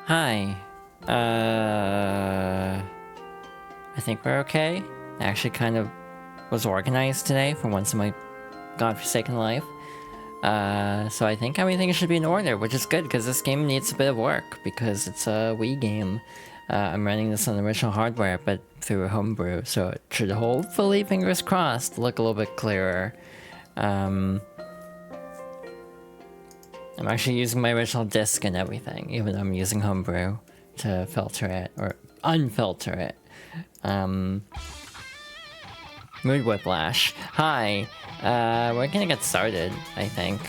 Hi. I think we're okay. I actually kind of was organized today for once in my godforsaken life. So I think everything should be in order, which is good because this game needs a bit of work because it's a Wii game. I'm running this on original hardware, but through a homebrew, so it should hopefully, fingers crossed, look a little bit clearer. I'm actually using my original disc and everything, even though I'm using homebrew to filter it, or unfilter it. Mood Whiplash. Hi. We're gonna get started, I think.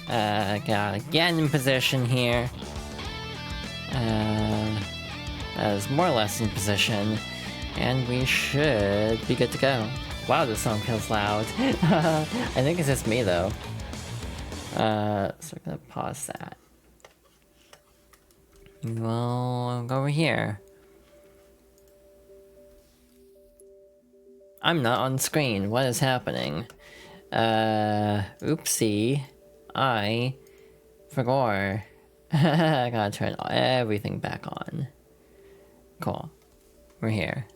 Gotta get in position here. As more or less in position. And we should be good to go. Wow, this song feels loud. I think it's just me, though. So we're gonna pause that. We'll go over here. I'm not on screen. What is happening? Oopsie. I forgot. I gotta turn everything back on. Cool. We're here.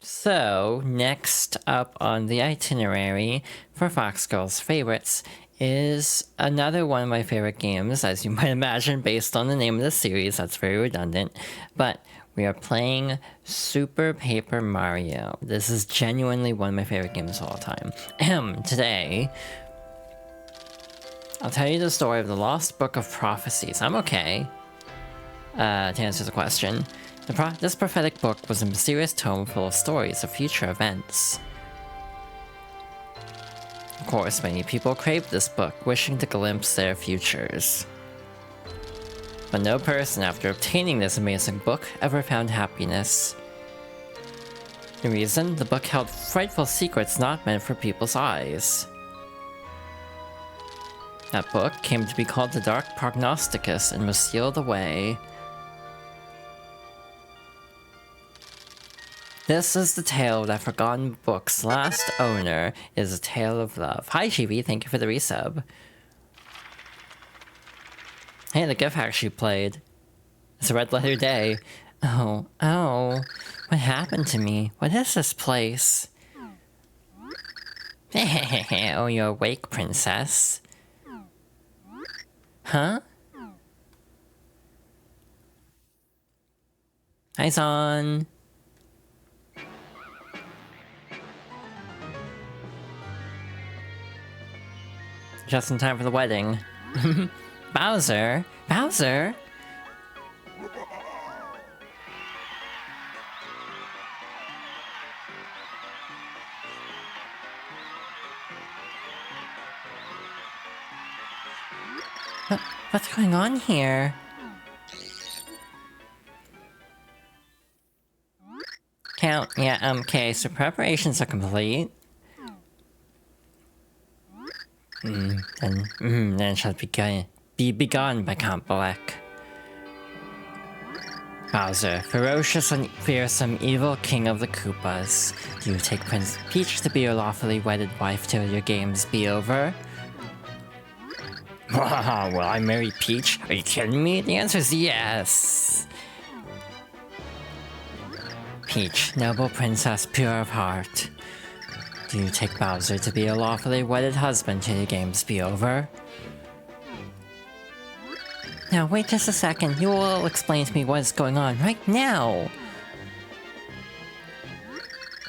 So, next up on the itinerary for Fox Girls Favorites is another one of my favorite games, as you might imagine, based on the name of the series. That's very redundant. But we are playing Super Paper Mario. This is genuinely one of my favorite games of all time. Today, I'll tell you the story of the Lost Book of Prophecies. I'm okay. To answer the question. This prophetic book was a mysterious tome full of stories of future events. Of course, many people craved this book, wishing to glimpse their futures. But no person, after obtaining this amazing book, ever found happiness. The reason? The book held frightful secrets not meant for people's eyes. That book came to be called the Dark Prognosticus and was sealed away. This is the tale of that forgotten book's last owner is a tale of love. Hi Chibi, thank you for the resub. Hey, the GIF actually played. It's a red letter day. Oh, what happened to me? What is this place? Oh, you're awake, princess. Huh? Hi, Zon. Just in time for the wedding. Bowser? Bowser? What's going on here? Count, yeah, okay, so preparations are complete. Then it shall be begun by Count Black. Bowser, ferocious and fearsome evil king of the Koopas. Do you take Prince Peach to be your lawfully wedded wife till your games be over? Will I marry Peach? Are you kidding me? The answer is yes! Peach, noble princess, pure of heart. Do you take Bowser to be a lawfully wedded husband till your games be over? Now wait just a second, you will explain to me what is going on right now!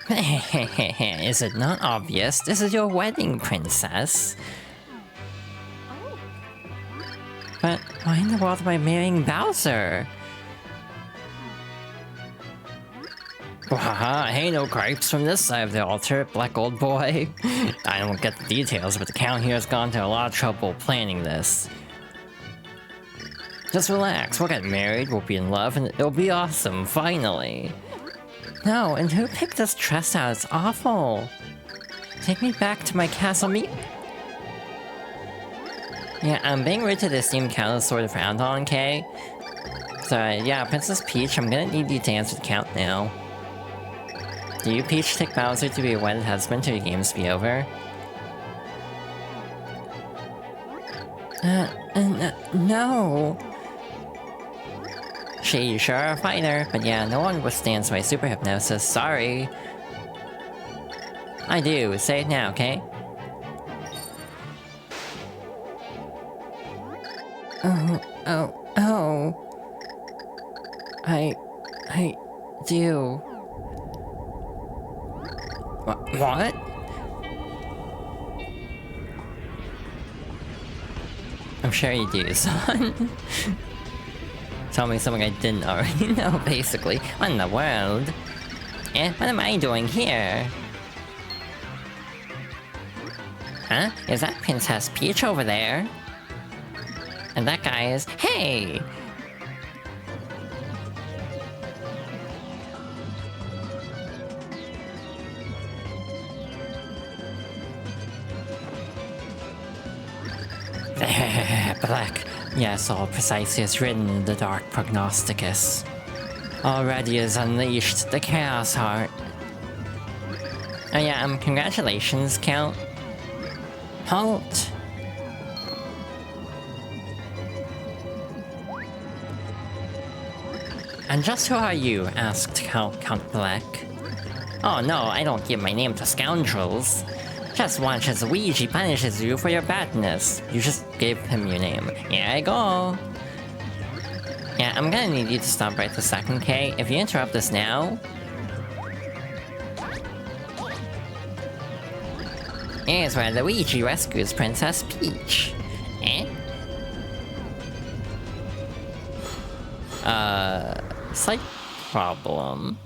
Is it not obvious? This is your wedding, princess! But why in the world am I marrying Bowser? Haha, hey, no gripes from this side of the altar, black old boy. I don't get the details, but the Count here has gone to a lot of trouble planning this. Just relax, we'll get married, we'll be in love, and it'll be awesome, finally. No, and who picked this dress out? It's awful. Take me back to my castle Yeah, being rude to this team Count is sort of frowned on, okay? So, yeah, Princess Peach, I'm gonna need you to answer the Count now. Do you, Peach, take Bowser to be a wedded husband till your games be over? No. She, you sure are a fighter, but yeah, no one withstands my super hypnosis, sorry. I do, say it now, okay? Oh. I do. What? I'm sure you do, son. Tell me something I didn't already know, basically. What in the world? Eh, what am I doing here? Huh? Is that Princess Peach over there? And that guy is... Hey! Black. Yes, all precisely as written in the Dark Prognosticus. Already is unleashed the Chaos Heart. Oh yeah, congratulations, Count. Halt! And just who are you? Asked Count Black. Oh no, I don't give my name to scoundrels. Just watch as Luigi punishes you for your badness. You just gave him your name. Here I go. Yeah, I'm gonna need you to stop right this second, Kay. If you interrupt us now... Here's where Luigi rescues Princess Peach. Eh? Slight problem.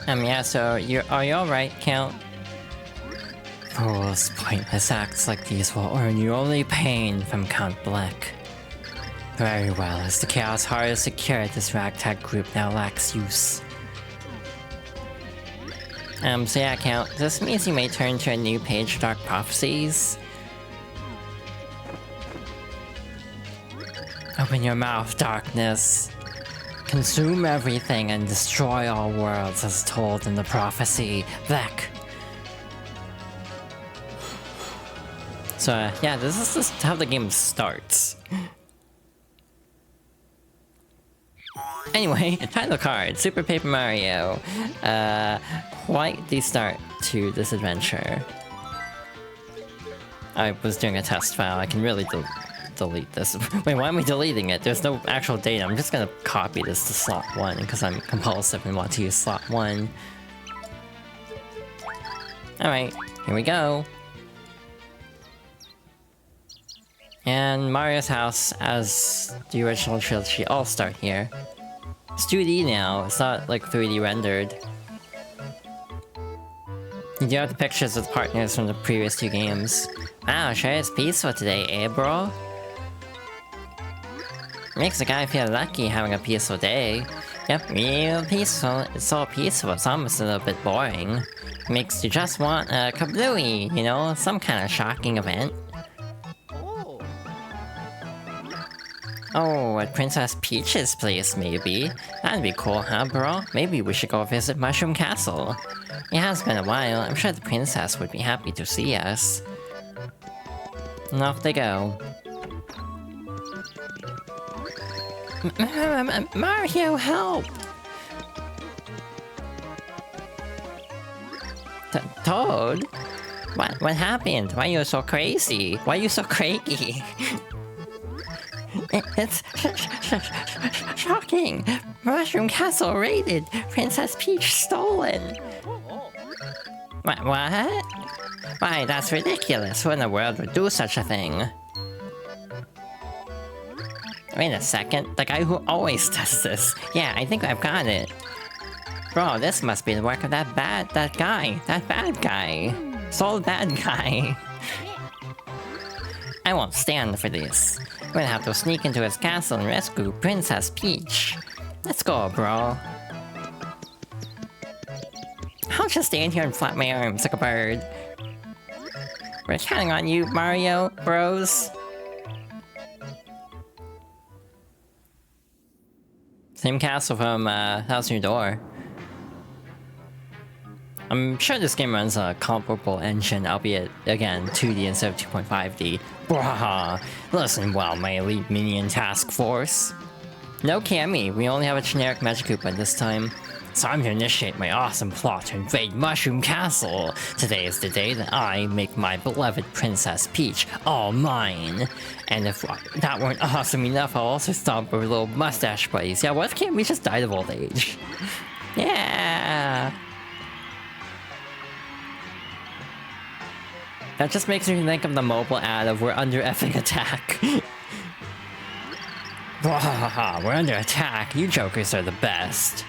Yeah, so are you alright, Count? Fools, pointless acts like these will earn you only pain from Count Black. Very well, as the Chaos Heart is secured, this ragtag group now lacks use. So yeah, Count, this means you may turn to a new page of Dark Prophecies. Open your mouth, darkness. Consume everything and destroy all worlds as told in the prophecy. Vec. So yeah, this is just how the game starts. Anyway, title card, Super Paper Mario. Quite the start to this adventure. I was doing a test file, I can really delete this. Wait, why am I deleting it? There's no actual data, I'm just gonna copy this to slot 1 because I'm compulsive and want to use slot 1. Alright, here we go. And Mario's house, as the original trilogy, all start here. It's 2D now, it's not like 3D rendered. You do have the pictures with partners from the previous 2 games. Wow, sure is peaceful today, eh bro? Makes a guy feel lucky having a peaceful day. Yep, real peaceful. It's so peaceful, it's almost a little bit boring. Makes you just want a kablooey, you know, some kind of shocking event. Oh, at Princess Peach's place, maybe. That'd be cool, huh, bro? Maybe we should go visit Mushroom Castle. It has been a while, I'm sure the princess would be happy to see us. And off they go. Mario, help! Toad? What happened? Why are you so crazy? Why are you so cranky? It's shocking! Mushroom Castle raided! Princess Peach stolen! What? Why, that's ridiculous. Who in the world would do such a thing? Wait a second, the guy who always does this. Yeah, I think I've got it. Bro, this must be the work of that bad guy. Soul bad guy. I won't stand for this. We'll have to sneak into his castle and rescue Princess Peach. Let's go, bro. I'll just stand here and flap my arms like a bird. We're counting on you, Mario Bros. Same castle from House Near Door. I'm sure this game runs a comparable engine, albeit, again, 2D instead of 2.5D. Blah! Listen well, my elite minion task force. No Cammy, we only have a generic Magikoopa this time. It's time to initiate my awesome plot to invade Mushroom Castle. Today is the day that I make my beloved Princess Peach all mine. And if that weren't awesome enough, I'll also stomp her little mustache buddies. Yeah, what if Cammy just died of old age? Yeah! That just makes me think of the mobile ad of "We're under effing attack." We're under attack. You jokers are the best.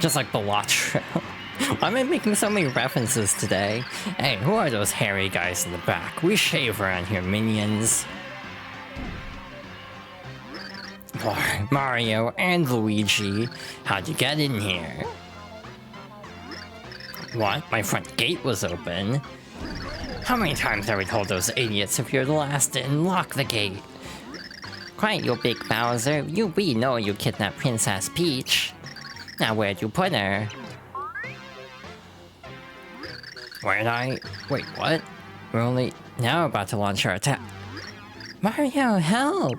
Just like Balatro. Why am I making so many references today? Hey, who are those hairy guys in the back? We shave around here, minions. Mario and Luigi, how'd you get in here? What? My front gate was open? How many times have we told those idiots if you're the last to unlock the gate? Quiet, you big Bowser. We know you kidnapped Princess Peach. Now where'd you put her? Where'd I? Wait, what? We're only now about to launch our attack. Mario, help!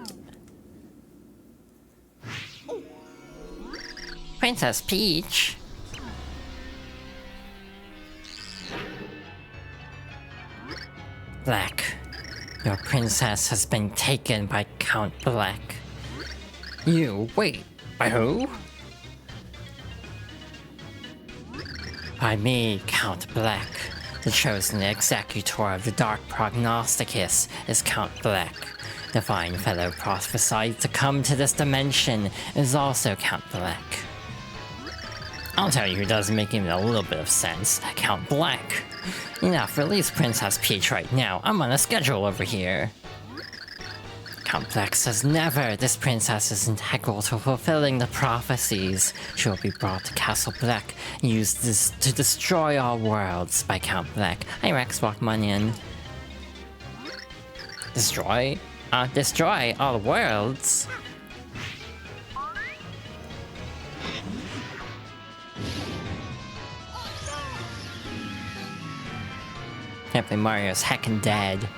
Princess Peach? Black, your princess has been taken by Count Black. Wait, by who? By me, Count Black. The chosen executor of the Dark Prognosticus is Count Black. The fine fellow prophesied to come to this dimension is also Count Black. I'll tell you who doesn't make even a little bit of sense. Count Black. Enough, release Princess Peach right now. I'm on a schedule over here. Count Black says never. This princess is integral to fulfilling the prophecies. She will be brought to Castle Black and used this to destroy all worlds by Count Black. Hey Rex, walk money in. Destroy? Destroy all worlds? Can't believe Mario's heckin' dead.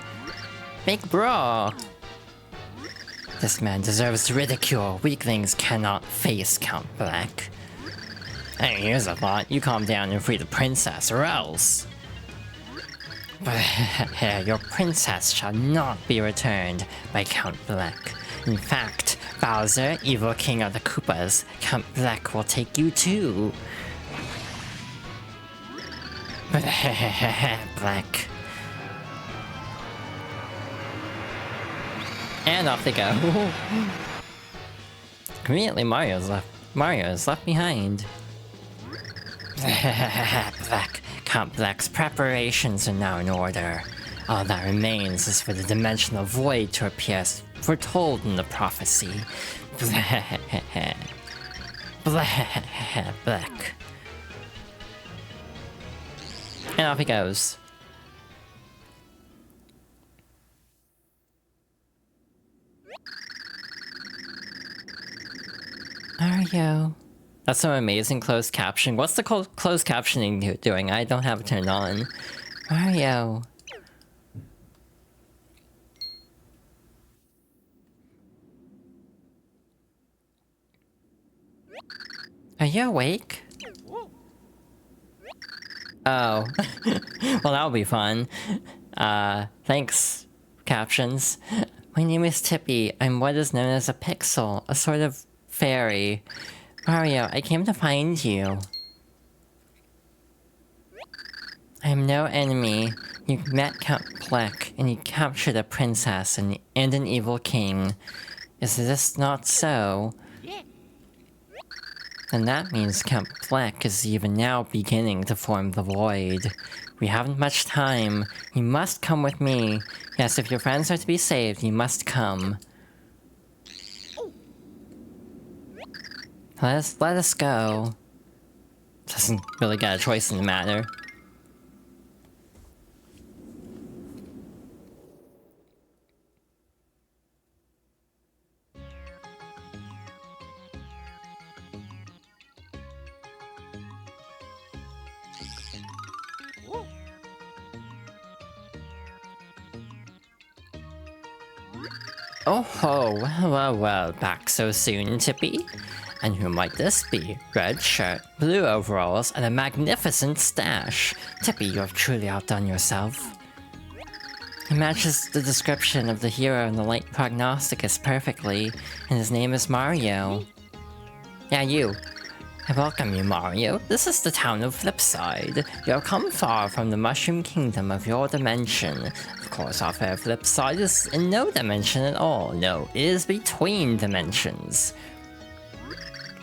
Big bro! This man deserves ridicule. Weaklings cannot face Count Black. Hey, here's a thought. You calm down and free the princess, or else. Your princess shall not be returned by Count Black. In fact, Bowser, evil king of the Koopas, Count Black will take you too. Black. And off they go. Conveniently, Mario is left behind. Black. Count Black's preparations are now in order. All that remains is for the dimensional void to appear as foretold in the prophecy. Black. And off he goes. Mario. That's some amazing closed caption. What's the closed captioning doing? I don't have it turned on. Mario. Are you awake? Oh. Well, that'll be fun. Thanks, captions. My name is Tippy. I'm what is known as a pixel, a sort of fairy. Mario, I came to find you. I am no enemy. You met Count Black, and you captured a princess and an evil king. Is this not so? Then that means Count Black is even now beginning to form the void. We haven't much time. You must come with me. Yes, if your friends are to be saved, you must come. Let us go. Doesn't really got a choice in the matter. Oh ho, well, back so soon, Tippy? And who might this be? Red shirt, blue overalls, and a magnificent stash. Tippy, you have truly outdone yourself. He matches the description of the hero in the Light Prognosticus perfectly, and his name is Mario. Yeah, you. I welcome you, Mario. This is the town of Flipside. You have come far from the Mushroom Kingdom of your dimension. Of course, our fair Flipside is in no dimension at all. No, it is between dimensions.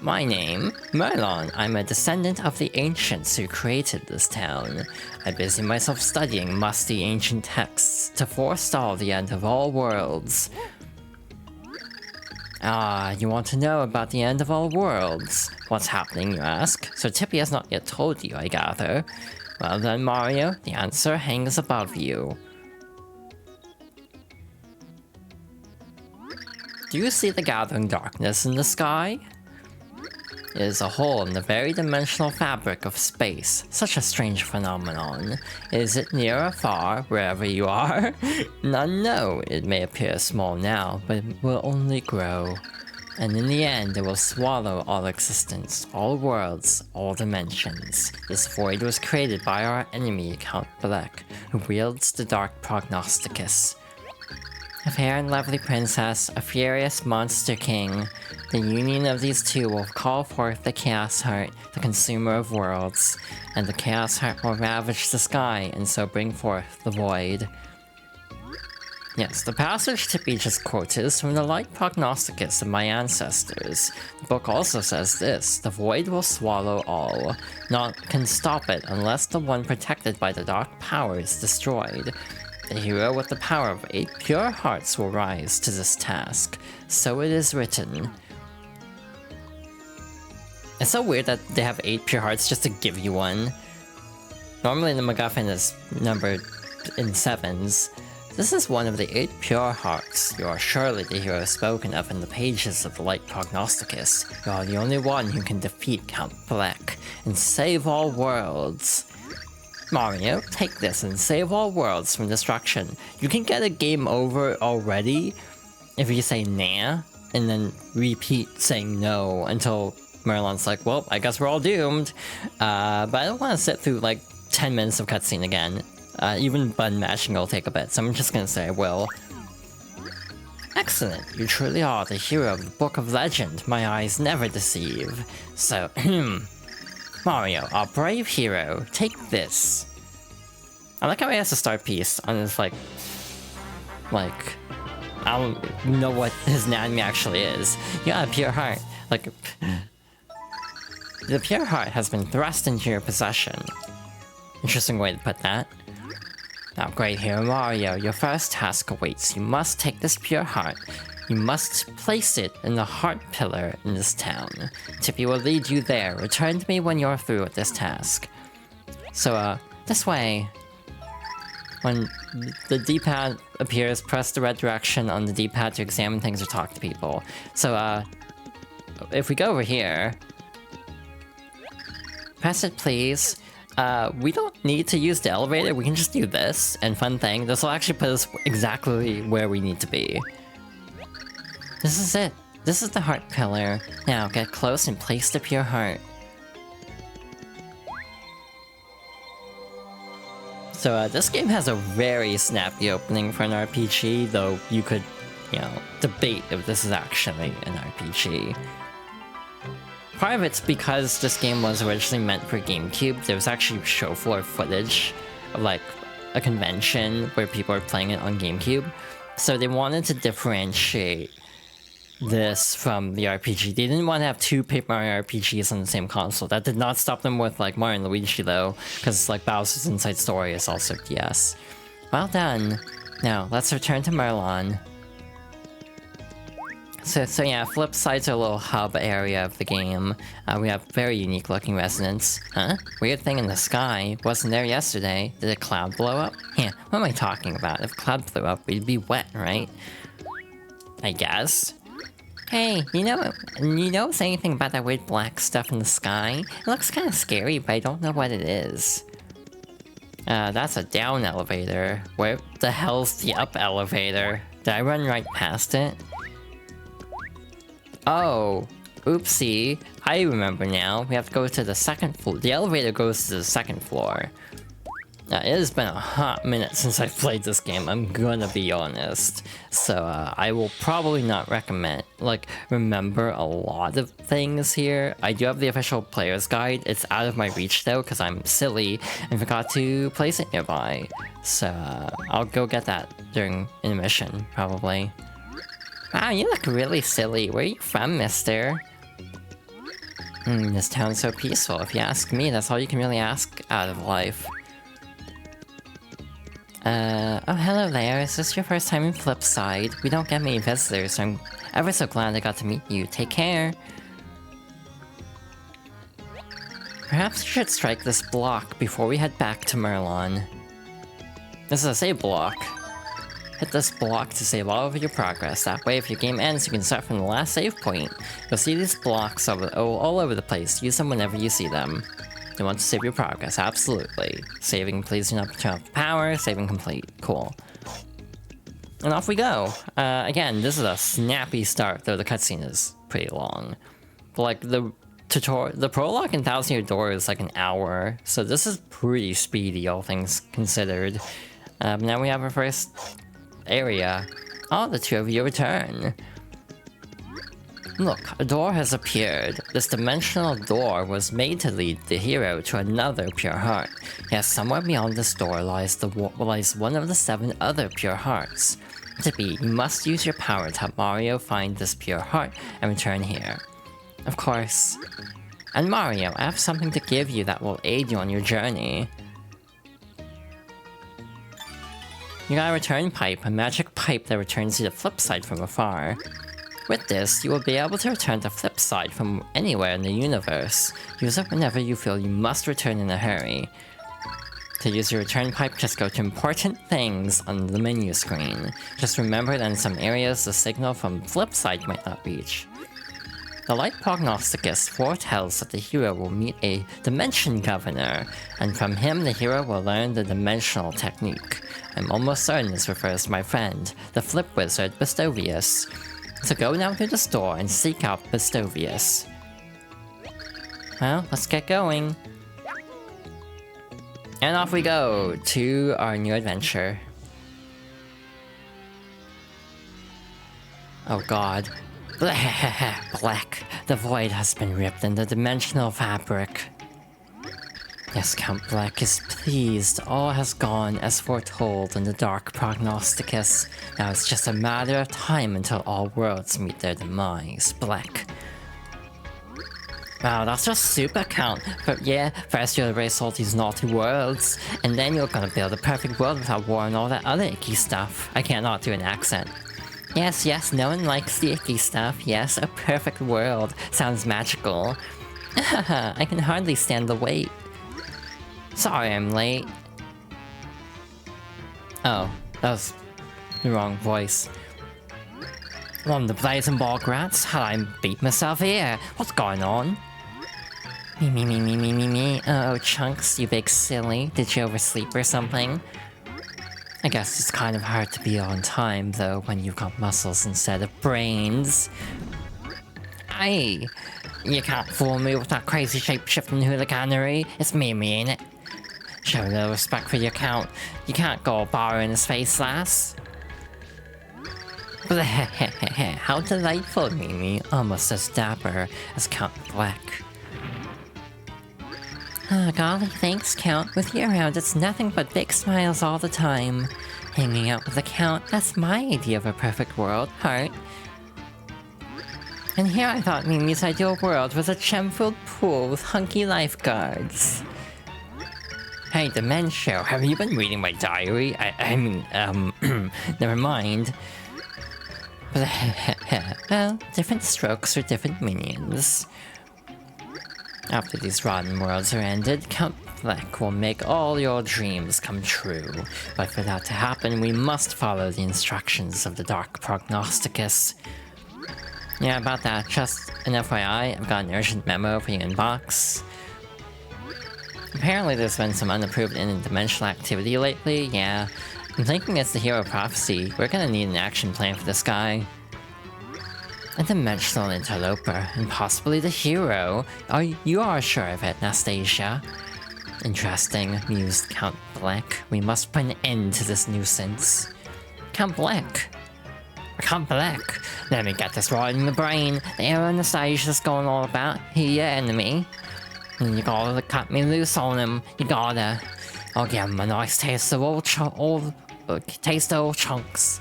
My name, Merlon. I'm a descendant of the ancients who created this town. I busy myself studying musty ancient texts to forestall the end of all worlds. Ah, you want to know about the end of all worlds? What's happening, you ask? So Tippy has not yet told you, I gather. Well then, Mario, the answer hangs above you. Do you see the gathering darkness in the sky? It is a hole in the very dimensional fabric of space. Such a strange phenomenon. Is it near or far, wherever you are? None know. It may appear small now, but it will only grow. And in the end, it will swallow all existence, all worlds, all dimensions. This void was created by our enemy, Count Black, who wields the Dark Prognosticus. A fair and lovely princess, a furious monster king. The union of these two will call forth the Chaos Heart, the consumer of worlds, and the Chaos Heart will ravage the sky and so bring forth the void. Yes, the passage Tippy just quoted is from the Light Prognosticus of my ancestors. The book also says this: the void will swallow all. None can stop it unless the one protected by the dark power is destroyed. The hero with the power of 8 pure hearts will rise to this task. So it is written. It's so weird that they have 8 pure hearts just to give you one. Normally the MacGuffin is numbered in 7s. This is one of the 8 pure hearts. You are surely the hero spoken of in the pages of the Light Prognosticus. You are the only one who can defeat Count Black and save all worlds. Mario, take this and save all worlds from destruction. You can get a game over already if you say nah, and then repeat saying no until Merlon's like, well, I guess we're all doomed. But I don't want to sit through like 10 minutes of cutscene again. Even button mashing will take a bit, so I'm just gonna say I will. Excellent, you truly are the hero of the Book of Legend. My eyes never deceive. So, Mario, our brave hero, take this. I like how he has a start piece on his, like, I don't know what his anatomy actually is. You got a pure heart. Like, the pure heart has been thrust into your possession. Interesting way to put that. Now, great hero Mario, your first task awaits. You must take this pure heart. You must place it in the heart pillar in this town. Tippy will lead you there. Return to me when you're through with this task. So, this way. When the D-pad appears, press the red direction on the D-pad to examine things or talk to people. So, if we go over here... Press it, please. We don't need to use the elevator, we can just do this. And fun thing, this will actually put us exactly where we need to be. This is it. This is the heart pillar. Now, get close and place the pure heart. So, this game has a very snappy opening for an RPG, though you could, you know, debate if this is actually an RPG. Part of it's because this game was originally meant for GameCube. There was actually show floor footage of, like, a convention where people were playing it on GameCube. So they wanted to differentiate this from the RPG. They didn't want to have 2 Paper Mario RPGs on the same console. That did not stop them with, like, Mario and Luigi, though, because, like, Bowser's Inside Story is also DS. Well done. Now, let's return to Merlon. So yeah, Flipside's a little hub area of the game. We have very unique looking residents. Huh? Weird thing in the sky. Wasn't there yesterday. Did a cloud blow up? Yeah, what am I talking about? If cloud blew up, we'd be wet, right? I guess. Hey, you know anything about that weird black stuff in the sky? It looks kind of scary, but I don't know what it is. That's a down elevator. Where the hell's the up elevator? Did I run right past it? Oh, oopsie. I remember now. We have to go to the second floor. The elevator goes to the second floor. Now, it has been a hot minute since I've played this game, I'm gonna be honest. So, I will probably not remember a lot of things here. I do have the official player's guide. It's out of my reach though, because I'm silly and forgot to place it nearby. So, I'll go get that during intermission, probably. Wow, you look really silly. Where are you from, mister? This town's so peaceful. If you ask me, that's all you can really ask out of life. Oh, hello there. Is this your first time in Flipside? We don't get many visitors, so I'm ever so glad I got to meet you. Take care. Perhaps you should strike this block before we head back to Merlon. This is a save block. Hit this block to save all of your progress. That way, if your game ends, you can start from the last save point. You'll see these blocks all over the place. Use them whenever you see them. You want to save your progress, absolutely. Saving, please do not turn off the power. Saving complete. Cool. And off we go. Again, this is a snappy start, though the cutscene is pretty long. But like the prologue in Thousand Year Door is like an hour, so this is pretty speedy, all things considered. Now we have our first area. Oh, the two of you return. Look, a door has appeared. This dimensional door was made to lead the hero to another pure heart. Yes, somewhere beyond this door lies one of the 7 other pure hearts. To be, you must use your power to help Mario find this pure heart and return here. Of course. And Mario, I have something to give you that will aid you on your journey. You got a return pipe, a magic pipe that returns you to Flipside from afar. With this, you will be able to return to Flipside from anywhere in the universe. Use it whenever you feel you must return in a hurry. To use your return pipe, just go to important things on the menu screen. Just remember that in some areas, the signal from Flipside might not reach. The light prognosticus foretells that the hero will meet a Dimension Governor, and from him the hero will learn the dimensional technique. I'm almost certain this refers to my friend, the Flip Wizard Bestovius. So go now to the store and seek out Bestovius. Well, let's get going. And off we go to our new adventure. Oh god. Black. The void has been ripped in the dimensional fabric. Yes, Count Black is pleased. All has gone as foretold in the dark prognosticus. Now it's just a matter of time until all worlds meet their demise. Black. Wow, that's just super, Count. But yeah, first you'll erase all these naughty worlds, and then you're gonna build a perfect world without war and all that other icky stuff. I can't not do an accent. Yes, no one likes the icky stuff. Yes, a perfect world. Sounds magical. I can hardly stand the wait. Sorry I'm late. Oh, that was the wrong voice. On the blazing ball grats, how I beat myself here. What's going on? Me. Oh, Chunks, you big silly. Did you oversleep or something? I guess it's kind of hard to be on time, though, when you've got muscles instead of brains. Aye, you can't fool me with that crazy shape-shifting hooliganery. It's me, ain't it? Show a little respect for your Count. You can't go bar in his face, lass. How delightful, Mimi. Almost as dapper as Count Black. Oh, golly, thanks, Count. With you around, it's nothing but big smiles all the time. Hanging out with the Count, that's my idea of a perfect world, heart. And here I thought Mimi's ideal world was a gem-filled pool with hunky lifeguards. Hey, Dementio, have you been reading my diary? Never mind. Well, different strokes for different minions. After these rotten worlds are ended, Count Black will make all your dreams come true. But for that to happen, we must follow the instructions of the Dark Prognosticus. Yeah, about that, just an FYI, I've got an urgent memo for your inbox. Apparently there's been some unapproved interdimensional activity lately, yeah. I'm thinking it's the hero prophecy. We're gonna need an action plan for this guy. A dimensional interloper, and possibly the hero. You are sure of it, Nastasia? Interesting, mused Count Black. We must put an end to this nuisance. Count Black? Count Black? Let me get this right in the brain. The hero Nastasia's going all about. He your enemy. And you gotta cut me loose on him. You gotta. I'll give him a nice taste of old chunks.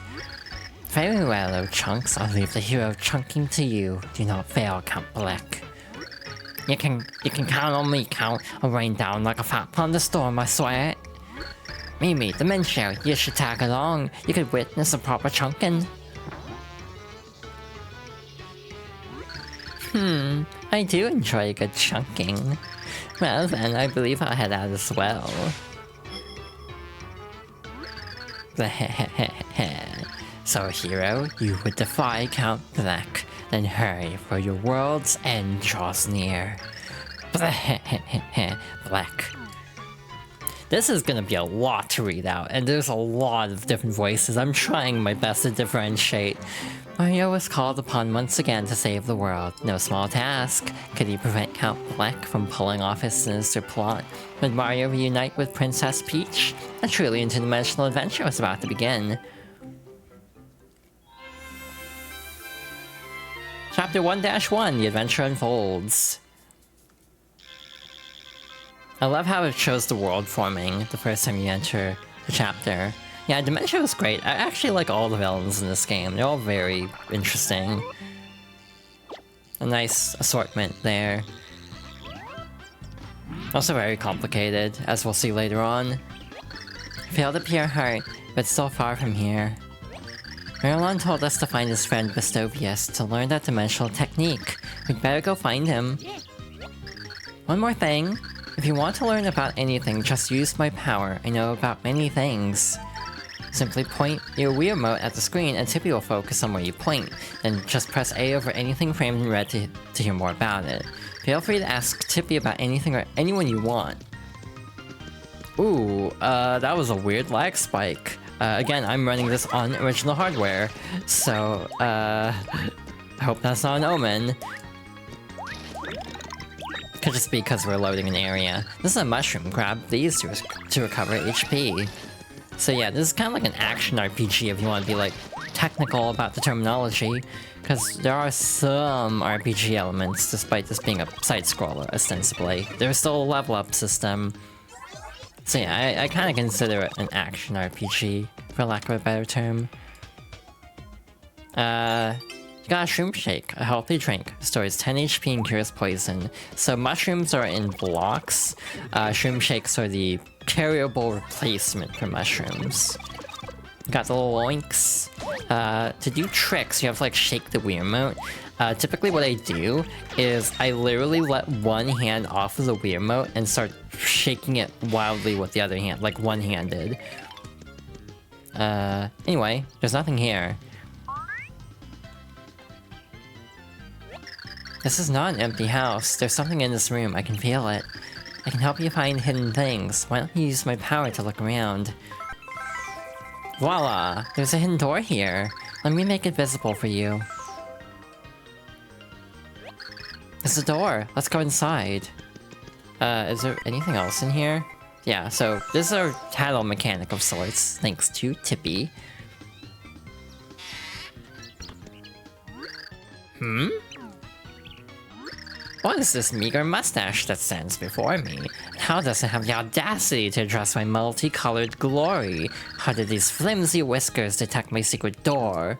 Very well, old chunks. I'll leave the hero chunking to you. Do not fail, Count Black. You can count on me, Count. I'll rain down like a fat thunderstorm, I swear. Mimi, Dementia, you should tag along. You could witness a proper chunking. I do enjoy a good chunking. Well then, I believe I'll head out as well. So, hero, you would defy Count Black. Then hurry, for your world's end draws near. Black. This is gonna be a lot to read out, and there's a lot of different voices. I'm trying my best to differentiate. Mario was called upon once again to save the world. No small task. Could he prevent Count Black from pulling off his sinister plot? Would Mario reunite with Princess Peach? A truly interdimensional adventure was about to begin. Chapter 1-1, the adventure unfolds. I love how it shows the world forming the first time you enter the chapter. Yeah, Dementia was great. I actually like all the villains in this game. They're all very interesting. A nice assortment there. Also very complicated, as we'll see later on. Failed to Pure Heart, but still far from here. Merlon told us to find his friend Bestovius to learn that dimensional technique. We'd better go find him. One more thing. If you want to learn about anything, just use my power. I know about many things. Simply point your Wii remote at the screen and Tippy will focus on where you point. Then just press A over anything framed in red to hear more about it. Feel free to ask Tippy about anything or anyone you want. Ooh, that was a weird lag spike. Again, I'm running this on original hardware, so, I hope that's not an omen. Could just be because we're loading an area. This is a mushroom. Grab these to recover HP. So yeah, this is kind of like an action RPG if you want to be like technical about the terminology, because there are some RPG elements despite this being a side-scroller, ostensibly. There's still a level up system. So yeah, I kind of consider it an action RPG, for lack of a better term. You got a shroom shake, a healthy drink. Stores 10 HP and cures poison. So mushrooms are in blocks. Shroom shakes are the carryable replacement for mushrooms. Got the little oinks. To do tricks, you have to like shake the Wii remote. Typically what I do is I literally let one hand off of the Wii remote and start shaking it wildly with the other hand, like one-handed. Anyway, there's nothing here. This is not an empty house. There's something in this room. I can feel it. I can help you find hidden things. Why don't you use my power to look around? Voila! There's a hidden door here. Let me make it visible for you. There's a door. Let's go inside. Is there anything else in here? Yeah, so this is a title mechanic of sorts, thanks to Tippy. What is this meager mustache that stands before me? How does it have the audacity to address my multicolored glory? How did these flimsy whiskers detect my secret door?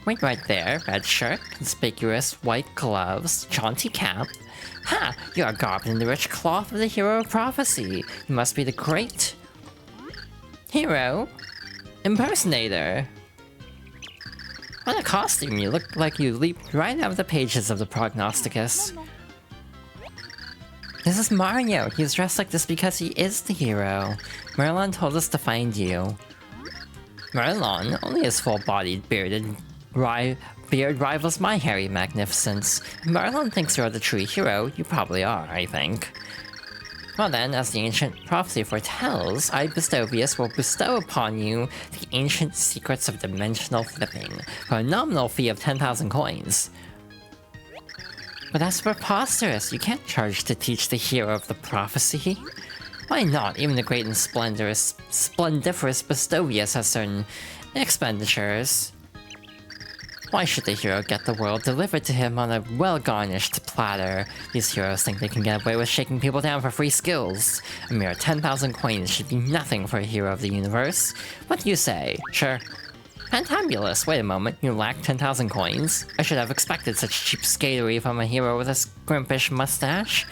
Wait right there, red shirt, conspicuous white gloves, jaunty cap. Ha! You are garbed in the rich cloth of the hero of prophecy. You must be the great... hero? Impersonator. What a costume! You look like you leaped right out of the pages of the Prognosticus. This is Mario! He's dressed like this because he is the hero. Merlon told us to find you. Merlon? Only his full-bodied, beard rivals my hairy magnificence. If Merlon thinks you're the true hero, you probably are, I think. Well then, as the ancient prophecy foretells, I, Bestovius, will bestow upon you the ancient secrets of dimensional flipping for a nominal fee of 10,000 coins. But that's preposterous. You can't charge to teach the hero of the prophecy. Why not? Even the great and splendiferous Bestovius has certain expenditures. Why should the hero get the world delivered to him on a well-garnished platter? These heroes think they can get away with shaking people down for free skills. A mere 10,000 coins should be nothing for a hero of the universe. What do you say? Sure. Fantabulous! Wait a moment, you lack 10,000 coins? I should have expected such cheap skatery from a hero with a scrimpish mustache.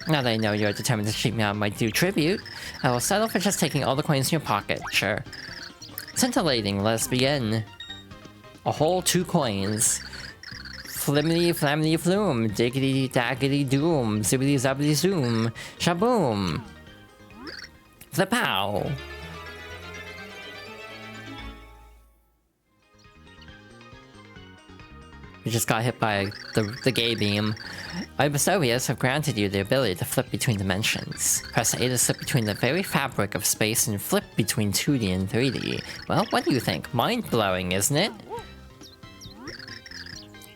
Now that I know you're determined to cheat me out of my due tribute, I will settle for just taking all the coins in your pocket, sure. Scintillating, let us begin. A whole 2 coins. Flimity flamity flume, diggity daggity doom, zibbity zabbity zoom, shaboom. Flipow. You just got hit by the gay beam. I, Bestovius, have granted you the ability to flip between dimensions. Press A to slip between the very fabric of space and flip between 2D and 3D. Well, what do you think? Mind-blowing, isn't it?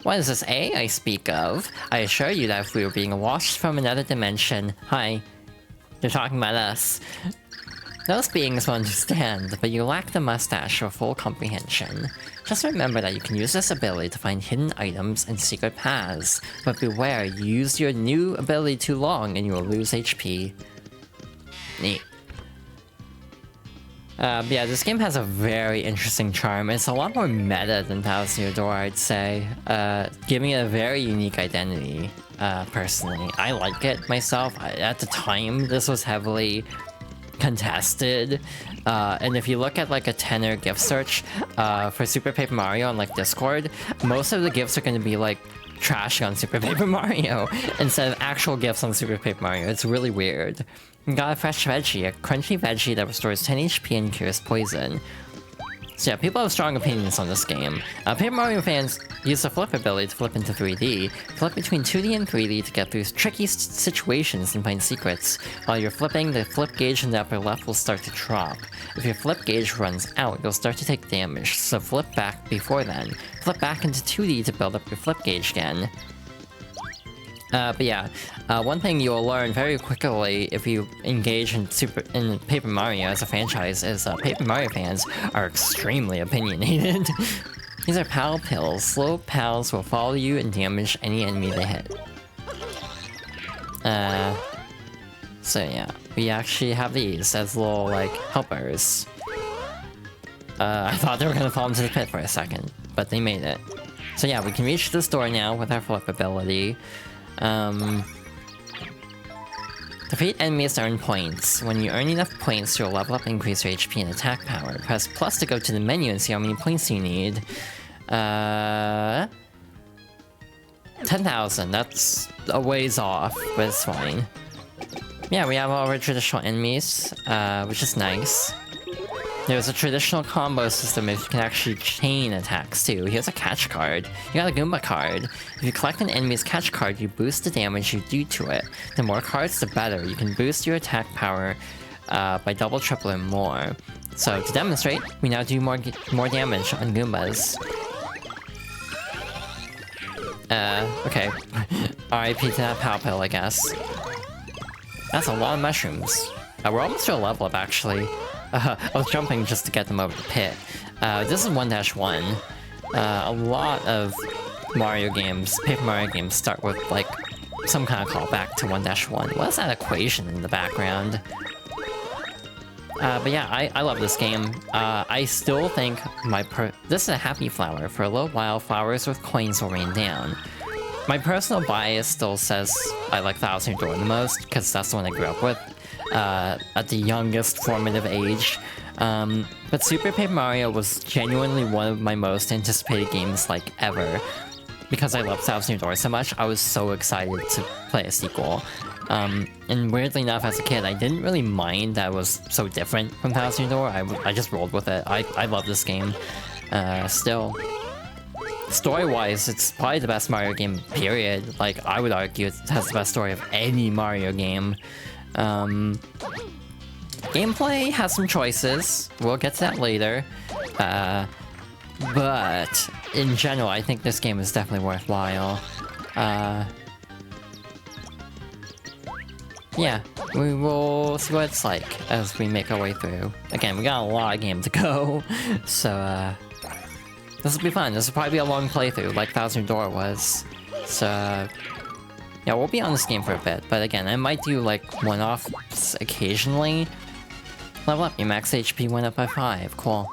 What is this A I speak of? I assure you that if we were being washed from another dimension... Hi. You're talking about us. Those beings will understand, but you lack the mustache for full comprehension. Just remember that you can use this ability to find hidden items and secret paths, but beware, you use your new ability too long and you will lose HP. Neat. Yeah, this game has a very interesting charm. It's a lot more meta than Thousand Year Door, I'd say, giving it a very unique identity, personally. I like it myself. At the time, this was heavily contested, and if you look at like a tenor gift search for Super Paper Mario on like Discord, most of the gifts are going to be like trashing on Super Paper Mario instead of actual gifts on Super Paper Mario. It's really weird. We got a fresh veggie, a crunchy veggie that restores 10 HP and cures poison. So yeah, people have strong opinions on this game. Paper Mario fans use the flip ability to flip into 3D, flip between 2D and 3D to get through tricky situations and find secrets. While you're flipping, the flip gauge in the upper left will start to drop. If your flip gauge runs out, you'll start to take damage, so flip back before then. Flip back into 2D to build up your flip gauge again. But yeah, one thing you'll learn very quickly if you engage in Paper Mario as a franchise is Paper Mario fans are extremely opinionated. These are pal pills. Slow pals will follow you and damage any enemy they hit. So yeah, we actually have these as little, like, helpers. I thought they were gonna fall into the pit for a second, but they made it. So yeah, we can reach this door now with our flip ability. Defeat enemies to earn points. When you earn enough points, you'll level up and increase your HP and attack power. Press plus to go to the menu and see how many points you need. 10,000. That's a ways off, but it's fine. Yeah, we have all our traditional enemies, which is nice. There's a traditional combo system if you can actually chain attacks too. Here's a catch card. You got a Goomba card. If you collect an enemy's catch card, you boost the damage you do to it. The more cards, the better. You can boost your attack power by double, triple, and more. So to demonstrate, we now do more damage on Goombas. Okay. RIP to that pow pill, I guess. That's a lot of mushrooms. We're almost to a level up, actually. I was jumping just to get them over the pit. This is 1-1. A lot of Mario games, Paper Mario games, start with, like, some kind of callback to 1-1. What is that equation in the background? But yeah, I love this game. I still think this is a happy flower. For a little while, flowers with coins will rain down. My personal bias still says I like Thousand Year Door the most, because that's the one I grew up with. At the youngest formative age. But Super Paper Mario was genuinely one of my most anticipated games, like, ever. Because I love Thousand Year Door so much, I was so excited to play a sequel. And weirdly enough, as a kid, I didn't really mind that it was so different from Thousand Year Door. I just rolled with it. I love this game. Still. Story-wise, it's probably the best Mario game, period. Like, I would argue it has the best story of any Mario game. Gameplay has some choices. We'll get to that later. But in general, I think this game is definitely worthwhile. Yeah, we will see what it's like as we make our way through. Again, we got a lot of game to go, so this will be fun. This will probably be a long playthrough, like Thousand Door was. So yeah, we'll be on this game for a bit, but again, I might do like one-offs occasionally. Level up, your max HP went up by 5, cool.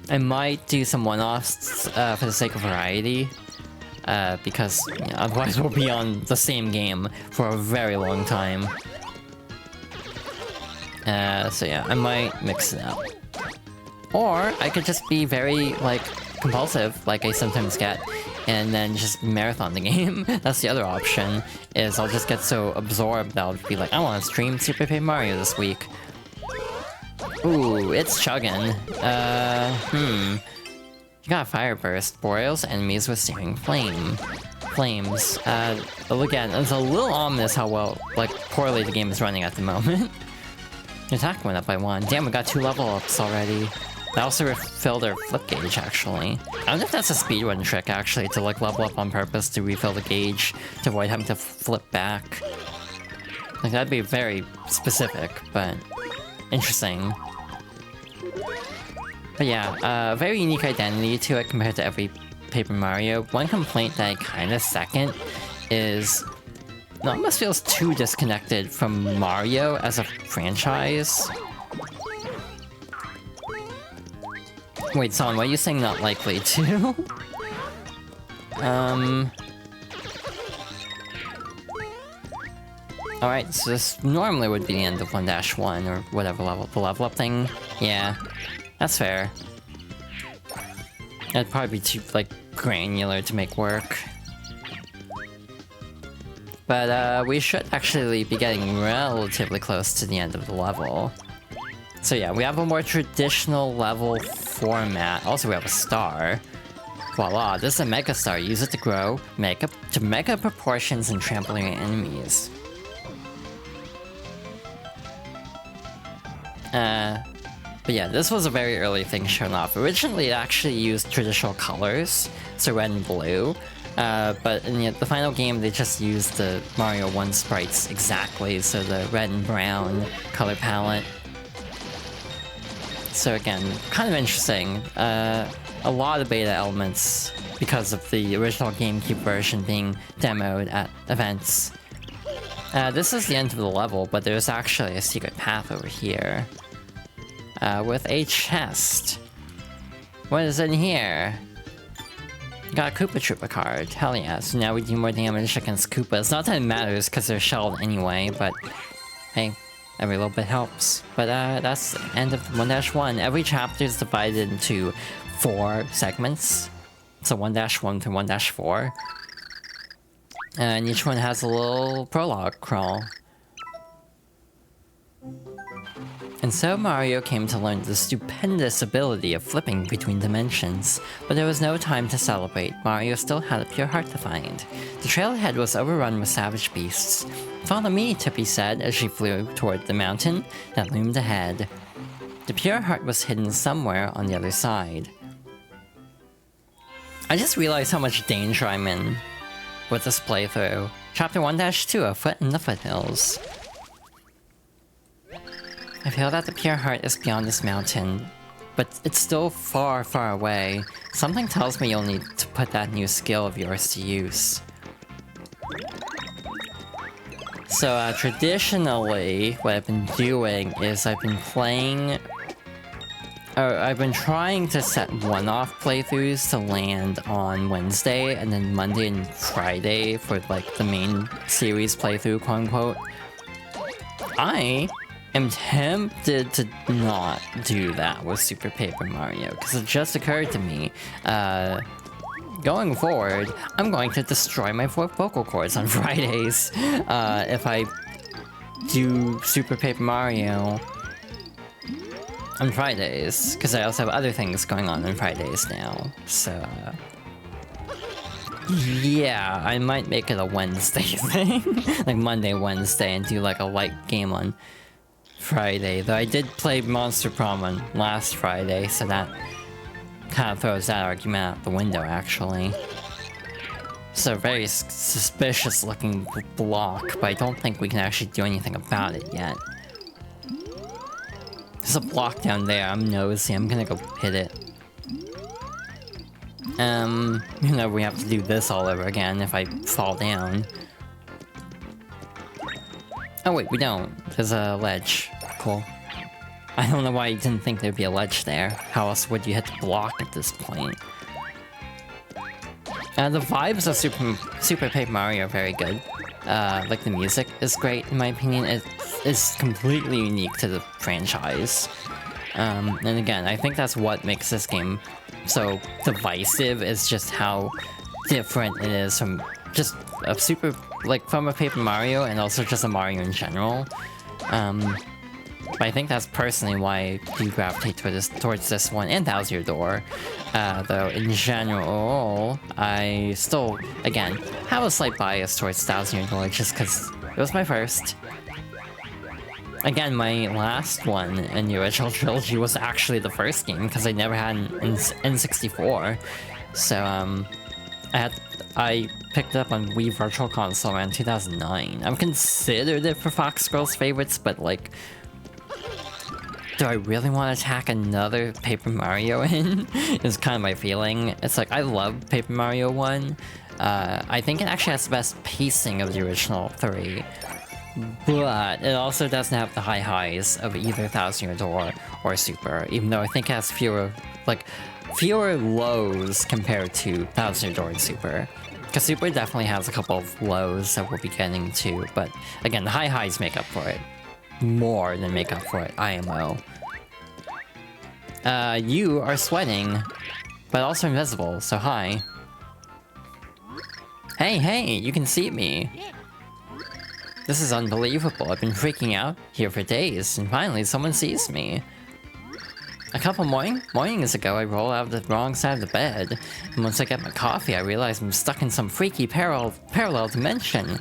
I might do some one-offs for the sake of variety. Because otherwise we'll be on the same game for a very long time. So yeah, I might mix it up. Or I could just be very, like, compulsive, like I sometimes get, and then just marathon the game. That's the other option, is I'll just get so absorbed that I'll be like, I want to stream Super Paper Mario this week. Ooh, it's chugging. You got a fire burst. Boreals enemies with searing flames. Again, it's a little ominous how well, like, poorly the game is running at the moment. The attack went up by 1. Damn, we got 2 level ups already. That also refilled our flip gauge, actually. I don't know if that's a speedrun trick, actually, to, like, level up on purpose to refill the gauge, to avoid having to flip back. Like, that'd be very specific, but interesting. But yeah, very unique identity to it compared to every Paper Mario. One complaint that I kinda second is it almost feels too disconnected from Mario as a franchise. Wait, Son, what are you saying not likely to? Alright, so this normally would be the end of 1-1 or whatever level, the level up thing. Yeah. That's fair. That'd probably be too, like, granular to make work. But, we should actually be getting relatively close to the end of the level. So yeah, we have a more traditional level format. Also, we have a star. Voila, this is a Mega Star. Use it to grow, to mega proportions and trample your enemies. But yeah, this was a very early thing shown off. Originally, it actually used traditional colors, so red and blue. But in the final game, they just used the Mario 1 sprites exactly, so the red and brown color palette. So again, kind of interesting. A lot of beta elements because of the original GameCube version being demoed at events. This is the end of the level, but there's actually a secret path over here. With a chest. What is in here? Got a Koopa Troopa card. Hell yeah. So now we do more damage against Koopas. Not that it matters because they're shelled anyway, but hey, every little bit helps. But that's the end of 1-1. Every chapter is divided into 4 segments. So 1-1 to 1-4. And each one has a little prologue crawl. And so Mario came to learn the stupendous ability of flipping between dimensions. But there was no time to celebrate. Mario still had a pure heart to find. The trail ahead was overrun with savage beasts. "Follow me," Tippy said as she flew toward the mountain that loomed ahead. The pure heart was hidden somewhere on the other side. I just realized how much danger I'm in with this playthrough. Chapter 1-2, A Foot in the Foothills. I feel that the pure heart is beyond this mountain, but it's still far, far away. Something tells me you'll need to put that new skill of yours to use. So, traditionally, what I've been doing is I've been trying to set one-off playthroughs to land on Wednesday, and then Monday and Friday for, like, the main series playthrough, quote-unquote. I am tempted to not do that with Super Paper Mario, because it just occurred to me, going forward, I'm going to destroy my vocal cords on Fridays, if I do Super Paper Mario on Fridays, because I also have other things going on Fridays now, so... Yeah, I might make it a Wednesday thing. Like Monday, Wednesday, and do like a light game on Friday. Though I did play Monster Prom on last Friday, so that kind of throws that argument out the window, actually. It's a very suspicious looking block, but I don't think we can actually do anything about it yet. There's a block down there, I'm nosy, I'm gonna go hit it. You know, we have to do this all over again if I fall down. Oh wait, we don't. There's a ledge. Cool. I don't know why you didn't think there'd be a ledge there. How else would you hit the block at this point? The vibes of Super Paper Mario are very good. Like the music is great in my opinion. It is completely unique to the franchise. And again, I think that's what makes this game so divisive, is just how different it is from just a from a Paper Mario and also just a Mario in general. But I think that's personally why I do gravitate towards this one and Bowser Door. Though in general, I still, again, have a slight bias towards Bowser Door just because it was my first. Again, my last one in the original trilogy was actually the first game because I never had an N64. So, I picked it up on Wii Virtual Console around 2009. I've considered it for Fox Girls favorites, but like, do I really want to tack another Paper Mario in? Is kind of my feeling. It's like, I love Paper Mario 1. I think it actually has the best pacing of the original 3. But it also doesn't have the high highs of either Thousand Year Door or Super, even though I think it has fewer lows compared to Thousand Year Door and Super. Because Super definitely has a couple of lows that we'll be getting to, but again, the high highs make up for it. More than make up for it, IMO. You are sweating, but also invisible, so hi. Hey, you can see me. This is unbelievable. I've been freaking out here for days, and finally someone sees me. A couple mornings ago, I roll out of the wrong side of the bed, and once I get my coffee, I realize I'm stuck in some freaky parallel dimension.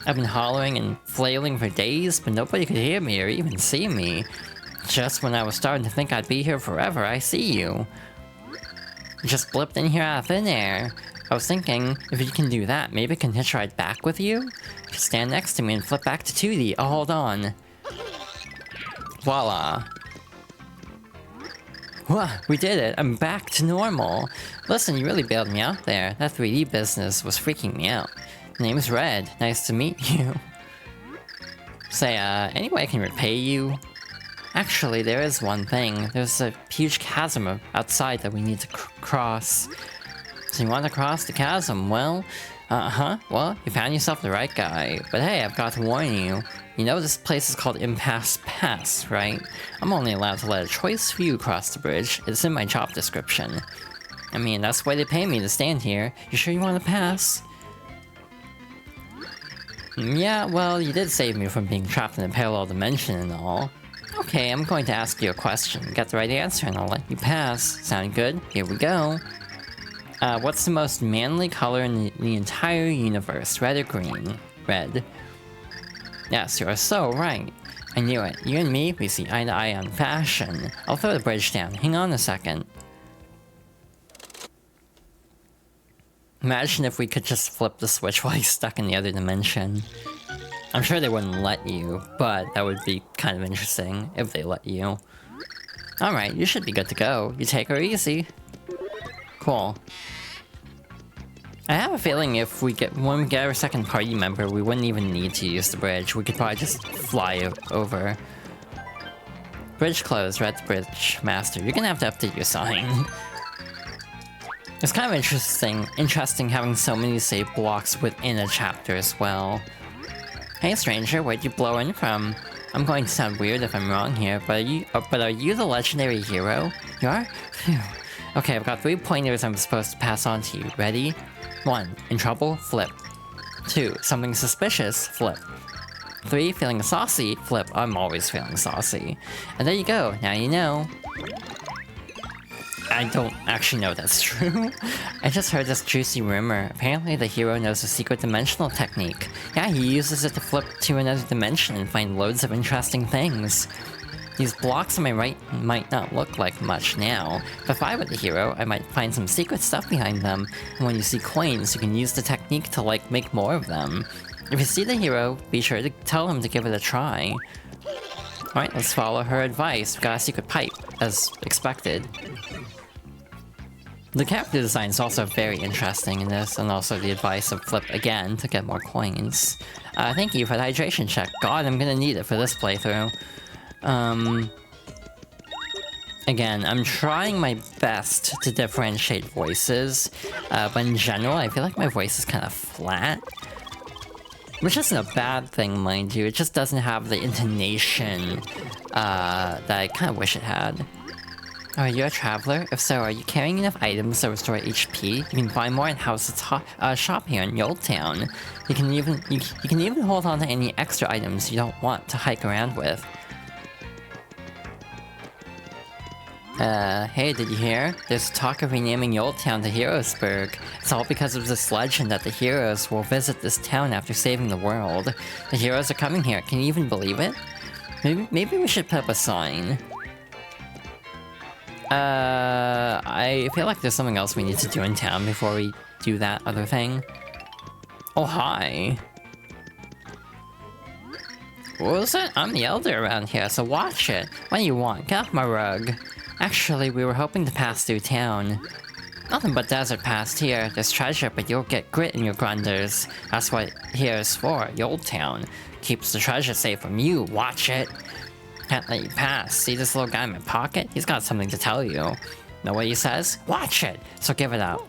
I've been hollering and flailing for days, but nobody could hear me or even see me. Just when I was starting to think I'd be here forever, I see you. You just blipped in here out of thin air. I was thinking, if you can do that, maybe I can hitch ride back with you? Just stand next to me and flip back to 2D. Oh, hold on. Voila. Whoa, we did it. I'm back to normal. Listen, you really bailed me out there. That 3D business was freaking me out. Name's Red. Nice to meet you. Say, any way I can repay you? Actually, there is one thing. There's a huge chasm outside that we need to cross. So you want to cross the chasm? Well, well, you found yourself the right guy. But hey, I've got to warn you. You know this place is called Impasse Pass, right? I'm only allowed to let a choice few cross the bridge. It's in my job description. I mean, that's why they pay me to stand here. You sure you want to pass? Yeah, well, you did save me from being trapped in a parallel dimension and all. Okay, I'm going to ask you a question. Get the right answer and I'll let you pass. Sound good? Here we go. What's the most manly color in the entire universe? Red or green? Red. Yes, you are so right. I knew it. You and me, we see eye to eye on fashion. I'll throw the bridge down. Hang on a second. Imagine if we could just flip the switch while he's stuck in the other dimension. I'm sure they wouldn't let you, but that would be kind of interesting if they let you. Alright, you should be good to go. You take her easy. Cool. I have a feeling if when we get our second party member, we wouldn't even need to use the bridge. We could probably just fly over. Bridge closed, Red Bridge Master. You're gonna have to update your sign. It's kind of interesting having so many save blocks within a chapter as well. Hey stranger, where'd you blow in from? I'm going to sound weird if I'm wrong here, but are you the legendary hero? You are? Phew. Okay, I've got 3 pointers I'm supposed to pass on to you. Ready? 1. In trouble? Flip. 2. Something suspicious? Flip. 3. Feeling saucy? Flip. I'm always feeling saucy. And there you go, now you know. I don't actually know that's true. I just heard this juicy rumor. Apparently the hero knows a secret dimensional technique. Yeah, he uses it to flip to another dimension and find loads of interesting things. These blocks on my right might not look like much now, but if I were the hero, I might find some secret stuff behind them. And when you see coins, you can use the technique to, like, make more of them. If you see the hero, be sure to tell him to give it a try. Alright, let's follow her advice. We got a secret pipe, as expected. The character design is also very interesting in this, and also the advice of flip again to get more coins. Thank you for the hydration check. God, I'm gonna need it for this playthrough. Again, I'm trying my best to differentiate voices, but in general, I feel like my voice is kind of flat. Which isn't a bad thing, mind you, it just doesn't have the intonation that I kind of wish it had. Are you a traveler? If so, are you carrying enough items to restore HP? You can buy more at House's shop here in Yold Town. You can even hold on to any extra items you don't want to hike around with. Hey, did you hear? There's talk of renaming Yold Town to Heroesburg. It's all because of this legend that the heroes will visit this town after saving the world. The heroes are coming here, can you even believe it? Maybe we should put up a sign. I feel like there's something else we need to do in town before we do that other thing. Oh, hi. What was it? I'm the elder around here, so watch it. What do you want? Get off my rug. Actually, we were hoping to pass through town. Nothing but desert past here. There's treasure, but you'll get grit in your grunders. That's what here is for, Yold Town. Keeps the treasure safe from you, watch it. Can't let you pass. See this little guy in my pocket? He's got something to tell you. Know what he says? Watch it! So give it up.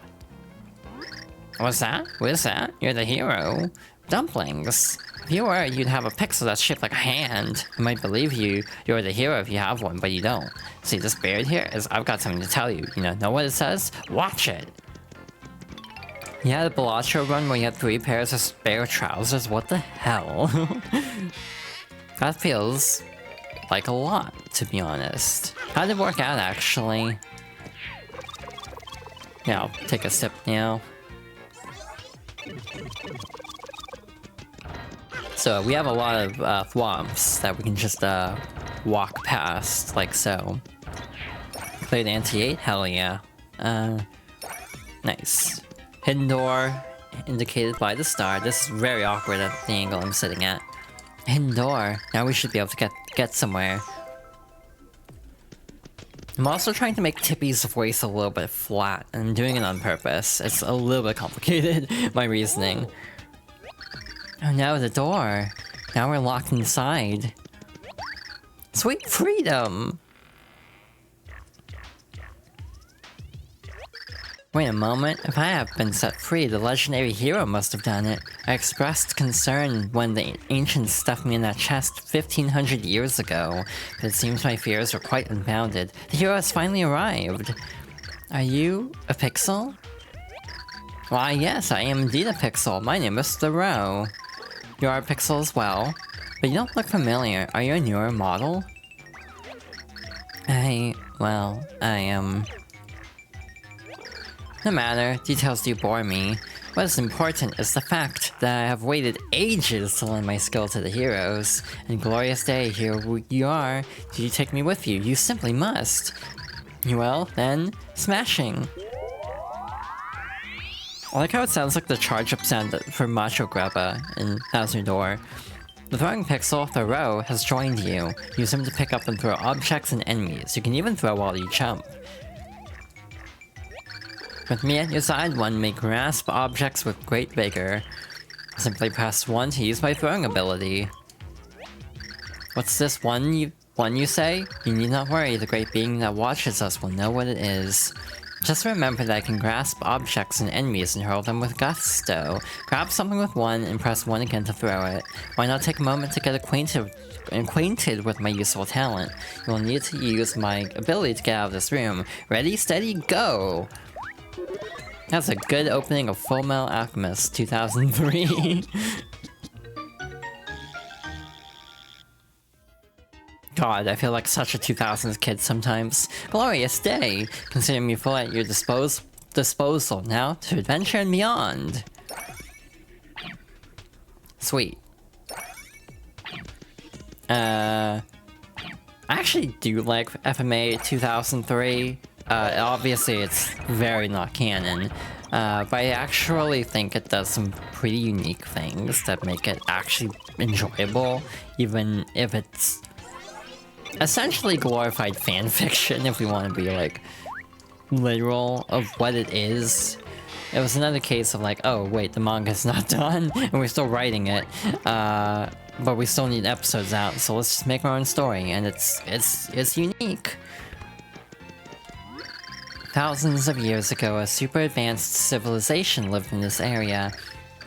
What's that? What is that? You're the hero. Dumplings. If you were, you'd have a pixel that's shaped like a hand. I might believe you're the hero if you have one, but you don't. See, this beard here is, I've got something to tell you. You know what it says? Watch it! You had a Bellagio run where you had 3 pairs of spare trousers? What the hell? That feels like a lot, to be honest. How'd it work out, actually? Yeah, I'll take a sip now. So, we have a lot of thwomps that we can just walk past, like so. Cleared anti-8? Hell yeah. Nice. Hidden door, indicated by the star. This is very awkward at the angle I'm sitting at. Hidden door. Now we should be able to get somewhere. I'm also trying to make Tippy's voice a little bit flat, and I'm doing it on purpose. It's a little bit complicated, my reasoning. Oh no, the door. Now we're locked inside. Sweet freedom! Wait a moment, if I have been set free, the legendary hero must have done it. I expressed concern when the ancients stuffed me in that chest 1500 years ago, but it seems my fears were quite unfounded. The hero has finally arrived. Are you a pixel? Why yes, I am indeed a pixel. My name is Thoreau. You are a pixel as well, but you don't look familiar. Are you a newer model? I am... No matter, details do bore me. What is important is the fact that I have waited ages to lend my skill to the heroes. And glorious day, here you are. Do you take me with you? You simply must. Well, then, smashing. I like how it sounds like the charge-up sound for Macho Grabba in Thousand Door. The throwing pixel, Thoreau, has joined you. Use him to pick up and throw objects and enemies. You can even throw while you jump. With me at your side, one may grasp objects with great vigor. Simply press 1 to use my throwing ability. What's this one you say? You need not worry, the great being that watches us will know what it is. Just remember that I can grasp objects and enemies and hurl them with gusto. Grab something with 1 and press 1 again to throw it. Why not take a moment to get acquainted with my useful talent? You will need to use my ability to get out of this room. Ready, steady, go! That's a good opening of Full Metal Alchemist 2003. God, I feel like such a 2000s kid sometimes. Glorious day! Consider me full at your disposal now to adventure and beyond. Sweet. I actually do like FMA 2003. Obviously it's very not canon. But I actually think it does some pretty unique things that make it actually enjoyable, even if it's essentially glorified fanfiction, if we want to be like literal of what it is. It was another case of like, oh wait, the manga's not done and we're still writing it, but we still need episodes out, so let's just make our own story, and it's unique. Thousands of years ago, a super advanced civilization lived in this area.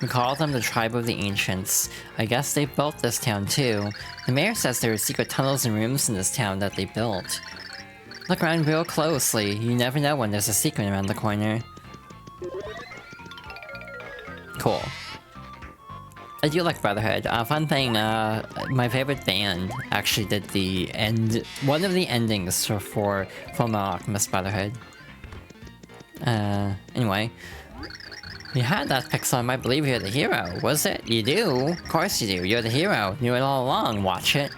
We call them the Tribe of the Ancients. I guess they built this town too. The mayor says there are secret tunnels and rooms in this town that they built. Look around real closely. You never know when there's a secret around the corner. Cool. I do like Brotherhood. Fun thing, my favorite band actually did one of the endings for Fullmetal Alchemist Brotherhood. Anyway. You had that Pixel, I believe you're the hero, was it? You do? Of course you do, you're the hero. Knew it all along, watch it.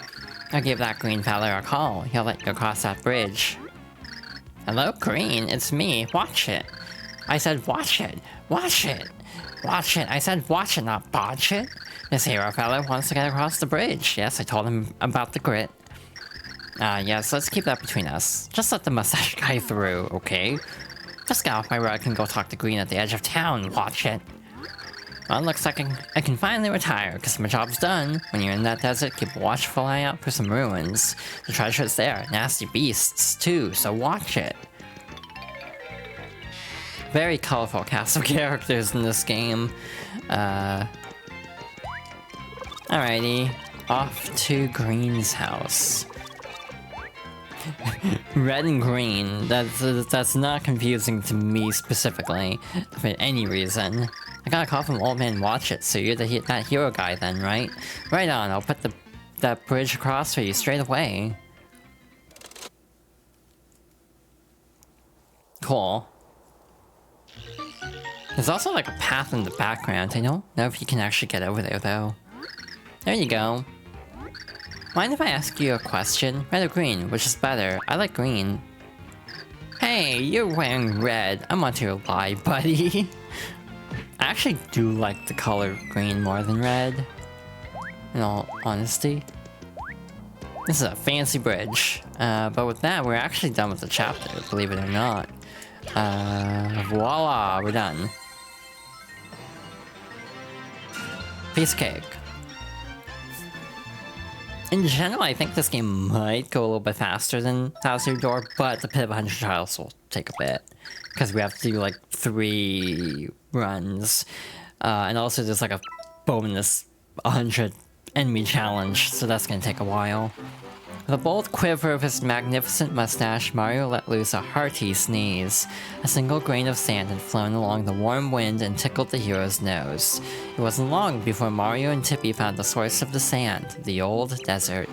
I'll give that green fella a call, he'll let you cross that bridge. Hello, Green, it's me, watch it. I said watch it, watch it, watch it. I said watch it, not botch it. This hero fella wants to get across the bridge. Yes, I told him about the grit. Yes, let's keep that between us. Just let the mustache guy through, okay? Just get off my rug and go talk to Green at the edge of town, watch it. Well, it looks like I can finally retire, because my job's done. When you're in that desert, keep a watchful eye out for some ruins. The treasure's there, nasty beasts, too, so watch it. Very colorful cast of characters in this game. Alrighty, off to Green's house. Red and green, that's not confusing to me specifically, for any reason. I got a call from Old Man Watch It, so you're that hero guy then, right? Right on, I'll put that bridge across for you straight away. Cool. There's also like a path in the background. I don't know if you can actually get over there though. There you go. Mind if I ask you a question? Red or green? Which is better? I like green. Hey, you're wearing red. I'm onto your lie, buddy. I actually do like the color green more than red. In all honesty. This is a fancy bridge. But with that, we're actually done with the chapter, believe it or not. Voila, we're done. Piece of cake. In general, I think this game might go a little bit faster than Thousand Year Door, but the Pit of 100 Trials will take a bit. Because we have to do like 3 runs. And also there's like a bonus 100 enemy challenge, so that's gonna take a while. With a bold quiver of his magnificent mustache, Mario let loose a hearty sneeze. A single grain of sand had flown along the warm wind and tickled the hero's nose. It wasn't long before Mario and Tippy found the source of the sand, the old desert.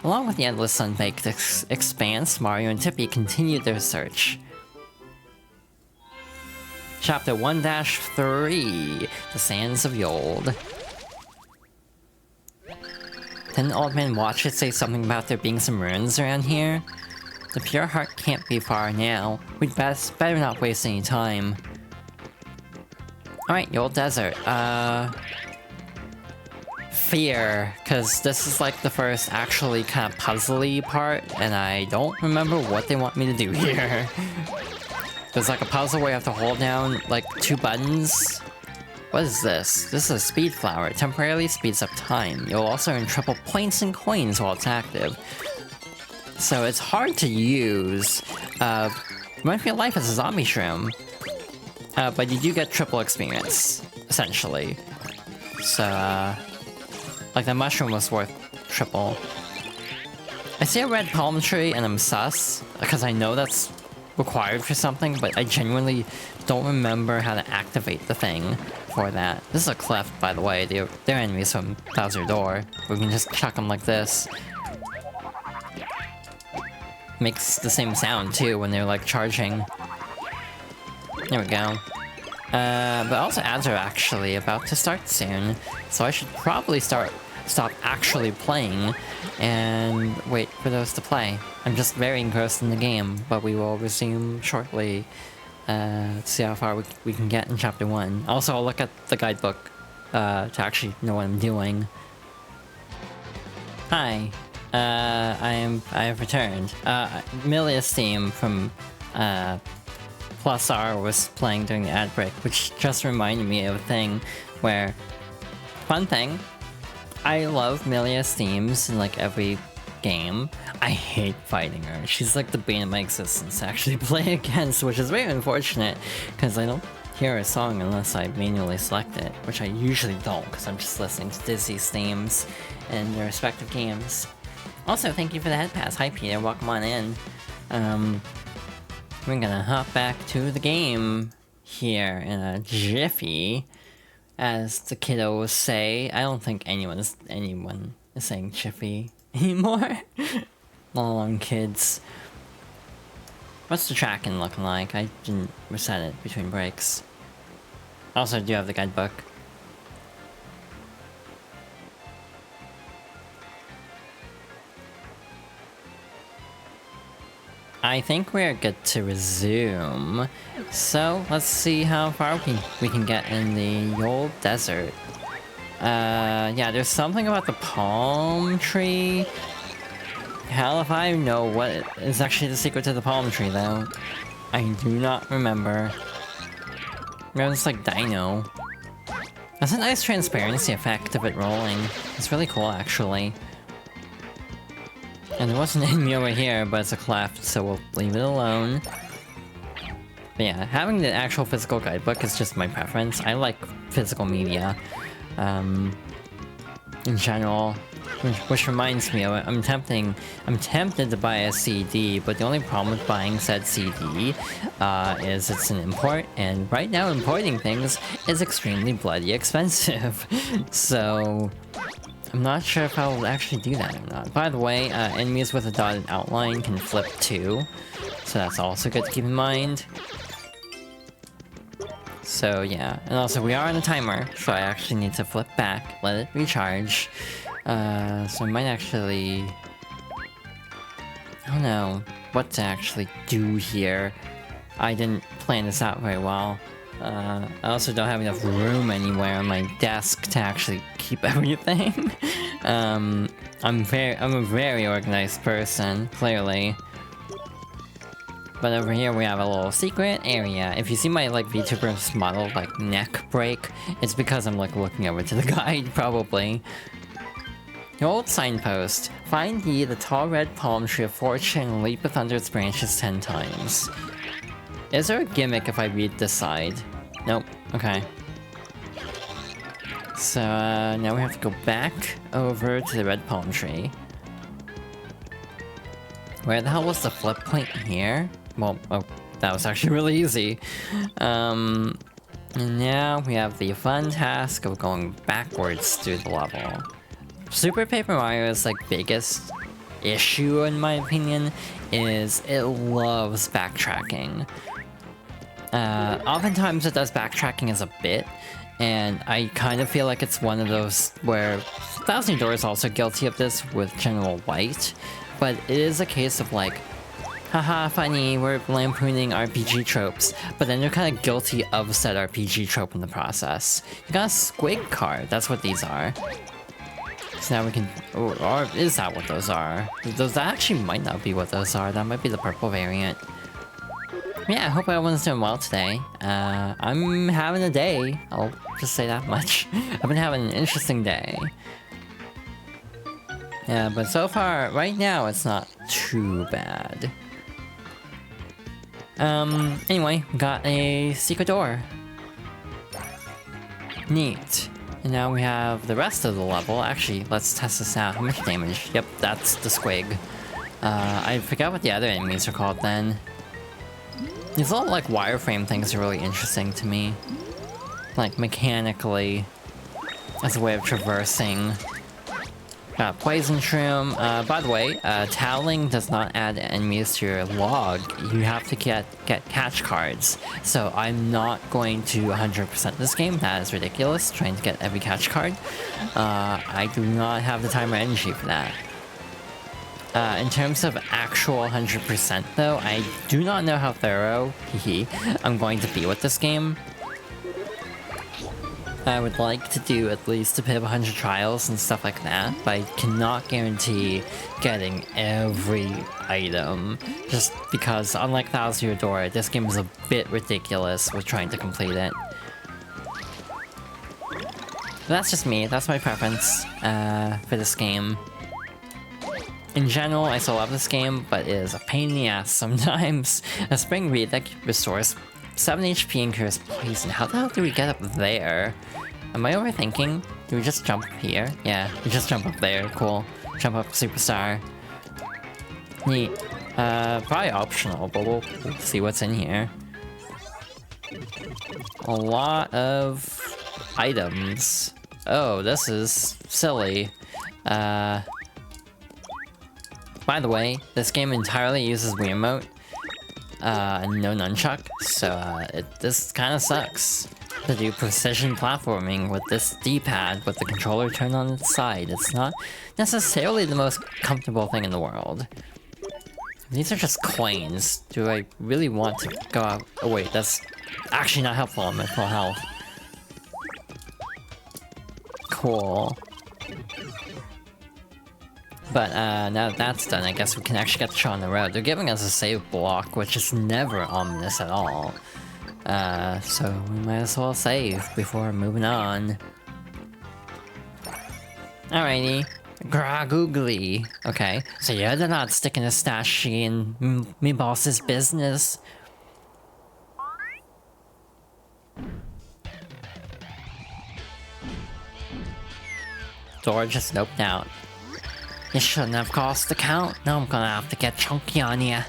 Along with the endless sun-baked expanse, Mario and Tippy continued their search. Chapter 1-3, The Sands of Yold. Didn't Old Man Watch It say something about there being some ruins around here? The Pure Heart can't be far now. We'd better not waste any time. Alright, Yold Desert. Fear, because this is like the first actually kind of puzzly part, and I don't remember what they want me to do here. There's like a puzzle where you have to hold down like 2 buttons. What is this? This is a speed flower. It temporarily speeds up time. You'll also earn triple points and coins while it's active. So it's hard to use. Reminds me of life as a zombie shroom. But you do get triple experience, essentially. So, like the mushroom was worth triple. I see a red palm tree and I'm sus, because I know that's required for something, but I genuinely don't remember how to activate the thing for that. This is a cleft, by the way. They're enemies from Thousand Year Door. We can just chuck them like this. makes the same sound too when they're like charging. There we go. But also ads are actually about to start soon, so I should probably stop actually playing and wait for those to play. I'm just very engrossed in the game, but we will resume shortly to see how far we can get in chapter 1. Also, I'll look at the guidebook to actually know what I'm doing. Hi, I have returned. Milia's theme from Plus R was playing during the ad break, which just reminded me of a thing where, fun thing, I love Milia's themes in like every game. I hate fighting her. She's like the bane of my existence to actually play against, which is very unfortunate because I don't hear a song unless I manually select it, which I usually don't because I'm just listening to Disney's themes in their respective games. Also, thank you for the head pass. Hi Peter, welcome on in. We're gonna hop back to the game here in a jiffy, as the kiddos say. I don't think anyone is saying jiffy anymore. Long kids. What's the tracking looking like? I didn't reset it between breaks. Also, do you have the guidebook? I think we're good to resume. So, let's see how far we can get in the old desert. Yeah, there's something about the palm tree. Hell if I know what is actually the secret to the palm tree, though. I do not remember. Maybe it's like dino. That's a nice transparency effect of it rolling. It's really cool, actually. And there wasn't any over here, but it's a cleft, so we'll leave it alone. But yeah, having the actual physical guidebook is just my preference. I like physical media, in general. Which reminds me of it, I'm tempted to buy a CD, but the only problem with buying said CD is it's an import, and right now importing things is extremely bloody expensive. So I'm not sure if I'll actually do that or not. By the way, enemies with a dotted outline can flip too, so that's also good to keep in mind. So yeah, and also we are on a timer, so I actually need to flip back, let it recharge. So I might actually... I don't know what to actually do here. I didn't plan this out very well. I also don't have enough room anywhere on my desk to actually keep everything. I'm a very organized person, clearly. But over here we have a little secret area. If you see my like VTuber's model like neck break, it's because I'm like looking over to the guide, probably. The old signpost. Find ye the tall red palm tree of fortune and leapeth under its branches 10 times. Is there a gimmick if I read this side? Nope. Okay. So, now we have to go back over to the red palm tree. Where the hell was the flip point here? Well, oh, that was actually really easy. And now we have the fun task of going backwards through the level. Super Paper Mario's like biggest issue, in my opinion, is it loves backtracking. Oftentimes it does backtracking as a bit, and I kind of feel like it's one of those where Thousand Year Door is also guilty of this with General White, but it is a case of like, haha, funny, we're lampooning RPG tropes, but then you're kind of guilty of said RPG trope in the process. You got a squig card, that's what these are. So now we can, or is that what those are? Those that actually might not be what those are, that might be the purple variant. Yeah, I hope everyone's doing well today. I'm having a day, I'll just say that much. I've been having an interesting day. Yeah, but so far, right now, it's not too bad. Anyway, got a secret door. Neat. And now we have the rest of the level. Actually, let's test this out. How much damage? Yep, that's the squig. I forgot what the other enemies are called then. These little, like, wireframe things are really interesting to me. Like, mechanically. As a way of traversing. Got Poison Shroom. By the way, toweling does not add enemies to your log. You have to get catch cards. So I'm not going to 100% this game. That is ridiculous, trying to get every catch card. I do not have the time or energy for that. In terms of actual 100% though, I do not know how thorough I'm going to be with this game. I would like to do at least a bit of 100 trials and stuff like that, but I cannot guarantee getting every item, just because unlike Thousand Year Door, this game is a bit ridiculous with trying to complete it. But that's just me, that's my preference for this game. In general, I still love this game, but it is a pain in the ass sometimes. A Spring Reed that restores 7 HP and cures poison. How the hell do we get up there? Am I overthinking? Do we just jump here? Yeah, we just jump up there. Cool. Jump up Superstar. Neat. Probably optional, but we'll see what's in here. A lot of items. Oh, this is silly. By the way, this game entirely uses Wiimote, and no nunchuck, so this kind of sucks. To do precision platforming with this D-pad with the controller turned on its side. It's not necessarily the most comfortable thing in the world. These are just coins. Do I really want to go out? Oh wait, that's actually not helpful. I'm at full health. Cool. But now that that's done, I guess we can actually get the show on the road. They're giving us a save block, which is never ominous at all. So we might as well save before moving on. Alrighty. Gragoogly. Okay, so you're not sticking a stashy in me boss's business. Door just noped out. You shouldn't have cost the count. Now I'm gonna have to get chunky on ya.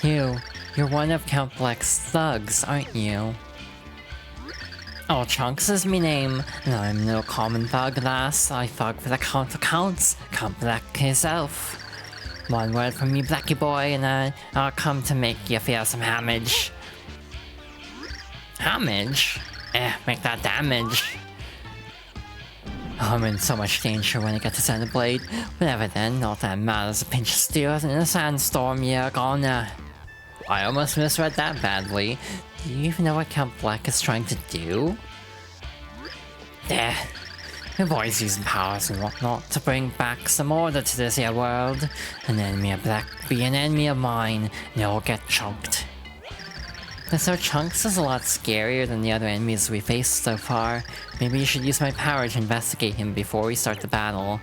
You're one of Count Black's thugs, aren't you? Oh, Chunks is me name, and I'm no common thug, lass. I thug for the Count of Counts, Count Black himself. One word from me, Blackie boy, and I'll come to make you feel some damage. Damage? Make that damage. Oh, I'm in so much danger when I get to Xenoblade. Whatever then, all that matters a pinch of steel in a sandstorm, you're gonna... I almost misread that badly. Do you even know what Count Black is trying to do? The boy's using powers and whatnot to bring back some order to this here world. An enemy of Black be an enemy of mine, and they'll get chunked. So Chunks is a lot scarier than the other enemies we faced so far. Maybe you should use my power to investigate him before we start the battle.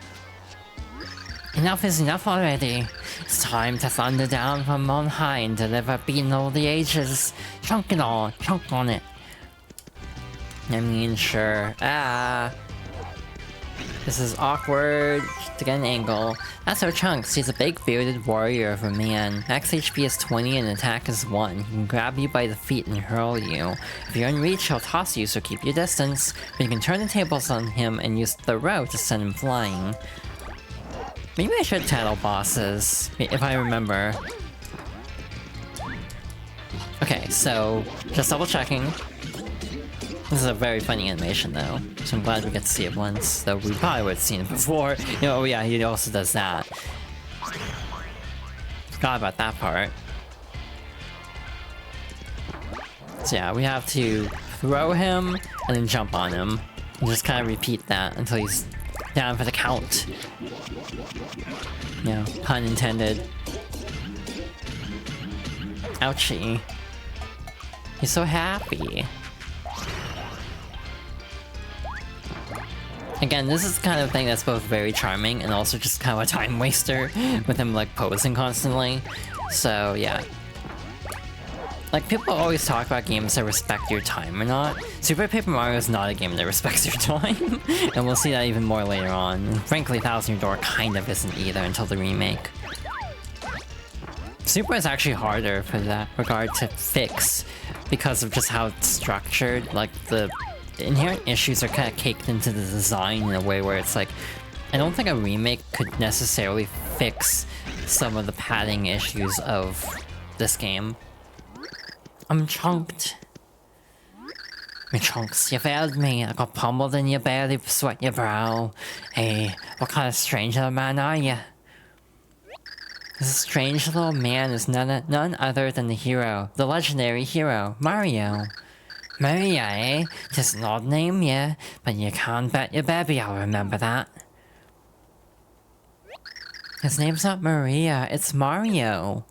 Enough is enough already. It's time to thunder down from on high and deliver beating all the ages. Chunk it all, chunk on it. I mean, sure. This is awkward to get an angle. That's our Chunks. He's a big bearded warrior of a man. Max HP is 20 and attack is 1. He can grab you by the feet and hurl you. If you're in reach, he'll toss you, so keep your distance. But you can turn the tables on him and use the row to send him flying. Maybe I should title bosses, if I remember. Okay, so just double checking. This is a very funny animation though, so I'm glad we get to see it once, though we probably would have seen it before. You know, oh yeah, he also does that. Forgot about that part. So yeah, we have to throw him and then jump on him. And just kind of repeat that until he's down for the count. You know, pun intended. Ouchie. He's so happy. Again, this is the kind of thing that's both very charming and also just kind of a time waster with him like posing constantly. So yeah. Like, people always talk about games that respect your time or not. Super Paper Mario is not a game that respects your time. And we'll see that even more later on. And frankly, Thousand Year Door kind of isn't either until the remake. Super is actually harder for that regard to fix because of just how it's structured. Like, the inherent issues are kind of caked into the design in a way where it's like, I don't think a remake could necessarily fix some of the padding issues of this game. I'm chunked. Me chunks, you failed me. I got pummeled and you barely sweat your brow. Hey, what kind of strange little man are you? This strange little man is none other than the hero, the legendary hero, Mario. Maria, eh? Just an odd name, yeah, but you can't bet your baby I'll remember that. His name's not Maria, it's Mario.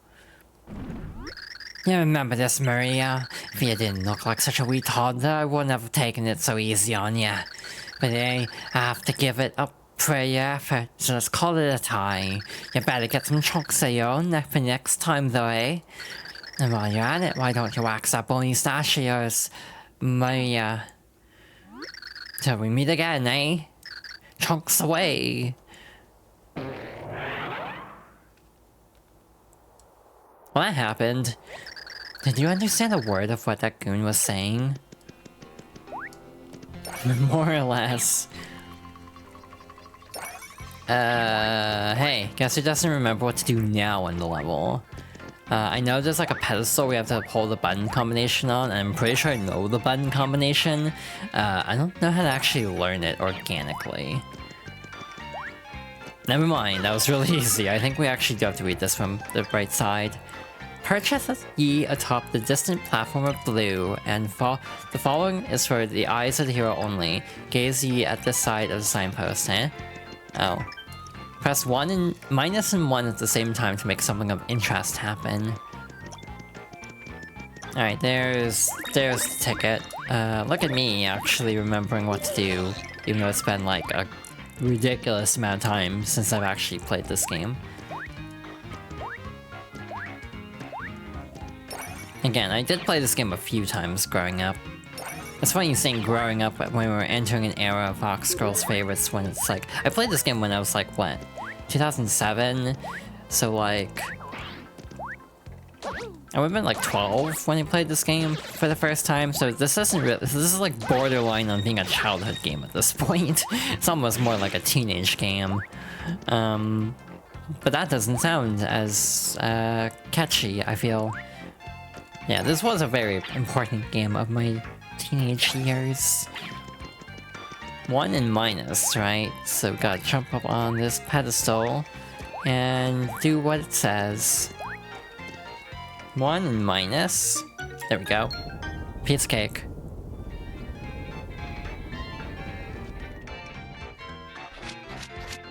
You remember this, Maria? If you didn't look like such a wee toddler, I wouldn't have taken it so easy on you. But hey, I have to give it up for your effort, so let's call it a tie. You better get some chunks of your own for next time though, eh? And while you're at it, why don't you wax that bony stash of yours, Maria? Till we meet again, eh? Chunks away! Well, that happened. Did you understand a word of what that goon was saying? More or less. Hey, guess who doesn't remember what to do now in the level? I know there's like a pedestal we have to hold the button combination on, and I'm pretty sure I know the button combination. I don't know how to actually learn it organically. Never mind, that was really easy. I think we actually do have to read this from the right side. Purchase ye atop the distant platform of blue, and the following is for the eyes of the hero only. Gaze ye at this side of the signpost, eh? Oh. Press minus and 1 at the same time to make something of interest happen. Alright, there's the ticket. Look at me actually remembering what to do, even though it's been like a ridiculous amount of time since I've actually played this game. Again, I did play this game a few times growing up. It's funny saying growing up when we were entering an era of Fox Girls favorites when it's like... I played this game when I was like, what? 2007? So like... I would've been like 12 when I played this game for the first time, so this isn't really... This is like borderline on being a childhood game at this point. It's almost more like a teenage game. But that doesn't sound as catchy, I feel. Yeah, this was a very important game of my teenage years. 1 and minus, right? So gotta jump up on this pedestal and do what it says. 1 and minus. There we go. Piece of cake.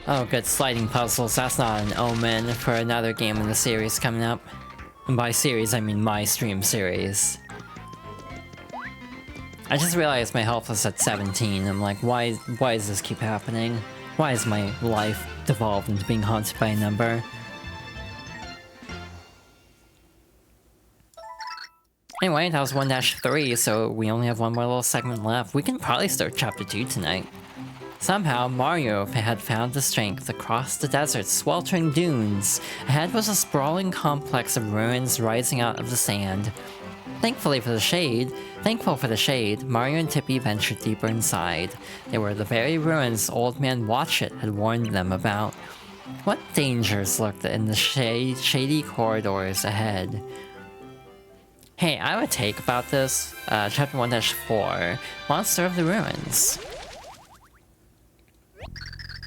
Oh good, sliding puzzles. That's not an omen for another game in the series coming up. And by series, I mean my stream series. I just realized my health was at 17. I'm like, why does this keep happening? Why has my life devolved into being haunted by a number? Anyway, that was 1-3, so we only have one more little segment left. We can probably start Chapter 2 tonight. Somehow, Mario had found the strength across the desert's sweltering dunes. Ahead was a sprawling complex of ruins rising out of the sand. Thankful for the shade, Mario and Tippy ventured deeper inside. They were the very ruins Old Man Watchit had warned them about. What dangers lurked in the shady corridors ahead? Hey, I have a take about this. Chapter 1-4, Monster of the Ruins.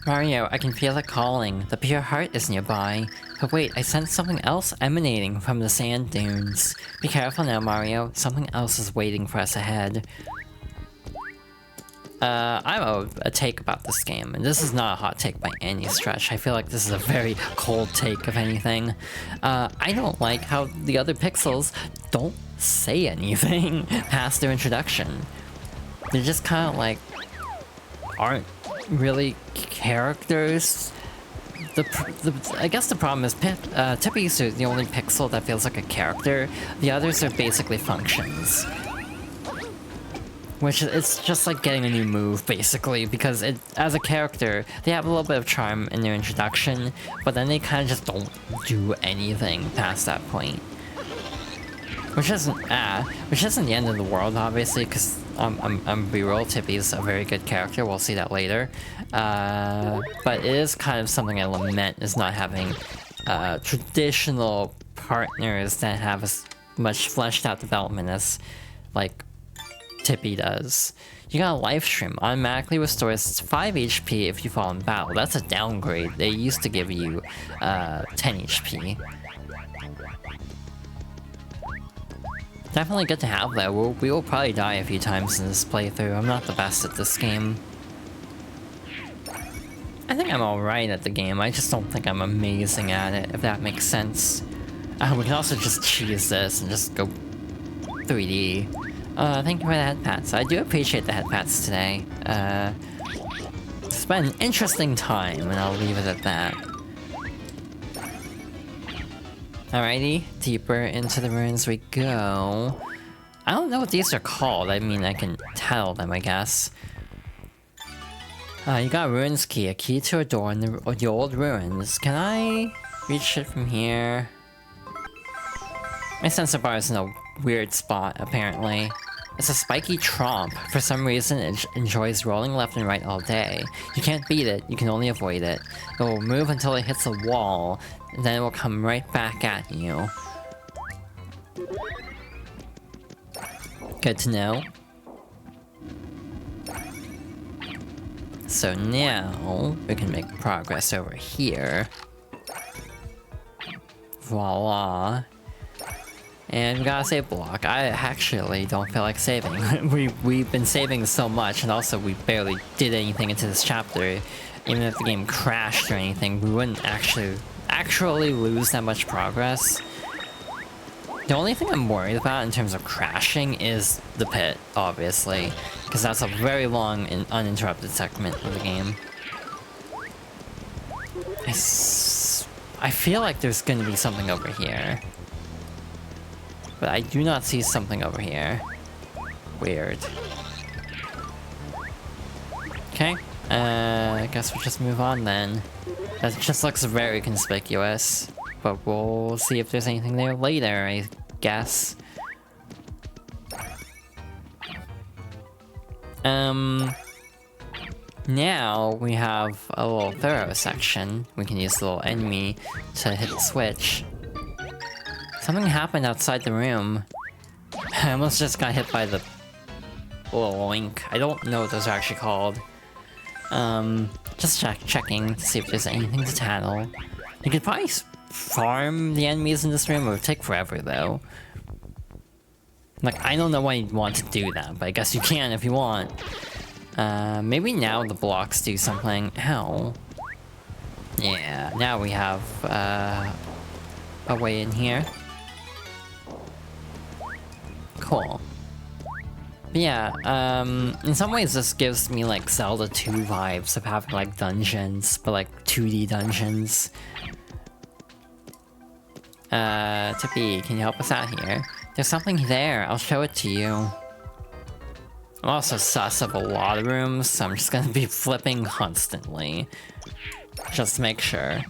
Mario, I can feel it calling. The pure heart is nearby. But wait, I sense something else emanating from the sand dunes. Be careful now, Mario. Something else is waiting for us ahead. I have a take about this game, and this is not a hot take by any stretch. I feel like this is a very cold take, if anything. I don't like how the other pixels don't say anything past their introduction. They're just kind of like... aren't really characters. I guess the problem is Tippy's the only pixel that feels like a character. The others are basically functions. Which it's just like getting a new move, basically, because as a character, they have a little bit of charm in their introduction, but then they kind of just don't do anything past that point. which isn't the end of the world, obviously, because I'm be real, Tippy's a very good character. We'll see that later. But it is kind of something I lament, is not having traditional partners that have as much fleshed out development as like Tippy does. You got a life stream. Automatically restores 5 HP if you fall in battle. That's a downgrade. They used to give you 10 HP. Definitely good to have that. We will probably die a few times in this playthrough. I'm not the best at this game. I think I'm alright at the game. I just don't think I'm amazing at it, if that makes sense. We can also just cheese this and just go 3D. Thank you for the head pats. I do appreciate the head pats today. It's been an interesting time, and I'll leave it at that. Alrighty, deeper into the ruins we go. I don't know what these are called. I mean, I can tell them, I guess. You got a ruins key, a key to a door in the old ruins. Can I reach it from here? My sensor bar is in a weird spot, apparently. It's a spiky tromp. For some reason, it enjoys rolling left and right all day. You can't beat it, you can only avoid it. It will move until it hits a wall, and then it will come right back at you. Good to know. So now, we can make progress over here. Voila. And we got a save block. I actually don't feel like saving. We've been saving so much, and also we barely did anything into this chapter. Even if the game crashed or anything, we wouldn't actually lose that much progress. The only thing I'm worried about in terms of crashing is the pit, obviously. Because that's a very long and uninterrupted segment of the game. I feel like there's gonna be something over here. But I do not see something over here. Weird. Okay. I guess we'll just move on then. That just looks very conspicuous. But we'll see if there's anything there later, I guess. Now we have a little thorough section. We can use the little enemy to hit the switch. Something happened outside the room. I almost just got hit by the little link. I don't know what those are actually called. Just checking to see if there's anything to tattle. You could probably farm the enemies in this room. It would take forever though. Like, I don't know why you'd want to do that, but I guess you can if you want. Maybe now the blocks do something. Ow. Yeah, now we have a way in here. Cool. But yeah, in some ways this gives me like Zelda 2 vibes of having like dungeons, but like 2D dungeons. Tippy, can you help us out here? There's something there, I'll show it to you. I'm also sus of a lot of rooms, so I'm just gonna be flipping constantly. Just to make sure.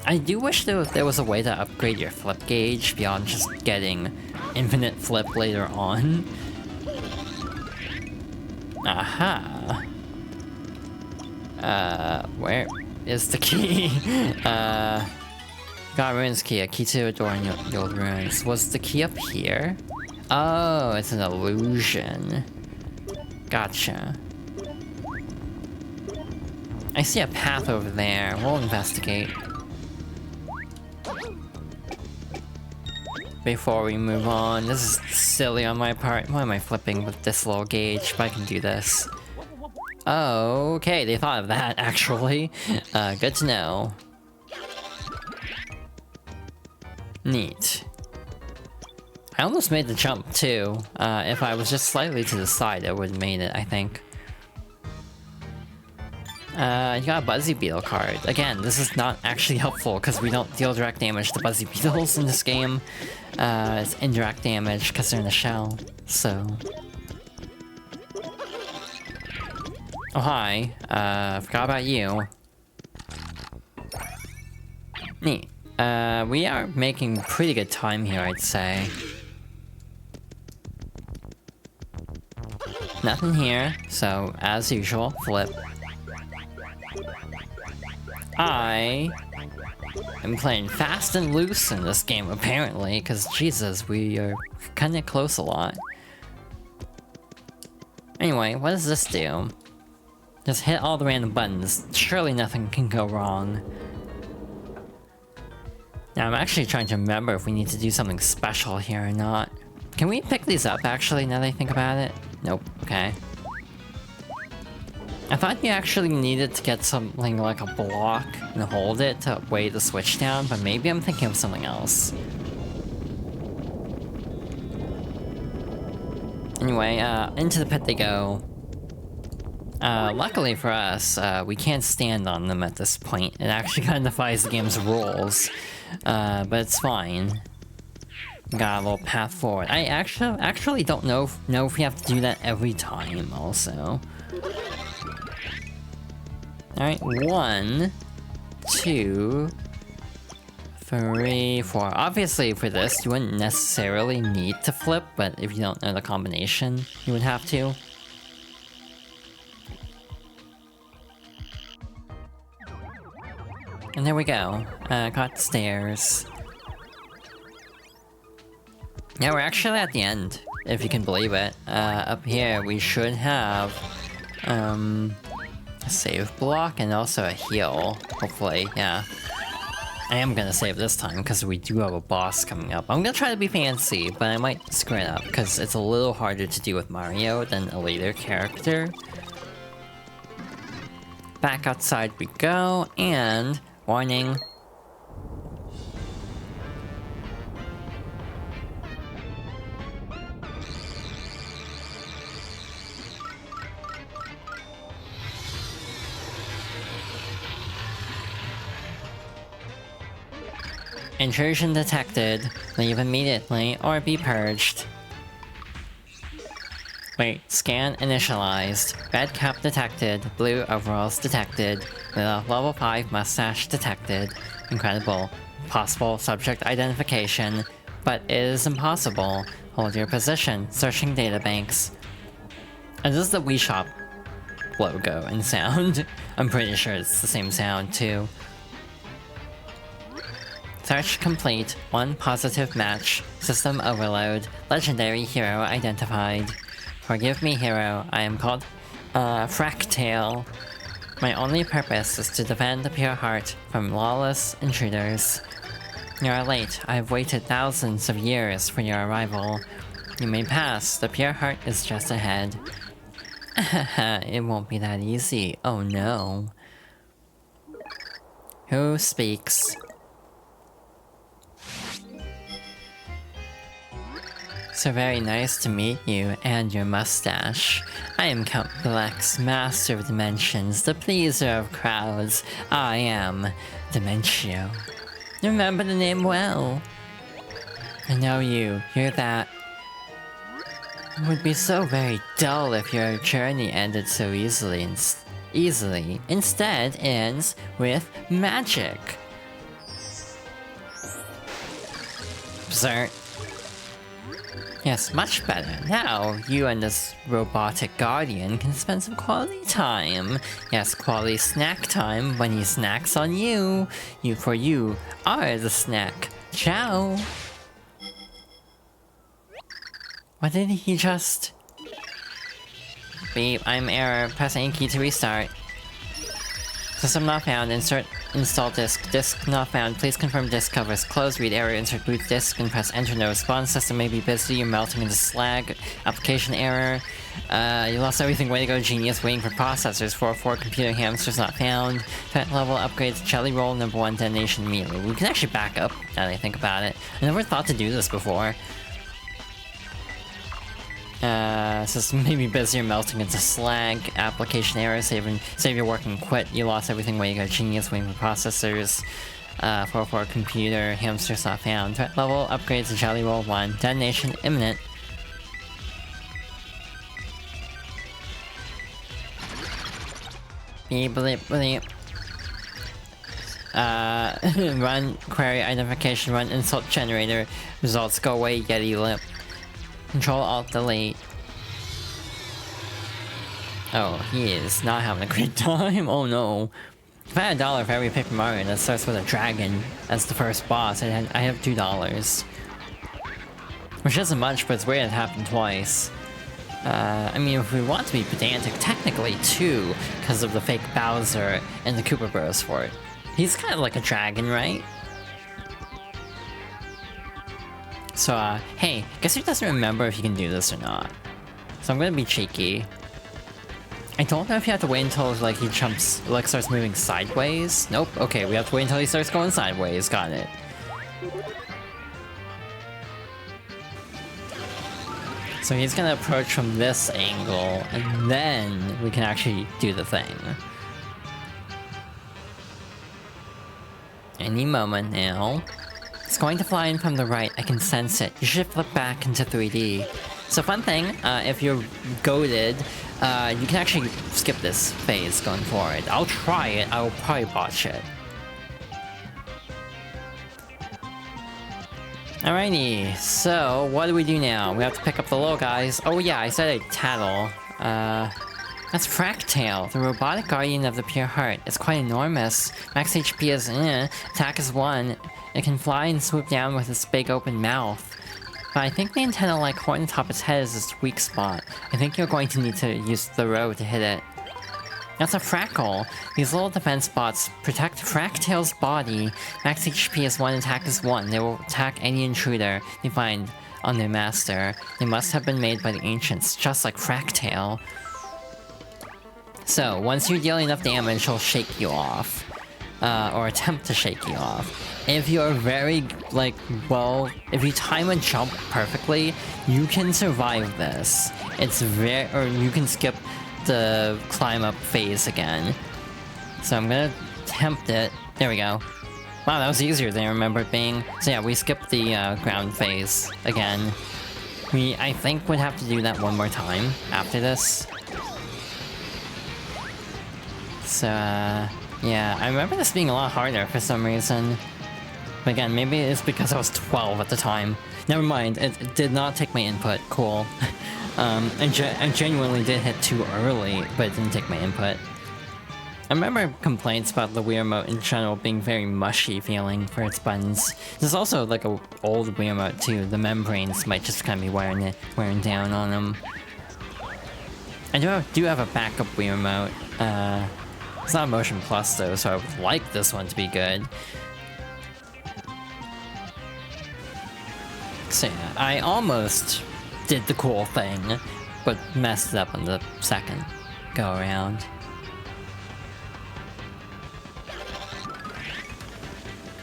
I do wish there was a way to upgrade your flip gauge beyond just getting infinite flip later on. Aha! Where is the key? Got a ruins key, a key to a door in the old ruins. Was the key up here? Oh, it's an illusion. Gotcha. I see a path over there. We'll investigate. Before we move on, this is silly on my part. Why am I flipping with this little gauge? But I can do this. Oh, okay, they thought of that, actually. Good to know. Neat. I almost made the jump, too. If I was just slightly to the side, I would have made it, I think. You got a Buzzy Beetle card. Again, this is not actually helpful, because we don't deal direct damage to Buzzy Beetles in this game. It's indirect damage, because they're in the shell, so... Oh, hi. Forgot about you. Neat. We are making pretty good time here, I'd say. Nothing here, so as usual, flip. I am playing fast and loose in this game, apparently, because Jesus, we are kinda close a lot. Anyway, what does this do? Just hit all the random buttons. Surely nothing can go wrong. Now, I'm actually trying to remember if we need to do something special here or not. Can we pick these up, actually, now that I think about it? Nope. Okay. I thought you actually needed to get something like a block and hold it to weigh the switch down, but maybe I'm thinking of something else. Anyway, into the pit they go. Luckily for us, we can't stand on them at this point. It actually kind of defies the game's rules. But it's fine. Got a little path forward. I actually don't know if we have to do that every time, also. Alright, 1, 2, 3, 4. Obviously, for this, you wouldn't necessarily need to flip, but if you don't know the combination, you would have to. And there we go. Got stairs. Yeah, we're actually at the end, if you can believe it. Up here, we should have, a save block and also a heal, hopefully, yeah. I am gonna save this time, because we do have a boss coming up. I'm gonna try to be fancy, but I might screw it up, because it's a little harder to do with Mario than a later character. Back outside we go, and... warning. Intrusion detected. Leave immediately or be purged. Wait, scan initialized. Red cap detected. Blue overalls detected. Little level 5 mustache detected. Incredible. Possible subject identification. But it is impossible. Hold your position. Searching databanks. And this is the Wii Shop logo and sound. I'm pretty sure it's the same sound too. Search complete. 1 positive match. System overload. Legendary hero identified. Forgive me, hero. I am called, Fractale. My only purpose is to defend the pure heart from lawless intruders. You are late. I have waited thousands of years for your arrival. You may pass. The pure heart is just ahead. It won't be that easy. Oh no. Who speaks? So very nice to meet you and your mustache. I am Count Black's master of dimensions, the pleaser of crowds. I am Dementio. Remember the name well. I know you. You're that. It would be so very dull if your journey ended so easily. Instead, ends with magic. Sir. Yes, much better. Now, you and this robotic guardian can spend some quality time. Yes, quality snack time when he snacks on you. You are the snack. Ciao! What did he just... Beep, I'm error. Press any key to restart. System not found. Install disk. Disk not found. Please confirm disk covers closed. Read error. Insert boot disk and press enter. No response. System may be busy. You're melting into slag. Application error. You lost everything. Way to go, genius. Waiting for processors. 404 computer hamsters not found. Pet level upgrades. Jelly roll number 1 detonation immediately. We can actually back up now that I think about it. I never thought to do this before. System may be busy or melting into slag. Application error. Save your work and quit. You lost everything. Way you go, genius. Waiting for processors. 404 computer. Hamsters not found. Threat level. Upgrades to Jelly Roll 1. Detonation imminent. Beep bleep bleep. Run query identification. Run insult generator. Results go away. Yeti lip. Control Alt Delete. Oh, he is not having a great time. Oh no. If I had $1 for every Paper Mario that starts with a dragon as the first boss, I have $2. Which isn't much, but it's weird it happened twice. I mean, if we want to be pedantic, technically too, because of the fake Bowser and the Koopa Bros fort. He's kind of like a dragon, right? So, hey, guess who doesn't remember if you can do this or not? So I'm gonna be cheeky. I don't know if you have to wait until, like, he jumps, like, starts moving sideways. Nope, okay, we have to wait until he starts going sideways, got it. So he's gonna approach from this angle, and then we can actually do the thing. Any moment now. It's going to fly in from the right, I can sense it. You should flip back into 3D. So fun thing, if you're goated, you can actually skip this phase going forward. I'll try it, I will probably botch it. Alrighty, so what do we do now? We have to pick up the little guys. Oh yeah, I said a tattle. That's Fractail, the robotic guardian of the pure heart. It's quite enormous. Max HP is attack is 1. It can fly and swoop down with its big open mouth. But I think the antenna-like horn atop its head is its weak spot. I think you're going to need to use the row to hit it. That's a Frackle. These little defense bots protect Fractail's body. Max HP is 1, attack is 1. They will attack any intruder they find on their master. They must have been made by the ancients, just like Fractail. So, once you deal enough damage, he'll shake you off. Or attempt to shake you off. If you're very, like, well, if you time a jump perfectly, you can survive this. It's or you can skip the climb up phase again. So I'm gonna attempt it. There we go. Wow, that was easier than I remember it being. So yeah, we skipped the ground phase again. I think would have to do that one more time after this. So, yeah, I remember this being a lot harder for some reason. But again, maybe it's because I was 12 at the time. Never mind, it did not take my input. Cool. I genuinely did hit too early, but it didn't take my input. I remember complaints about the Wii Remote in general being very mushy feeling for its buttons. There's also like a old Wii Remote too. The membranes might just kind of be wearing down on them. I do have a backup Wii Remote. It's not Motion Plus though, so I would like this one to be good. So yeah, I almost did the cool thing, but messed it up on the second go around.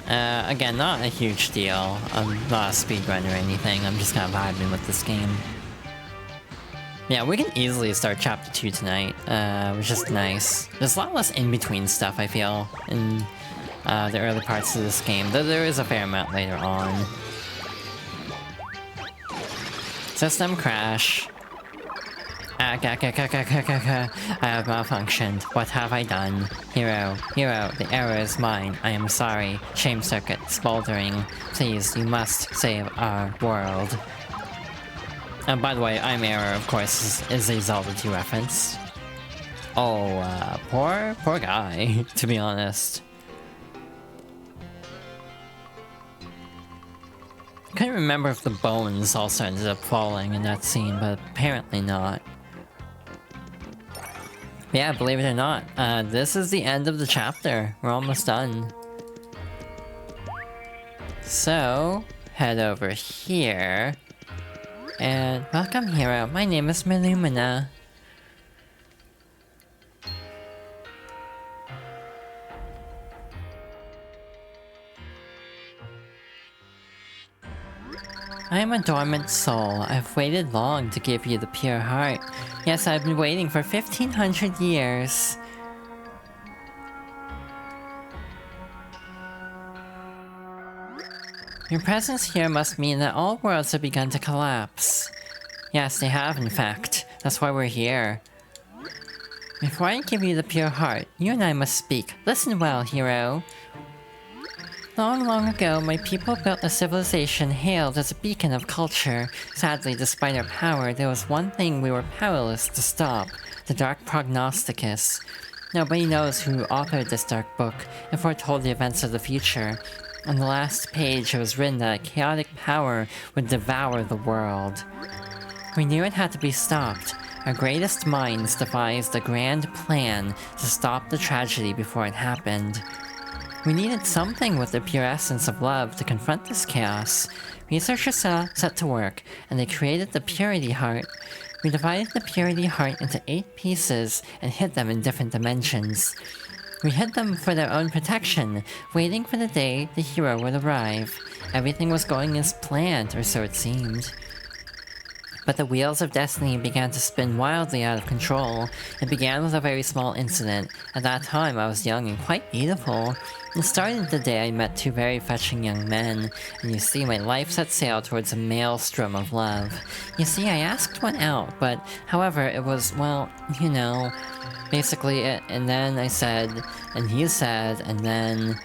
Again, not a huge deal. I'm not a speedrun or anything, I'm just kind of vibing with this game. Yeah, we can easily start Chapter 2 tonight, which is nice. There's a lot less in-between stuff, I feel, in the early parts of this game, though there is a fair amount later on. System crash. I have malfunctioned. What have I done? Hero, the error is mine. I am sorry. Shame circuit, smoldering. Please, you must save our world. And by the way, I'm Error, of course, is a Zelda 2 reference. Oh, poor guy, to be honest. I couldn't remember if the bones also ended up falling in that scene, but apparently not. Yeah, believe it or not, this is the end of the chapter. We're almost done. So, head over here. And welcome, hero. My name is Melumina. I am a dormant soul. I've waited long to give you the pure heart. Yes, I've been waiting for 1500 years. Your presence here must mean that all worlds have begun to collapse. Yes, they have, in fact. That's why we're here. Before I give you the pure heart, you and I must speak. Listen well, hero. Long, long ago, my people built a civilization hailed as a beacon of culture. Sadly, despite our power, there was one thing we were powerless to stop. the Dark Prognosticus. Nobody knows who authored this dark book and foretold the events of the future. On the last page, it was written that a chaotic power would devour the world. We knew it had to be stopped. Our greatest minds devised a grand plan to stop the tragedy before it happened. We needed something with the pure essence of love to confront this chaos. Researchers set to work, and they created the Purity Heart. We divided the Purity Heart into 8 pieces and hid them in different dimensions. We hid them for their own protection, waiting for the day the hero would arrive. Everything was going as planned, or so it seemed. But the wheels of destiny began to spin wildly out of control. It began with a very small incident. At that time, I was young and quite beautiful. It started the day I met 2 very fetching young men, and you see, my life set sail towards a maelstrom of love. You see, I asked one out, but however, it was, well, you know, basically it, and then I said, and he said, and then...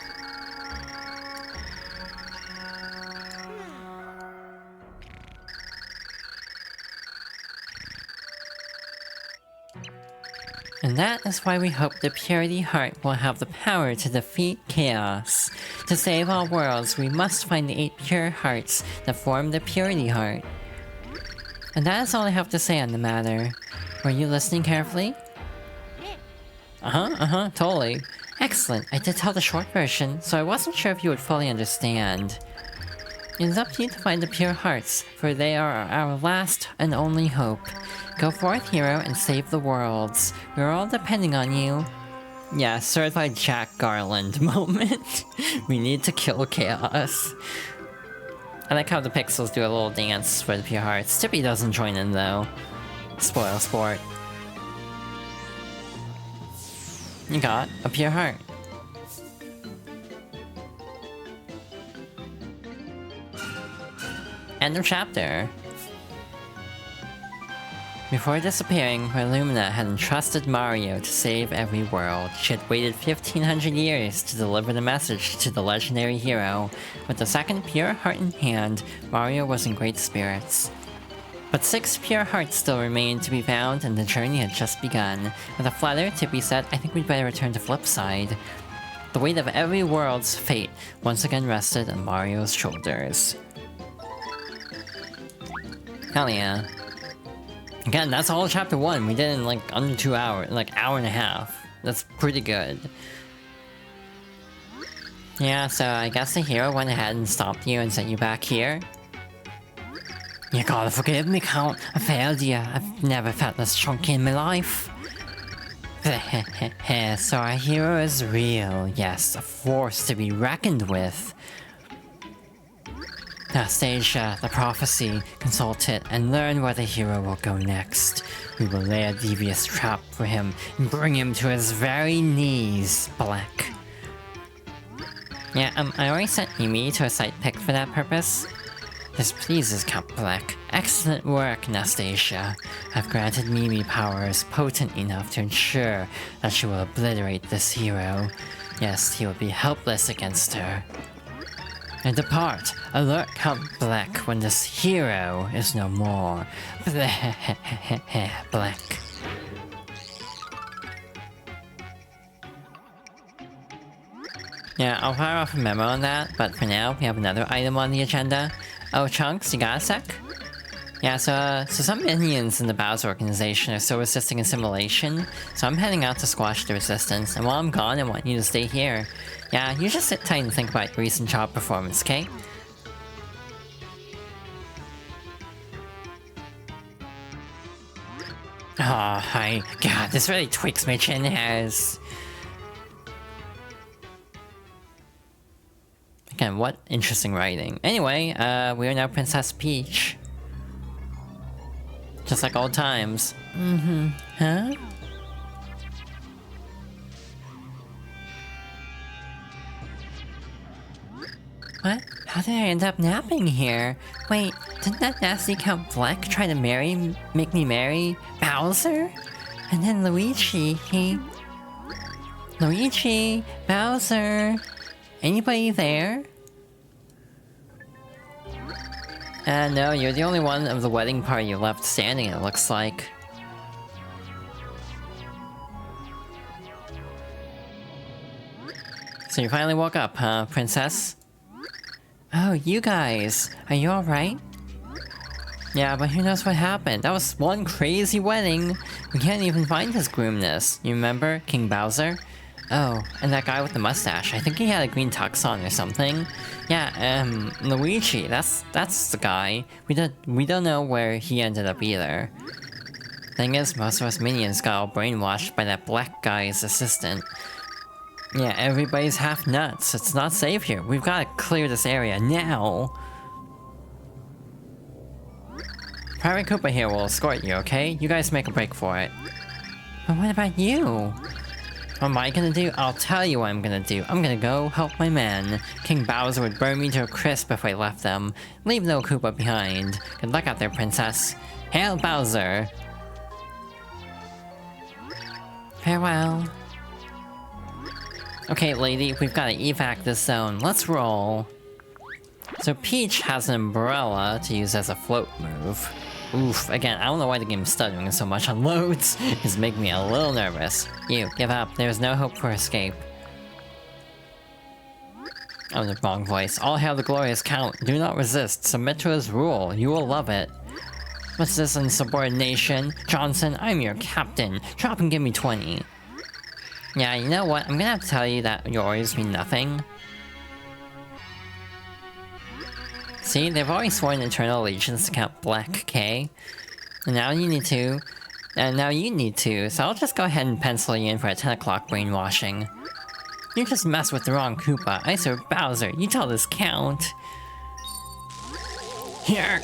And that is why we hope the Purity Heart will have the power to defeat chaos. To save all worlds, we must find the 8 pure hearts that form the Purity Heart. And that is all I have to say on the matter. Were you listening carefully? Totally. Excellent, I did tell the short version, so I wasn't sure if you would fully understand. It is up to you to find the pure hearts, for they are our last and only hope. Go forth, hero, and save the worlds. We're all depending on you. Yeah, certified Jack Garland moment. We need to kill chaos. I like how the pixels do a little dance for the pure hearts. Tippy doesn't join in though. Spoil sport. You got a pure heart. End of chapter. Before disappearing, Illumina had entrusted Mario to save every world. She had waited 1500 years to deliver the message to the legendary hero. With the second pure heart in hand, Mario was in great spirits. But 6 pure hearts still remained to be found, and the journey had just begun. With a flutter, Tippy said, "I think we'd better return to Flipside." The weight of every world's fate once again rested on Mario's shoulders. Hell yeah. Again, that's all chapter 1. We did it in like under 2 hours, like hour and a half. That's pretty good. Yeah, so I guess the hero went ahead and stopped you and sent you back here. You gotta forgive me, Count. I failed you. I've never felt this chunky in my life. So our hero is real. Yes, a force to be reckoned with. Anastasia, the prophecy, consult it and learn where the hero will go next. We will lay a devious trap for him and bring him to his very knees, Black. Yeah, I already sent Mimi to a site pick for that purpose. This pleases Count Black. Excellent work, Anastasia. I've granted Mimi powers potent enough to ensure that she will obliterate this hero. Yes, he will be helpless against her. And depart, alert Count Black when this hero is no more. Black. Yeah, I'll fire off a memo on that, but for now, we have another item on the agenda. Oh, Chunks, you got a sec? Yeah, so some minions in the Bowser organization are still resisting assimilation, so I'm heading out to squash the resistance, and while I'm gone, I want you to stay here. Yeah, you just sit tight and think about your recent job performance, okay? Oh, hi. God, this really tweaks my chin hairs. Again, what interesting writing. Anyway, we are now Princess Peach. Just like old times. Huh? What? How did I end up napping here? Wait, didn't that nasty Count Black try to make me marry Bowser? And then Luigi, Luigi, Bowser... Anybody there? No, you're the only one of the wedding party left standing, it looks like. So you finally woke up, huh, princess? Oh, you guys. Are you alright? Yeah, but who knows what happened? That was one crazy wedding. We can't even find his groomness. You remember? King Bowser? Oh, and that guy with the mustache. I think he had a green tux on or something. Yeah, Luigi. That's the guy. We don't know where he ended up either. Thing is, most of us minions got all brainwashed by that black guy's assistant. Yeah, everybody's half nuts. It's not safe here. We've got to clear this area now. Private Koopa here will escort you, okay? You guys make a break for it. But what about you? What am I gonna do? I'll tell you what I'm gonna do. I'm gonna go help my men. King Bowser would burn me to a crisp if I left them. Leave no Koopa behind. Good luck out there, princess. Hail Bowser! Farewell. Okay, lady, we've gotta evac this zone. Let's roll. So Peach has an umbrella to use as a float move. Oof, again, I don't know why the game's stuttering so much on loads. It's making me a little nervous. You, give up. There's no hope for escape. Oh, the wrong voice. All hail the glorious Count. Do not resist. Submit to his rule. You will love it. What's this insubordination? Johnson, I'm your captain. Drop and give me 20. Yeah, you know what? I'm gonna have to tell you that your orders mean nothing. See, they've already sworn eternal allegiance to Count Black K. And now you need to. And now you need to, so I'll just go ahead and pencil you in for a 10 o'clock brainwashing. You just messed with the wrong Koopa. I serve Bowser. You tell this Count. Here.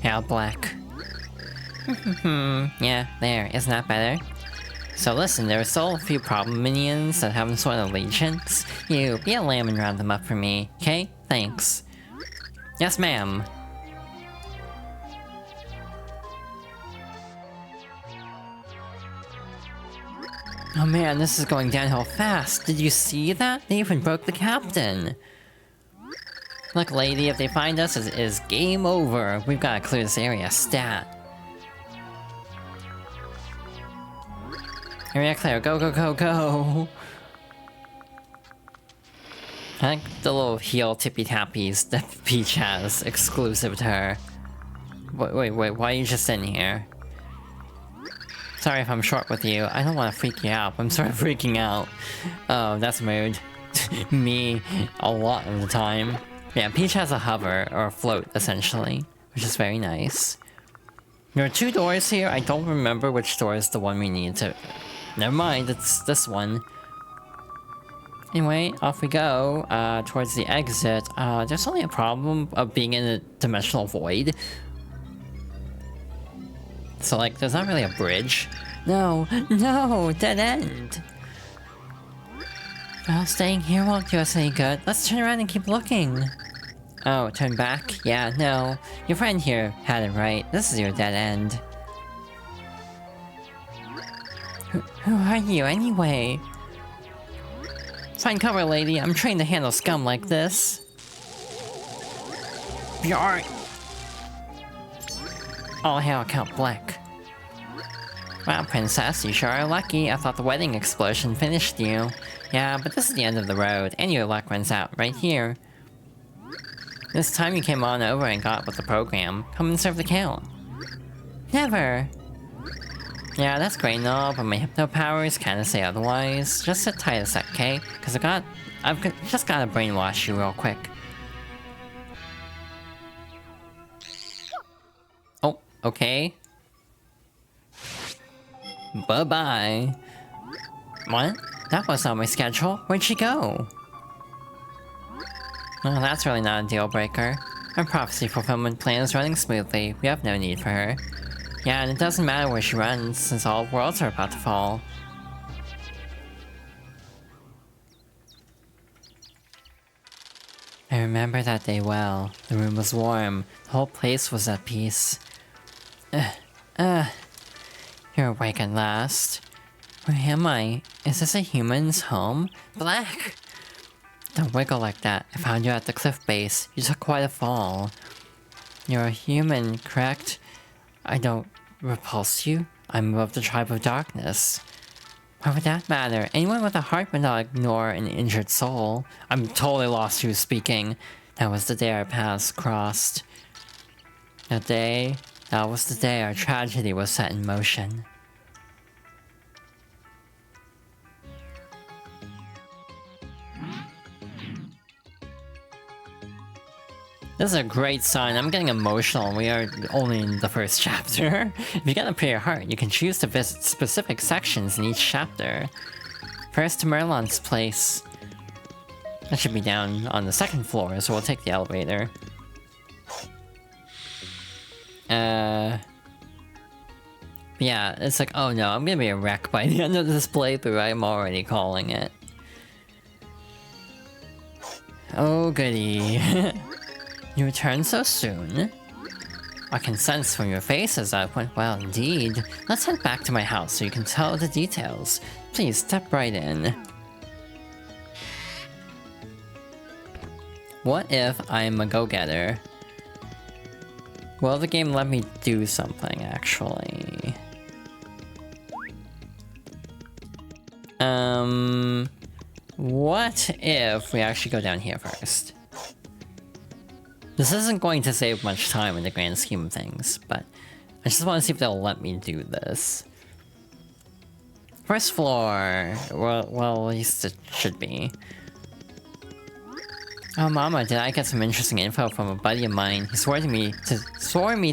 Hail Black. Yeah, there. Isn't that better? So listen, there are still a few problem minions that haven't sworn allegiance. You, be a lamb and round them up for me, okay? Thanks. Yes, ma'am. Oh man, this is going downhill fast. Did you see that? They even broke the captain. Look, lady, if they find us, it is game over. We've got to clear this area stat. Area clear, go, go, go, go! I like the little heel tippy-tappies that Peach has, exclusive to her. Wait, why are you just in here? Sorry if I'm short with you, I don't want to freak you out, I'm sort of freaking out. Oh, that's mood. Me, a lot of the time. Yeah, Peach has a hover, or a float, essentially, which is very nice. There are 2 doors here, I don't remember which door is the one we need to... Never mind, it's this one. Anyway, off we go, towards the exit. There's only a problem of being in a dimensional void. So, like, there's not really a bridge. No, dead end! Well, staying here won't do us any good. Let's turn around and keep looking. Oh, turn back? Yeah, no. Your friend here had it right. This is your dead end. Who are you, anyway? Find cover, lady. I'm trained to handle scum like this. Yarr! All hail Count Black. Wow, princess, you sure are lucky. I thought the wedding explosion finished you. Yeah, but this is the end of the road, and your luck runs out right here. This time you came on over and got with the program. Come and serve the Count. Never! Yeah, that's great and all, but my hypno powers kinda say otherwise. Just sit tight a sec, okay? Cause I've just gotta brainwash you real quick. Oh, okay. Bye-bye. What? That was on my schedule. Where'd she go? Well, that's really not a deal breaker. Our prophecy fulfillment plan is running smoothly. We have no need for her. Yeah, and it doesn't matter where she runs, since all worlds are about to fall. I remember that day well. The room was warm. The whole place was at peace. You're awake at last. Where am I? Is this a human's home? Black! Don't wiggle like that. I found you at the cliff base. You took quite a fall. You're a human, correct? I don't repulse you. I'm of the tribe of darkness. Why would that matter? Anyone with a heart would not ignore an injured soul. I'm totally lost who's speaking. That was the day our paths crossed. That was the day our tragedy was set in motion. This is a great sign. I'm getting emotional. We are only in the first chapter. If you get a prayer heart, you can choose to visit specific sections in each chapter. First to Merlon's place. That should be down on the second floor, so we'll take the elevator. Yeah, it's like, oh no, I'm gonna be a wreck by the end of this playthrough. I'm already calling it. Oh goody. You returned so soon? I can sense from your faces that it went well indeed. Let's head back to my house so you can tell the details. Please step right in. What if I'm a go-getter? Will the game let me do something, actually? What if we actually go down here first? This isn't going to save much time in the grand scheme of things, but I just want to see if they'll let me do this. First floor. Well, at least it should be. Oh, Mama, did I get some interesting info from a buddy of mine? He swore me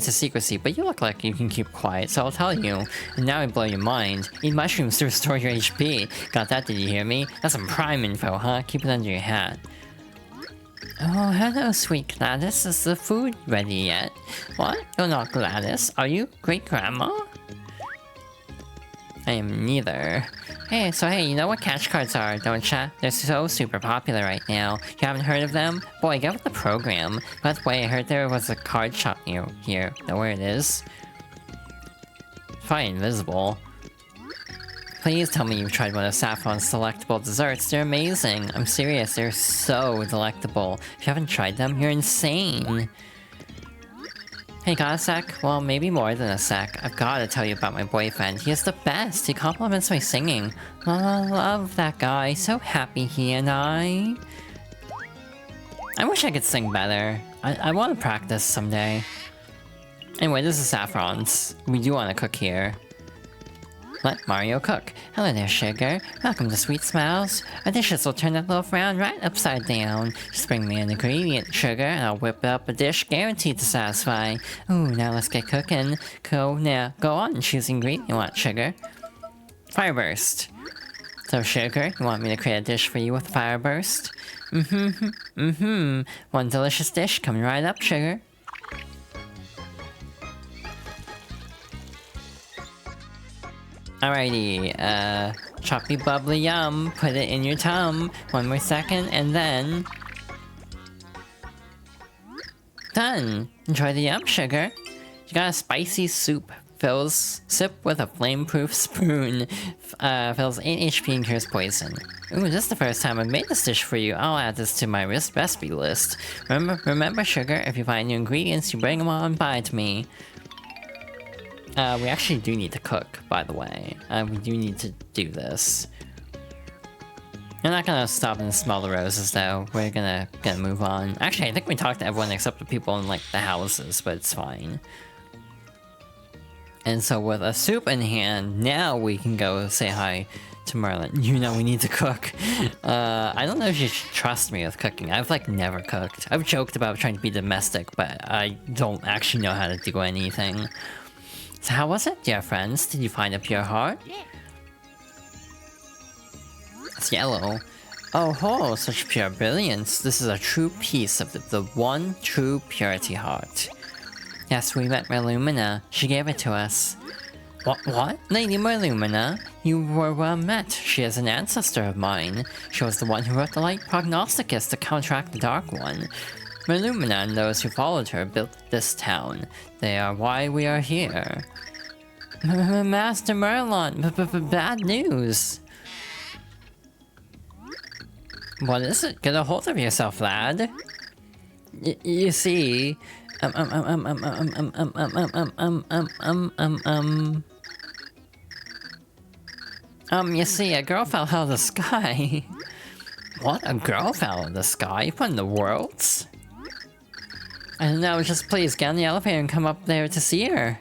to secrecy, but you look like you can keep quiet, so I'll tell you. And now I blow your mind. Eat mushrooms to restore your HP. Got that, did you hear me? That's some prime info, huh? Keep it under your hat. Oh, hello, sweet Gladys. Is the food ready yet? What? You're not Gladys. Are you great-grandma? I am neither. Hey, you know what catch cards are, don't ya? They're so super popular right now. You haven't heard of them? Boy, get with the program. By the way, I heard there was a card shop near here. Know where it is? Probably invisible. Please tell me you've tried one of Saffron's delectable desserts. They're amazing. I'm serious, they're so delectable. If you haven't tried them, you're insane. Hey, got a sec? Well, maybe more than a sec. I've gotta tell you about my boyfriend. He is the best. He compliments my singing. Oh, I love that guy. So happy he and I wish I could sing better. I want to practice someday. Anyway, this is Saffron's. We do want to cook here. Let Mario cook. Hello there, sugar. Welcome to Sweet Smiles. Our dishes will turn that little frown right upside down. Just bring me an ingredient, sugar, and I'll whip up a dish guaranteed to satisfy. Ooh, now let's get cooking. Go on and choose the ingredient you want, sugar. Fireburst. So, sugar, you want me to create a dish for you with Fireburst? One delicious dish coming right up, sugar. Alrighty, choppy bubbly yum, put it in your tum, one more second, and then... Done! Enjoy the yum, sugar! You got a spicy soup, sip with a flame-proof spoon, fills 8 HP and cures poison. Ooh, this is the first time I've made this dish for you. I'll add this to my recipe list. Remember, sugar, if you find new ingredients, you bring them on by to me. We actually do need to cook, by the way. We do need to do this. I'm not gonna stop and smell the roses, though. We're gonna move on. Actually, I think we talked to everyone except the people in, like, the houses, but it's fine. And so with a soup in hand, now we can go say hi to Merlin. You know we need to cook. I don't know if you should trust me with cooking. I've, like, never cooked. I've joked about trying to be domestic, but I don't actually know how to do anything. So how was it, dear friends? Did you find a pure heart? It's yellow. Oh ho, such pure brilliance. This is a true piece of the one true purity heart. Yes, we met Merlumina. She gave it to us. What? Lady Merlumina? You were well met. She is an ancestor of mine. She was the one who wrote the Light Prognosticus to counteract the Dark One. Merlumina and those who followed her built this town. They are why we are here. Master Merlon, bad news. What is it? Get a hold of yourself, lad. You see, You see, a girl fell out of the sky. What? A girl fell out of the sky? What in the world? I don't know, just please get on the elevator and come up there to see her.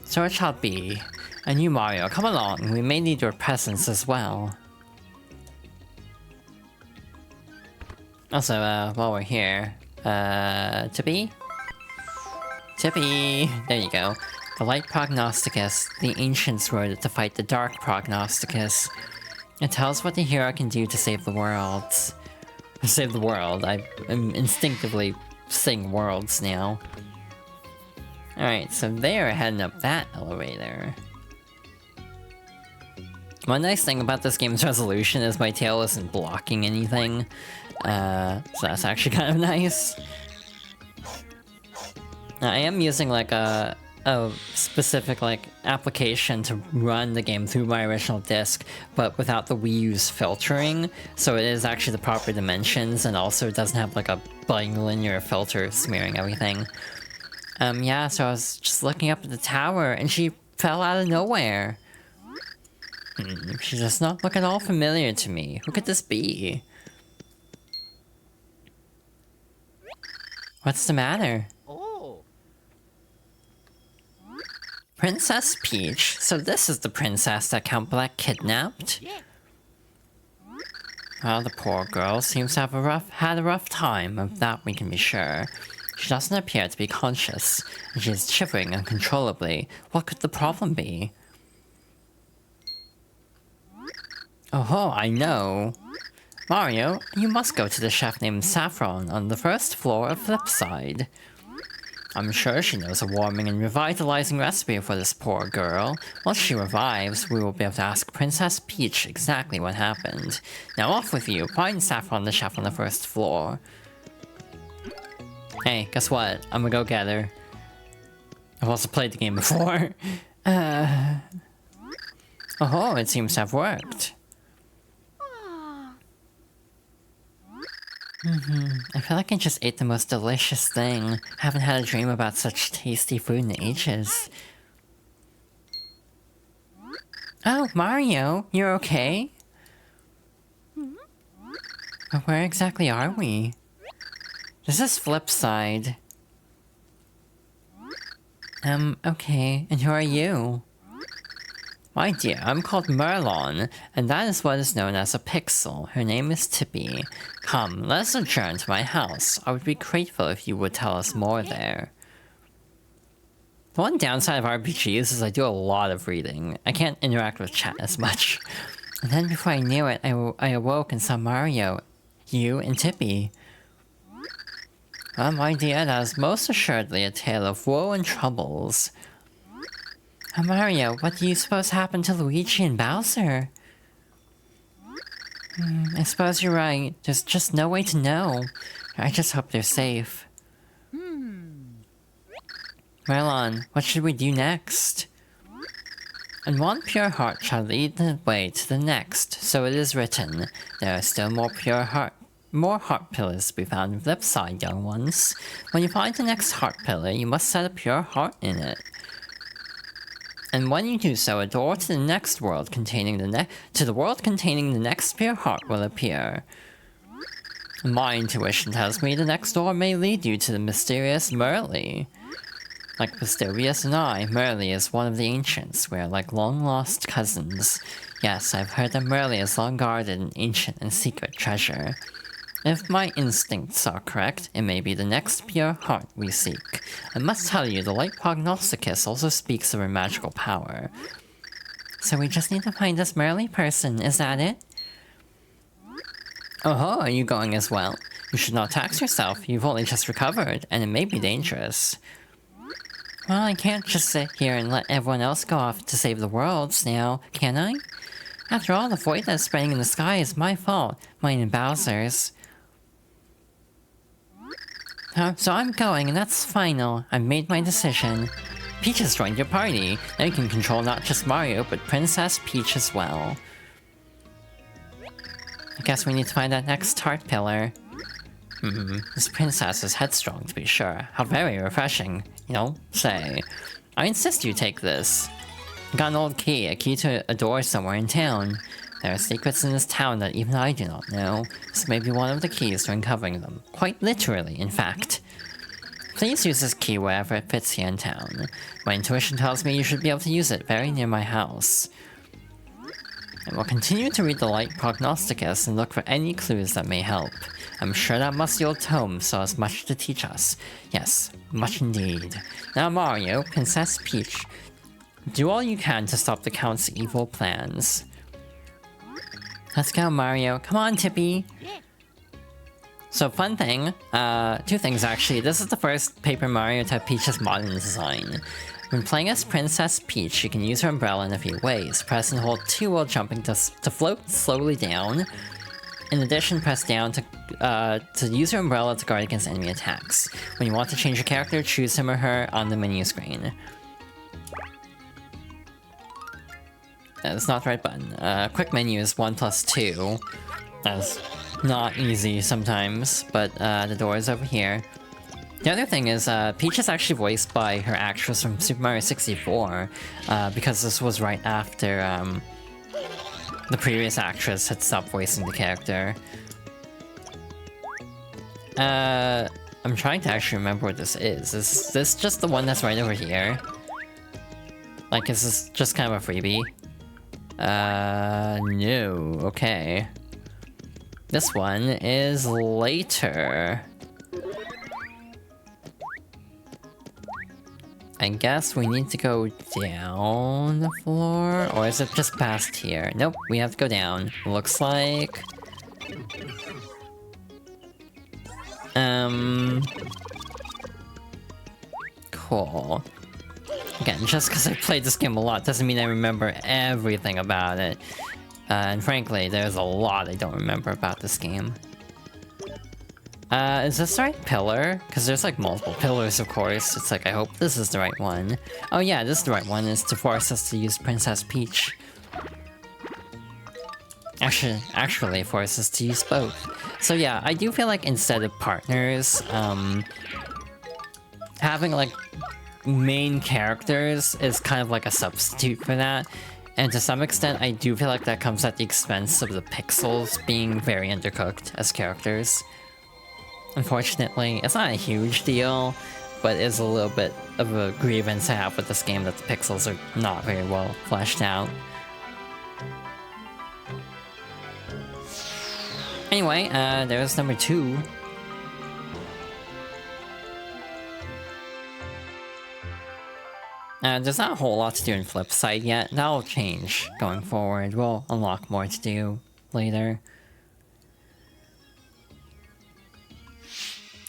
So it shall be. And you, Mario, come along. We may need your presence as well. Also, while we're here, Tippy? Tippy! There you go. The light prognosticus. The ancients wrote it to fight the dark prognosticus. It tells what the hero can do to save the world. Save the world. I am instinctively saying worlds now. Alright, so they're heading up that elevator. One nice thing about this game's resolution is my tail isn't blocking anything. So that's actually kind of nice. I am using like a specific like application to run the game through my original disc, but without the Wii U's filtering, so it is actually the proper dimensions, and also it doesn't have like a linear filter smearing everything. Yeah, so I was just looking up at the tower, and she fell out of nowhere. She does not look at all familiar to me. Who could this be? What's the matter? Princess Peach? So this is the princess that Count Black kidnapped? Yeah. Well, the poor girl seems to have had a rough time, of that we can be sure. She doesn't appear to be conscious, and she is shivering uncontrollably. What could the problem be? Oh, I know. Mario, you must go to the chef named Saffron on the first floor of Flipside. I'm sure she knows a warming and revitalizing recipe for this poor girl. Once she revives, we will be able to ask Princess Peach exactly what happened. Now off with you, find Saffron the chef on the first floor. Hey, guess what? I'm gonna go get her. I've also played the game before. Oh, it seems to have worked. I feel like I just ate the most delicious thing. I haven't had a dream about such tasty food in ages. Oh, Mario, you're okay? But where exactly are we? This is Flipside. Okay, and who are you? My dear, I'm called Merlon, and that is what is known as a pixel. Her name is Tippy. Come, let us adjourn to my house. I would be grateful if you would tell us more there. The one downside of RPGs is I do a lot of reading. I can't interact with chat as much. And then before I knew it, I awoke and saw Mario, you, and Tippy. Well, my dear, that is most assuredly a tale of woe and troubles. Mario, what do you suppose happened to Luigi and Bowser? I suppose you're right. There's just no way to know. I just hope they're safe. Merlon, what should we do next? And one pure heart shall lead the way to the next, so it is written. There are still more heart pillars to be found in Flipside, young ones. When you find the next heart pillar, you must set a pure heart in it. And when you do so, a door to the next world containing the world containing the next pure heart will appear. My intuition tells me the next door may lead you to the mysterious Merly. Like Pistorius and I, Merly is one of the ancients. We are like long-lost cousins. Yes, I've heard that Merly is long guarded an ancient and secret treasure. If my instincts are correct, it may be the next pure heart we seek. I must tell you, the light prognosticus also speaks of her magical power. So we just need to find this Merly person, is that it? Oh, are you going as well? You should not tax yourself, you've only just recovered, and it may be dangerous. Well, I can't just sit here and let everyone else go off to save the world now, can I? After all, the void that's spreading in the sky is my fault, mine and Bowser's. So I'm going, and that's final. I've made my decision. Peach has joined your party. Now you can control not just Mario, but Princess Peach as well. I guess we need to find that next heart pillar. This princess is headstrong, to be sure. How very refreshing. You know, say. I insist you take this. Got an old key, a key to a door somewhere in town. There are secrets in this town that even I do not know. This may be one of the keys to uncovering them. Quite literally, in fact. Please use this key wherever it fits here in town. My intuition tells me you should be able to use it very near my house. I will continue to read the Light Prognosticus and look for any clues that may help. I'm sure that musty old tome still has much to teach us. Yes, much indeed. Now Mario, Princess Peach, do all you can to stop the Count's evil plans. Let's go, Mario. Come on, Tippy! So, fun thing, two things actually. This is the first Paper Mario to have Peach's modern design. When playing as Princess Peach, you can use her umbrella in a few ways. Press and hold 2 while jumping to float slowly down. In addition, press down to use your umbrella to guard against enemy attacks. When you want to change your character, choose him or her on the menu screen. That's not the right button. Quick menu is 1+2. That's not easy sometimes, but the door is over here. The other thing is, Peach is actually voiced by her actress from Super Mario 64, because this was right after the previous actress had stopped voicing the character. I'm trying to actually remember what this is. Is this just the one that's right over here? Like, is this just kind of a freebie? No. Okay. This one is later. I guess we need to go down the floor? Or is it just past here? Nope, we have to go down. Looks like... Cool. Again, just because I played this game a lot doesn't mean I remember everything about it. And frankly, there's a lot I don't remember about this game. Is this the right pillar? Because there's like multiple pillars, of course. It's like, I hope this is the right one. Oh yeah, this is the right one. Is to force us to use Princess Peach. Actually force us to use both. So yeah, I do feel like instead of partners, having like main characters is kind of like a substitute for that. And to some extent, I do feel like that comes at the expense of the pixels being very undercooked as characters. Unfortunately, it's not a huge deal, but it's a little bit of a grievance I have with this game that the pixels are not very well fleshed out. Anyway, there's number 2. There's not a whole lot to do in Flip Side yet. That'll change going forward. We'll unlock more to do later.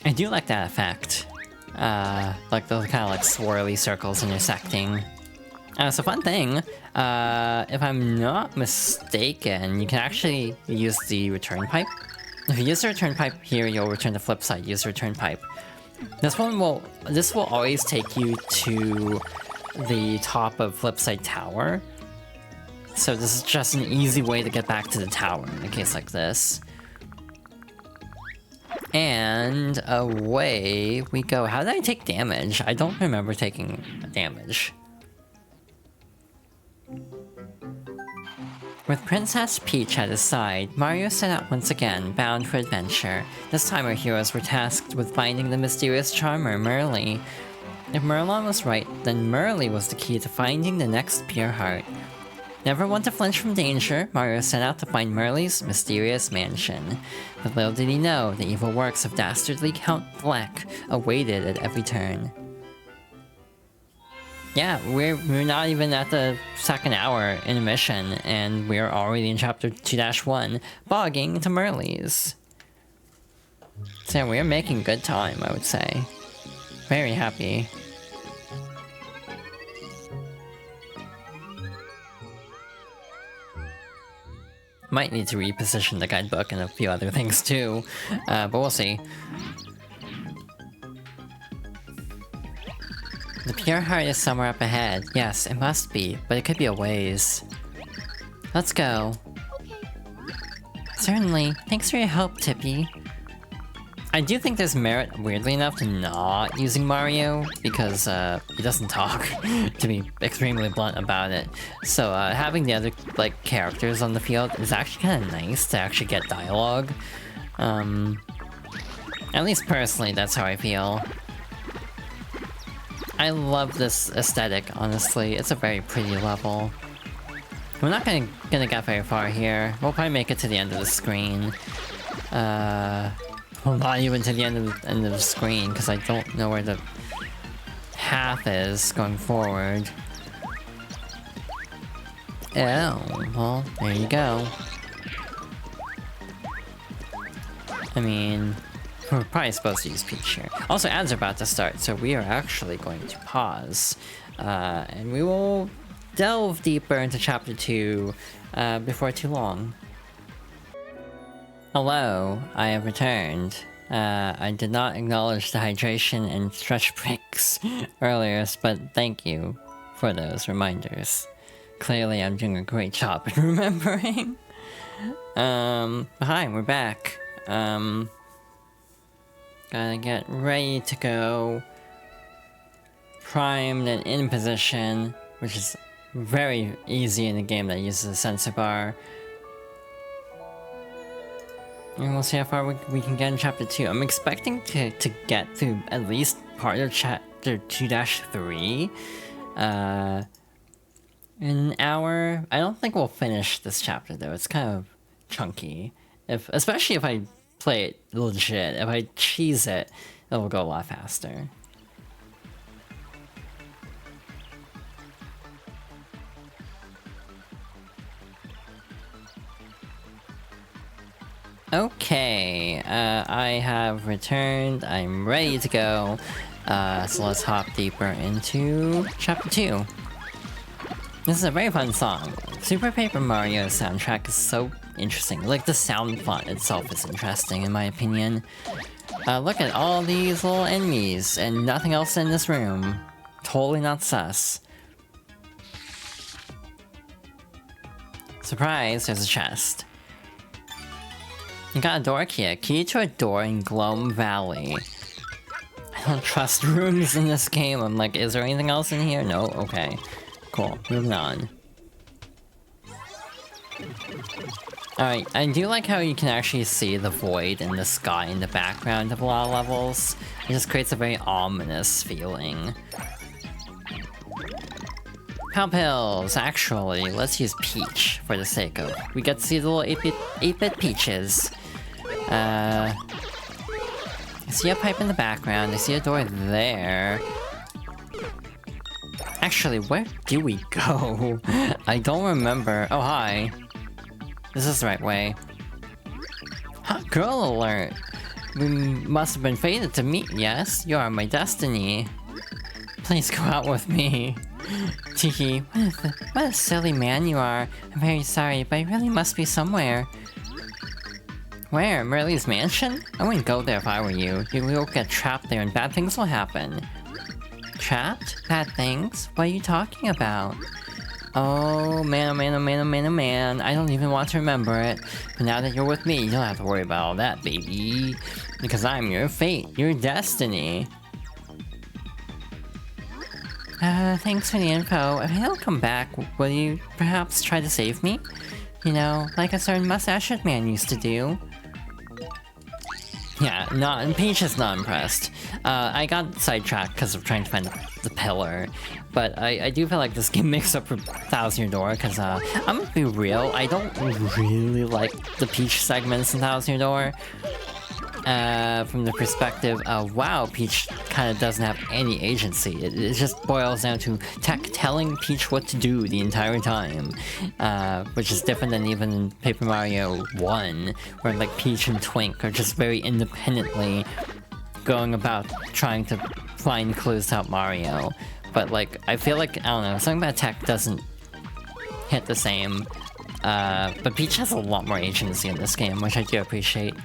I do like that effect. Like those kind of like swirly circles intersecting. So fun thing, if I'm not mistaken, you can actually use the return pipe. If you use the return pipe here, you'll return the flip side. Use the return pipe. This will always take you to the top of Flipside Tower. So this is just an easy way to get back to the tower in a case like this. And away we go. How did I take damage? I don't remember taking damage. With Princess Peach at his side, Mario set out once again, bound for adventure. This time our heroes were tasked with finding the mysterious charmer, Merly. If Merlon was right, then Merly was the key to finding the next pure heart. Never one to flinch from danger, Mario set out to find Merly's mysterious mansion. But little did he know, the evil works of dastardly Count Bleck awaited at every turn. Yeah, we're not even at the second hour in a mission, and we're already in chapter 2-1, bogging to Merly's. So we're making good time, I would say. Very happy. Might need to reposition the guidebook and a few other things too, but we'll see. The pure heart is somewhere up ahead. Yes, it must be, but it could be a ways. Let's go. Certainly. Thanks for your help, Tippy. I do think there's merit, weirdly enough, to not using Mario, because he doesn't talk, to be extremely blunt about it. So having the other like characters on the field is actually kind of nice to actually get dialogue. At least personally, that's how I feel. I love this aesthetic, honestly. It's a very pretty level. We're not gonna get very far here. We'll probably make it to the end of the screen. Well, not even to the end of the screen, because I don't know where the path is going forward. Oh, well, there you go. I mean, we're probably supposed to use Peach here. Also, ads are about to start, so we are actually going to pause. And we will delve deeper into Chapter 2 before too long. Hello, I have returned. I did not acknowledge the hydration and stretch breaks earlier, but thank you for those reminders. Clearly I'm doing a great job at remembering. Hi, we're back. Gotta get ready to go. Primed and in position, which is very easy in a game that uses a sensor bar. And we'll see how far we can get in Chapter 2. I'm expecting to get through at least part of Chapter 2-3 in an hour. I don't think we'll finish this chapter though, it's kind of chunky. Especially if I play it legit. If I cheese it, it will go a lot faster. Okay, I have returned. I'm ready to go. So let's hop deeper into Chapter 2. This is a very fun song. Super Paper Mario soundtrack is so interesting. Like, the sound font itself is interesting, in my opinion. Look at all these little enemies, and nothing else in this room. Totally not sus. Surprise, there's a chest. You got a door key. Key to a door in Gloam Valley. I don't trust rooms in this game. I'm like, is there anything else in here? No? Okay. Cool. Moving on. Alright, I do like how you can actually see the void in the sky in the background of a lot of levels. It just creates a very ominous feeling. Pow pills! Actually, let's use Peach for the sake of... We get to see the little 8-bit Peaches. I see a pipe in the background, I see a door there. Actually, where do we go? I don't remember. Oh, hi. This is the right way. Hot girl alert! We must have been fated to meet, yes? You are my destiny. Please go out with me. Teehee, what a silly man you are. I'm very sorry, but I really must be somewhere. Where? Merle's mansion? I wouldn't go there if I were you. You will get trapped there and bad things will happen. Trapped? Bad things? What are you talking about? Oh man, oh man, oh man, oh man, oh man. I don't even want to remember it. But now that you're with me, you don't have to worry about all that, baby. Because I'm your fate, your destiny. Thanks for the info. If I don't come back, will you perhaps try to save me? You know, like a certain mustached man used to do. Yeah, Peach is not impressed. I got sidetracked because of trying to find the pillar. But I do feel like this game makes up for Thousand Year Door, because I'm gonna be real, I don't really like the Peach segments in Thousand Year Door. From the perspective of, wow, Peach kind of doesn't have any agency. It just boils down to Tech telling Peach what to do the entire time. Which is different than even in Paper Mario 1, where like Peach and Twink are just very independently going about trying to find clues to help Mario. But like, I feel like, I don't know, something about Tech doesn't hit the same. But Peach has a lot more agency in this game, which I do appreciate.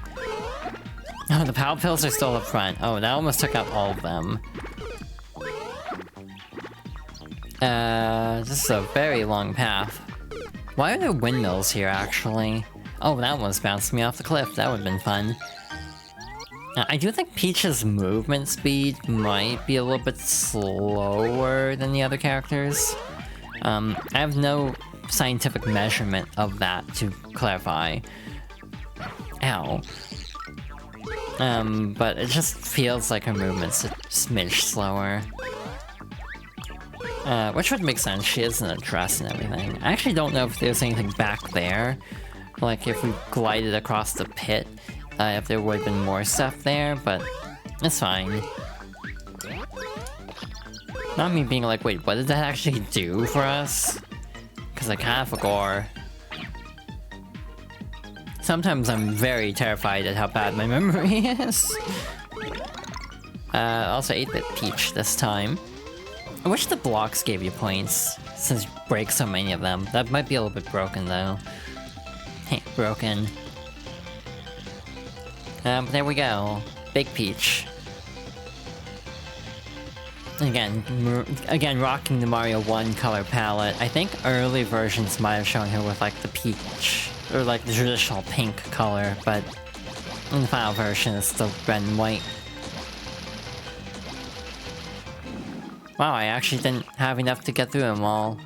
Oh, the power pills are still up front. Oh, that almost took out all of them. This is a very long path. Why are there windmills here, actually? Oh, that almost bounced me off the cliff. That would've been fun. I do think Peach's movement speed might be a little bit slower than the other characters. I have no scientific measurement of that to clarify. Ow. But it just feels like her movement's a smidge slower. Which would make sense, she is in a dress and everything. I actually don't know if there's anything back there. Like if we glided across the pit, if there would have been more stuff there, but it's fine. Not me being like, wait, what did that actually do for us? Because I kind of forgot. Sometimes I'm very terrified at how bad my memory is. Also 8-bit Peach this time. I wish the blocks gave you points, since you break so many of them. That might be a little bit broken though. Hey, broken. But there we go. Big Peach. Again, rocking the Mario 1 color palette. I think early versions might have shown her with like the peach, or like the traditional pink color, but in the final version it's still red and white. Wow, I actually didn't have enough to get through them all.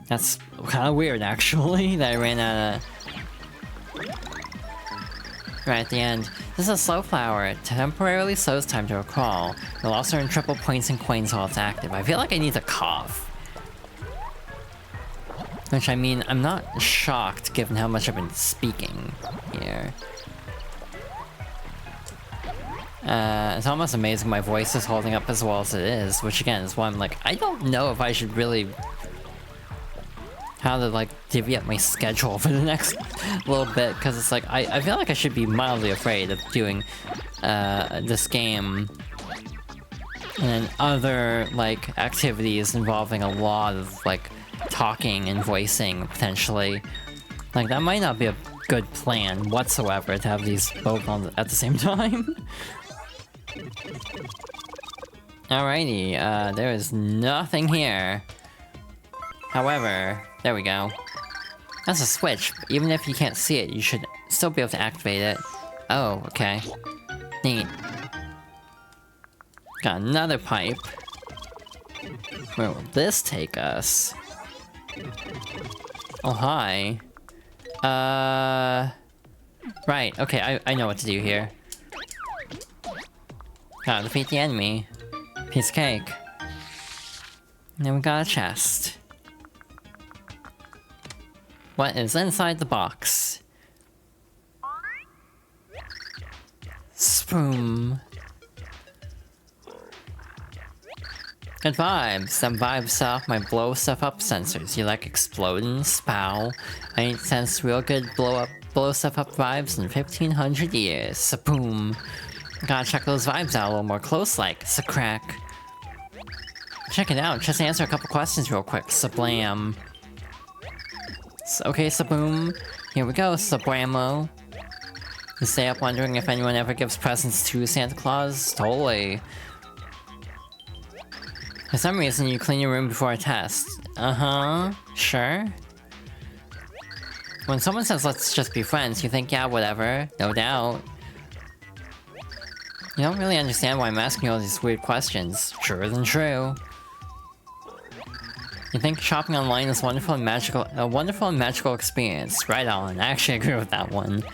That's kind of weird actually, that I ran out of... Right at the end. This is a slow flower. It temporarily slows time to a crawl. You'll also earn triple points and coins while it's active. I feel like I need to cough. Which, I mean, I'm not shocked given how much I've been speaking here. It's almost amazing my voice is holding up as well as it is, which again is why I'm like, I don't know if I should really... how to like divvy up my schedule for the next little bit, because it's like I feel like I should be mildly afraid of doing this game and other like activities involving a lot of like talking and voicing potentially. Like that might not be a good plan whatsoever to have these both on at the same time. Alrighty, there is nothing here. However, there we go. That's a switch. Even if you can't see it, you should still be able to activate it. Oh, okay. Neat. Got another pipe. Where will this take us? Oh, hi. Right, okay, I know what to do here. Gotta defeat the enemy. Piece of cake. And then we got a chest. What is inside the box? Spoom. Good vibes. Some vibes set off my blow stuff up sensors. You like exploding? Spow. I ain't sensed real good blow stuff up vibes in 1500 years. Sapoom. Gotta check those vibes out a little more close like. Sacrack. Check it out. Just answer a couple questions real quick. Sablam. Okay, Saboom. Here we go, Sabramo. You stay up wondering if anyone ever gives presents to Santa Claus? Totally. For some reason, you clean your room before a test. Uh-huh. Sure. When someone says, let's just be friends, you think, yeah, whatever. No doubt. You don't really understand why I'm asking you all these weird questions. Truer than true. You think shopping online is a wonderful and magical experience. Right on. I actually agree with that one.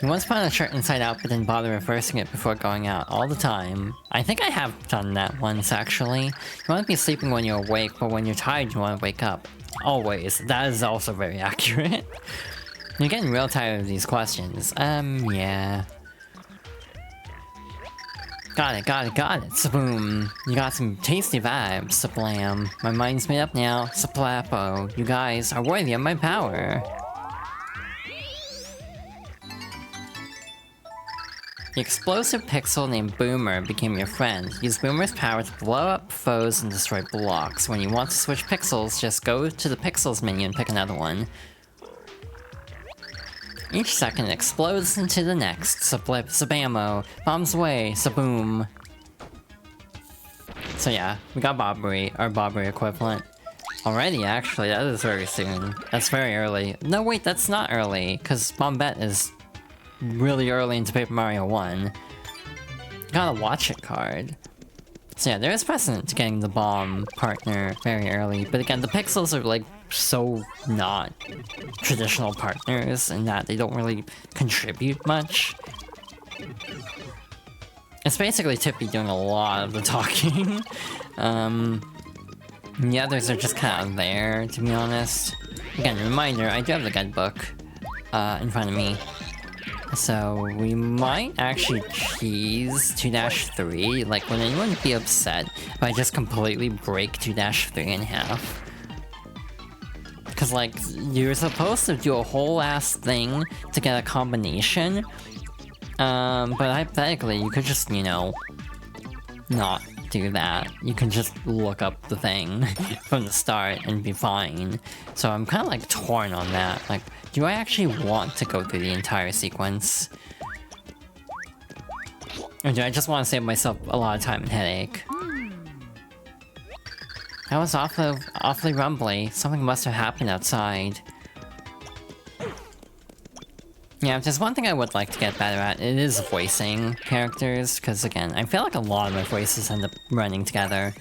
You once put on a shirt inside out but didn't bother reversing it before going out. All the time. I think I have done that once, actually. You want to be sleeping when you're awake, but when you're tired you want to wake up. Always. That is also very accurate. You're getting real tired of these questions. Yeah. Got it. Saboom. You got some tasty vibes, Saplam. My mind's made up now. Saplapo. You guys are worthy of my power. The explosive pixel named Boomer became your friend. Use Boomer's power to blow up foes and destroy blocks. When you want to switch pixels, just go to the pixels menu and pick another one. Each second it explodes into the next. Sablip, Sabamo, bombs away, Saboom. So yeah, we got Bobbery, our Bobbery equivalent. Already, actually, that is very soon. That's very early. No, wait, that's not early, because Bombette is really early into Paper Mario 1. Got a Watch It card. So yeah, there is precedent to getting the bomb partner very early, but again, the pixels are like so not traditional partners in that they don't really contribute much. It's basically Tippy doing a lot of the talking. The others are just kind of there, to be honest. Again, reminder, I do have the guidebook in front of me. So we might actually cheese 2-3. Like, would anyone be upset if I just completely break 2-3 in half? Because, like, you're supposed to do a whole ass thing to get a combination. But hypothetically, you could just, you know, not do that. You can just look up the thing from the start and be fine. So I'm kind of like torn on that. Like, do I actually want to go through the entire sequence? Or do I just want to save myself a lot of time and headache? That was awfully rumbly. Something must have happened outside. Yeah, if there's one thing I would like to get better at, it is voicing characters, because again, I feel like a lot of my voices end up running together.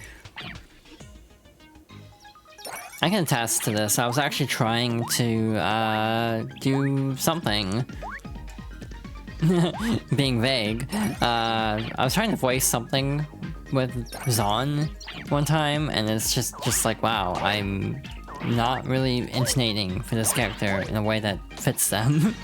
I can attest to this. I was actually trying to do something. Being vague. I was trying to voice something with Zon one time, and it's just like, wow, I'm not really intonating for this character in a way that fits them.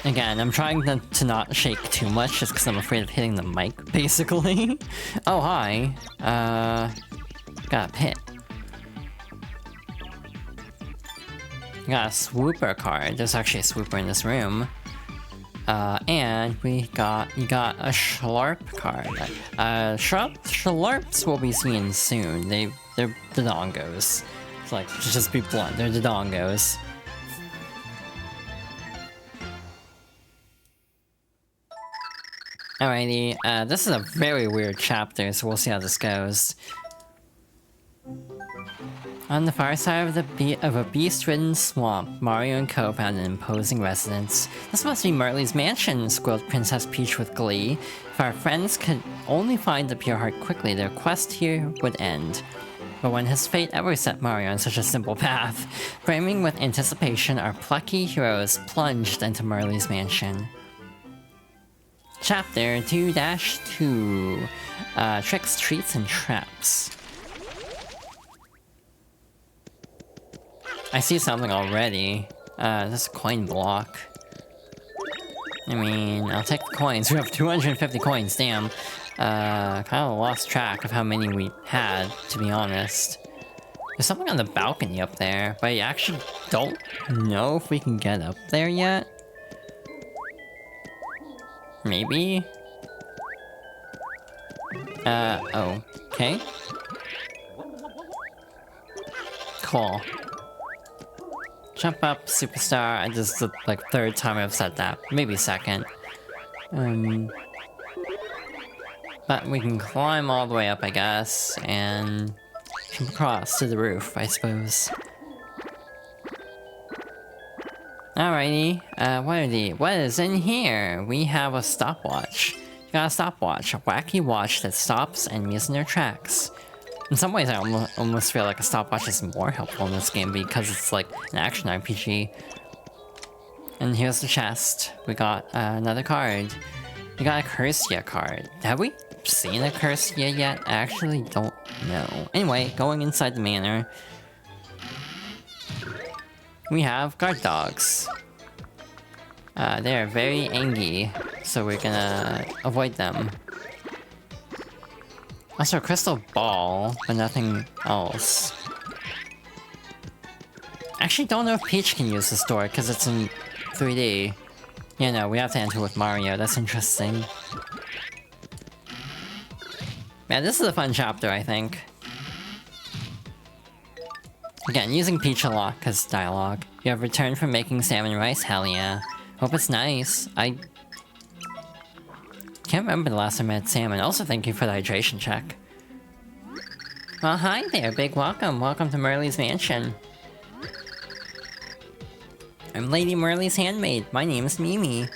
Again, I'm trying to not shake too much just because I'm afraid of hitting the mic, basically. Oh, hi. Got a pit. Got a swooper card. There's actually a swooper in this room. And you got a Schlarp card. Schlarps will be seen soon. They're the dongos. It's like, to just be blunt, they're the dongos. Alrighty, this is a very weird chapter, so we'll see how this goes. On the far side of a beast-ridden swamp, Mario and Co found an imposing residence. This must be Merly's mansion, squealed Princess Peach with glee. If our friends could only find the pure heart quickly, their quest here would end. But when has fate ever set Mario on such a simple path? Brimming with anticipation, our plucky heroes plunged into Merly's mansion. Chapter 2-2. Tricks, Treats, and Traps. I see something already. This coin block. I mean, I'll take the coins. We have 250 coins, damn. Kind of lost track of how many we had, to be honest. There's something on the balcony up there, but I actually don't know if we can get up there yet. Maybe? Okay. Cool. Jump up, superstar. This is the, like, third time I've said that. Maybe second. But we can climb all the way up, I guess, and jump across to the roof, I suppose. Alrighty, what is in here? We have a stopwatch. You got a stopwatch, a wacky watch that stops enemies in their tracks. In some ways, I almost feel like a stopwatch is more helpful in this game because it's like an action RPG. And here's the chest. We got another card. We got a Cursia card. Have we seen a Cursia yet? I actually don't know. Anyway, going inside the manor. We have guard dogs. They are very angry, so we're gonna avoid them. Also, a crystal ball, but nothing else. Actually, don't know if Peach can use this door because it's in 3D. Yeah, no, we have to enter with Mario. That's interesting. Man, this is a fun chapter, I think. Again, using Peach a lot because dialogue. You have returned from making salmon rice? Hell yeah. Hope it's nice. I can't remember the last time I had salmon. Also, thank you for the hydration check. Well, hi there, big welcome. Welcome to Merly's mansion. I'm Lady Merly's handmaid. My name's Mimi.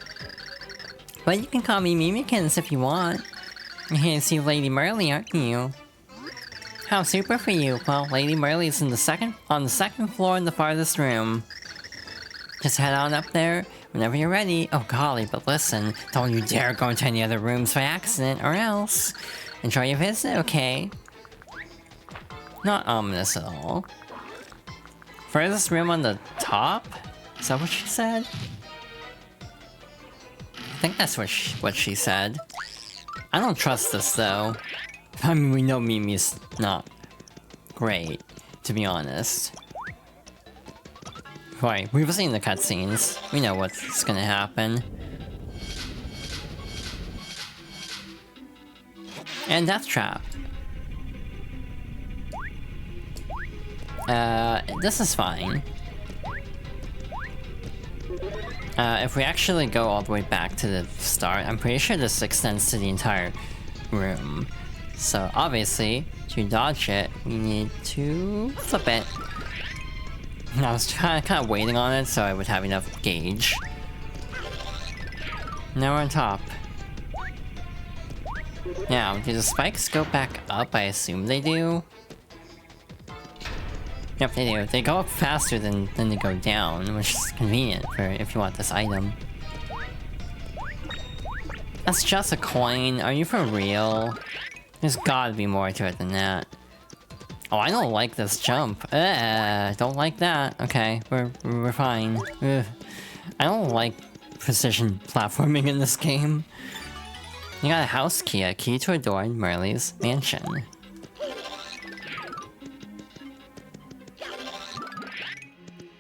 But you can call me Mimikins if you want. You're here to see Lady Merly, aren't you? How super for you. Well, Lady Merly's on the second floor in the farthest room. Just head on up there whenever you're ready. Oh golly, but listen, don't you dare go into any other rooms by accident, or else. Enjoy your visit, okay? Not ominous at all. Furthest room on the top? Is that what she said? I think that's what she said. I don't trust this though. I mean, we know Mimi's not great, to be honest. Right, we've seen the cutscenes. We know what's gonna happen. And Death Trap. This is fine. If we actually go all the way back to the start, I'm pretty sure this extends to the entire room. So obviously, to dodge it, we need to flip it. I was kind of waiting on it so I would have enough gauge. Now we're on top. Now, do the spikes go back up? I assume they do. Yep, they do. They go up faster than they go down, which is convenient for if you want this item. That's just a coin. Are you for real? There's gotta be more to it than that. Oh, I don't like this jump. Don't like that. Okay, we're fine. Ugh. I don't like precision platforming in this game. You got a house key, a key to a door in Merly's mansion.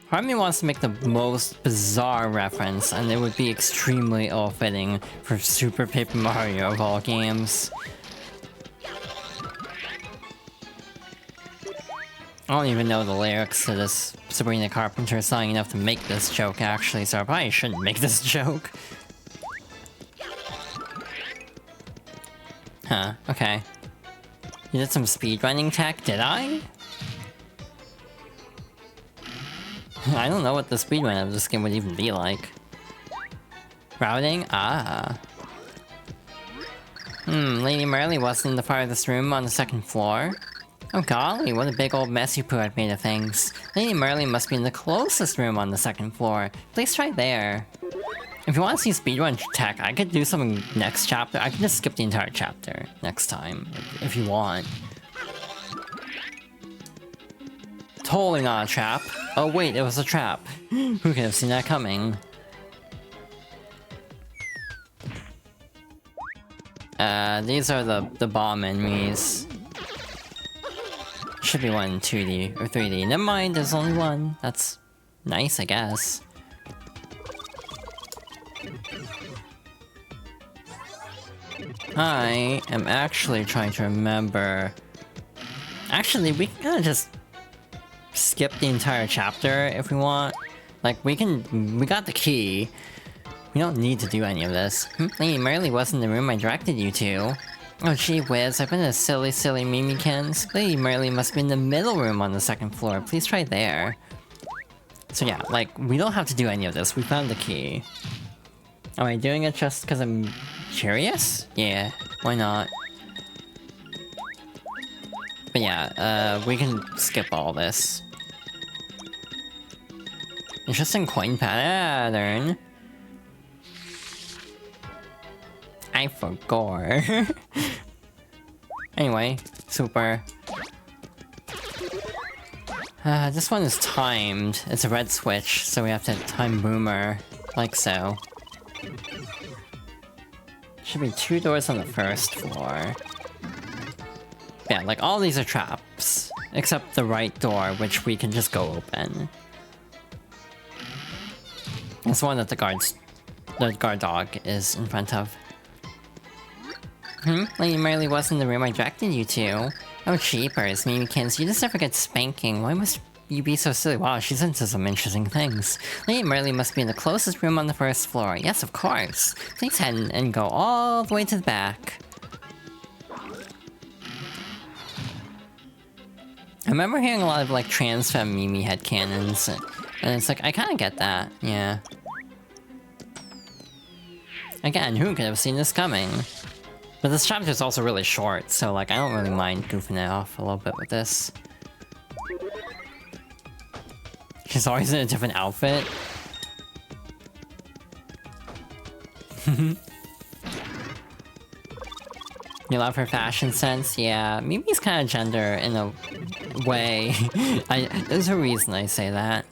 Part of me wants to make the most bizarre reference, and it would be extremely ill-fitting for Super Paper Mario of all games. I don't even know the lyrics to this Sabrina Carpenter song enough to make this joke, actually, so I probably shouldn't make this joke. Huh, okay. You did some speedrunning tech, did I? I don't know what the speedrun of this game would even be like. Routing? Ah. Lady Merly wasn't in the farthest room on the second floor. Oh golly, what a big old mess you poo I've made of things. Lady Merly must be in the closest room on the second floor. Please try there. If you want to see speedrun tech, I could do something next chapter. I can just skip the entire chapter next time, if you want. Totally not a trap. Oh wait, it was a trap. Who could have seen that coming? These are the bomb enemies. Should be one in 2D or 3D. Never mind, there's only one. That's nice, I guess. I am actually trying to remember... Actually, we can kinda just skip the entire chapter if we want. Like, we got the key. We don't need to do any of this. Lady Merly wasn't in the room I directed you to. Oh gee whiz, I've been a silly Mimikins. Lady Merly must be in the middle room on the second floor. Please try there. So yeah, like, we don't have to do any of this. We found the key. Am I doing it just because I'm curious? Yeah, why not? But yeah, we can skip all this. Interesting coin pattern. I forgot. Anyway, super. This one is timed. It's a red switch, so we have to time Boomer, like so. Should be 2 doors on the first floor. Yeah, like all these are traps, except the right door, which we can just go open. It's one that the guard dog is in front of. Lady Merly wasn't in the room I directed you to. Oh, cheapers, Mimikins, you deserve a good spanking. Why must you be so silly? Wow, she's into some interesting things. Lady Merly must be in the closest room on the first floor. Yes, of course. Please head and go all the way to the back. I remember hearing a lot of, like, trans femme Mimi headcanons And it's like, I kind of get that, yeah. Again, who could have seen this coming? But this chapter is also really short, so like, I don't really mind goofing it off a little bit with this. She's always in a different outfit. You love her fashion sense? Yeah, Mimi's kind of gender in a way. There's a reason I say that.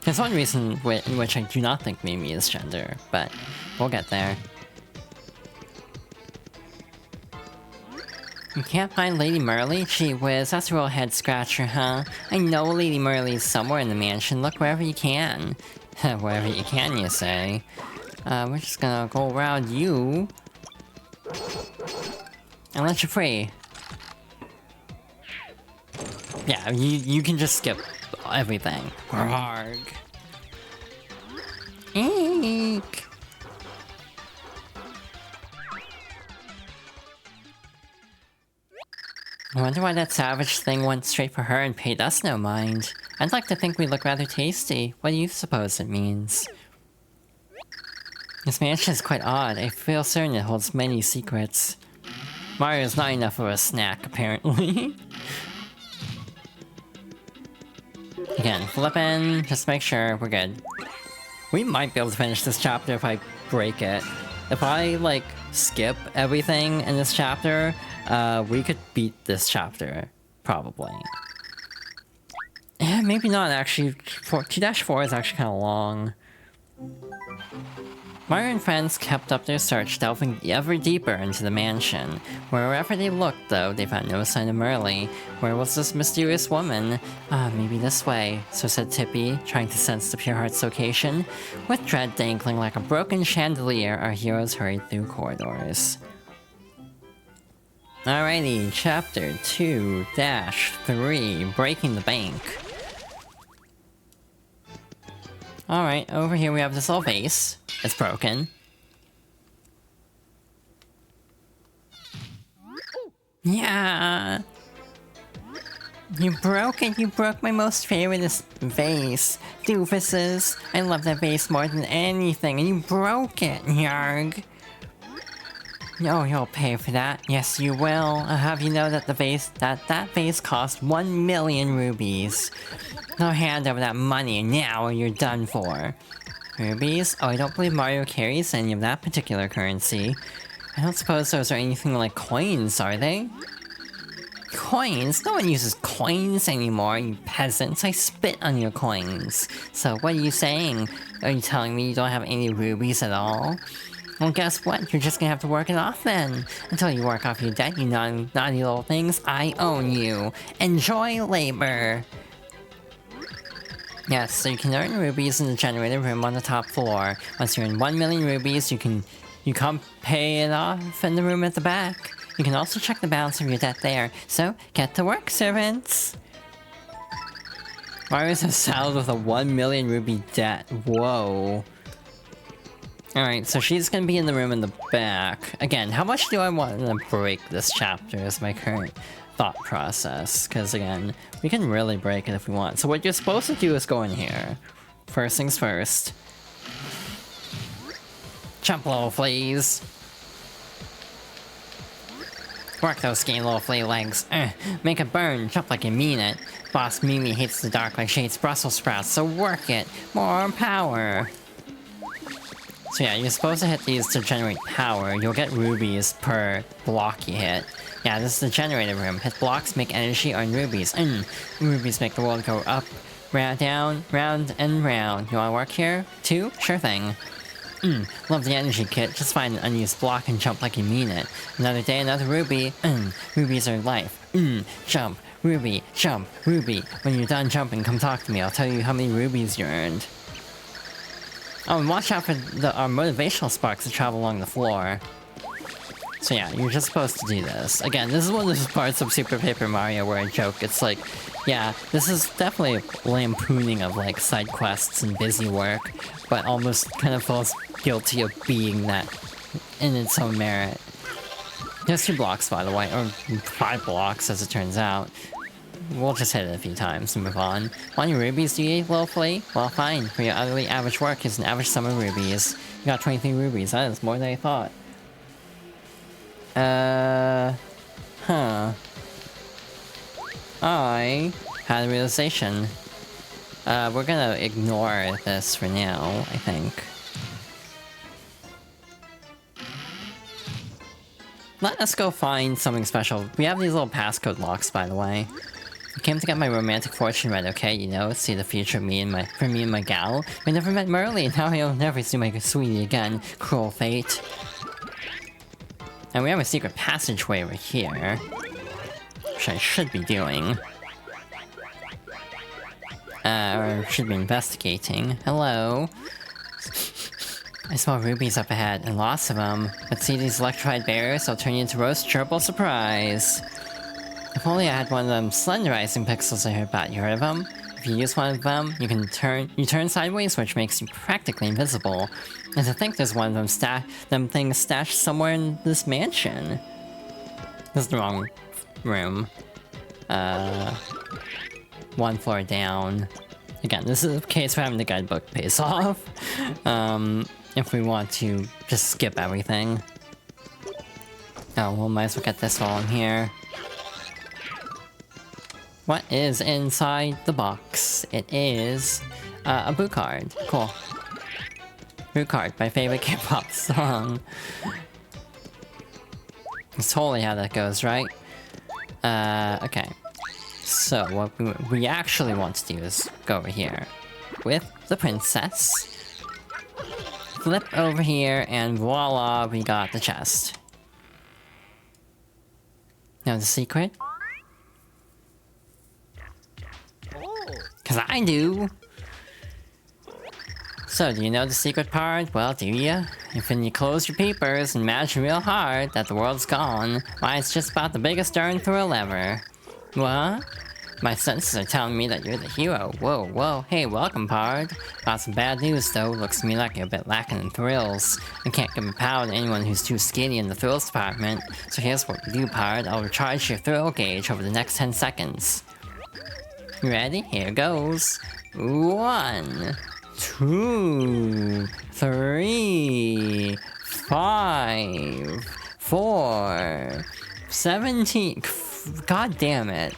There's one reason in which I do not think Mimi is gender, but we'll get there. You can't find Lady Merly? Gee whiz, that's a real head scratcher, huh? I know Lady Merly's somewhere in the mansion. Look wherever you can. Wherever you can, you say. We're just gonna go around you. And let you free. Yeah, you can just skip everything. Arrgh. Eek. I wonder why that savage thing went straight for her and paid us no mind. I'd like to think we look rather tasty. What do you suppose it means? This mansion is quite odd. I feel certain it holds many secrets. Mario's not enough of a snack, apparently. Again, flippin', just make sure we're good. We might be able to finish this chapter if I break it. If I, like, skip everything in this chapter, we could beat this chapter, probably. Yeah, maybe not, actually. 2-4 is actually kind of long. Mario and friends kept up their search, delving ever deeper into the mansion. Wherever they looked, though, they found no sign of Merly. Where was this mysterious woman? Maybe this way, so said Tippy, trying to sense the Pure Heart's location. With dread dangling like a broken chandelier, our heroes hurried through corridors. Alrighty, chapter 2-3, Breaking the Bank. Alright, over here we have this little vase. It's broken. Yeah! You broke it! You broke my most favorite vase! Doofuses! I love that vase more than anything, and you broke it! Yarg! Oh, you'll pay for that. Yes, you will. I'll have you know that that vase cost 1 million rubies. I'll hand over that money now or you're done for. Rubies? Oh, I don't believe Mario carries any of that particular currency. I don't suppose those are anything like coins, are they? Coins? No one uses coins anymore, you peasants. I spit on your coins. So what are you saying? Are you telling me you don't have any rubies at all? Well, guess what? You're just gonna have to work it off then. Until you work off your debt, you naughty little things. I own you. Enjoy labor. Yes, so you can earn rubies in the generator room on the top floor. Once you're in 1 million rubies, you come pay it off in the room at the back. You can also check the balance of your debt there. So, get to work, servants! Mario's a salad with a 1 million rupee debt. Whoa. Alright, so she's gonna be in the room in the back. Again, how much do I want to break this chapter is my current thought process. Because again, we can really break it if we want. So what you're supposed to do is go in here. First things first. Jump low, please. Work those skinny little flea legs. Make it burn, jump like you mean it. Boss Mimi hates the dark like Shade's Brussels sprouts, so work it. More power. So yeah, you're supposed to hit these to generate power. You'll get rubies per block you hit. Yeah, this is the generator room. Hit blocks, make energy, earn rubies. Rubies make the world go up, down, round, and round. You wanna work here? 2? Sure thing. Love the energy kit. Just find an unused block and jump like you mean it. Another day, another ruby. Rubies are life. Jump, ruby, jump, ruby. When you're done jumping, come talk to me. I'll tell you how many rubies you earned. Oh, and watch out for our motivational sparks to travel along the floor. So yeah, you're just supposed to do this. Again, this is one of those parts of Super Paper Mario where I joke. It's like, yeah, this is definitely a lampooning of like side quests and busy work, but almost kind of feels guilty of being that in its own merit. There's 2 blocks, by the way, or 5 blocks as it turns out. we'll just hit it a few times and move on. How many rubies do you eat, little flea? Well, fine. For your utterly average work, is an average sum of rubies. You got 23 rubies. That is more than I thought. Huh. I had a realization. We're gonna ignore this for now, I think. Let us go find something special. We have these little passcode locks, by the way. I came to get my romantic fortune read, okay? You know, see the future for me and my gal. We never met Merly, and now I'll never see my sweetie again. Cruel fate. And we have a secret passageway over here. Which I should be doing. Or should be investigating. Hello. I smell rubies up ahead, and lots of them. But see these electrified barriers? They'll turn you into roast triple surprise. If only I had one of them slenderizing pixels I heard about. You heard of them? If you use one of them, you turn sideways, which makes you practically invisible. And to think there's one of them things stashed somewhere in this mansion. This is the wrong room. One floor down. Again, this is a case where having the guidebook pays off. If we want to just skip everything. Oh, well, might as well get this all in here. What is inside the box? It is a boot card. Cool. Boot card, my favorite K-pop song. That's totally how that goes, right? Okay. So, what we actually want to do is go over here with the princess. Flip over here, and voila, we got the chest. Now the secret? Cause I do! So, do you know the secret part? Well, do ya? If when you close your peepers and imagine real hard that the world's gone, why, it's just about the biggest darn thrill ever. What? My senses are telling me that you're the hero. Whoa, whoa, hey, welcome, Pard. Got some bad news, though. Looks to me like you're a bit lacking in thrills. I can't give a power to anyone who's too skinny in the thrills department. So here's what we do, Pard. I'll recharge your thrill gauge over the next 10 seconds. You ready? Here goes. 1, 2, 3, 5, 4, 17. God damn it.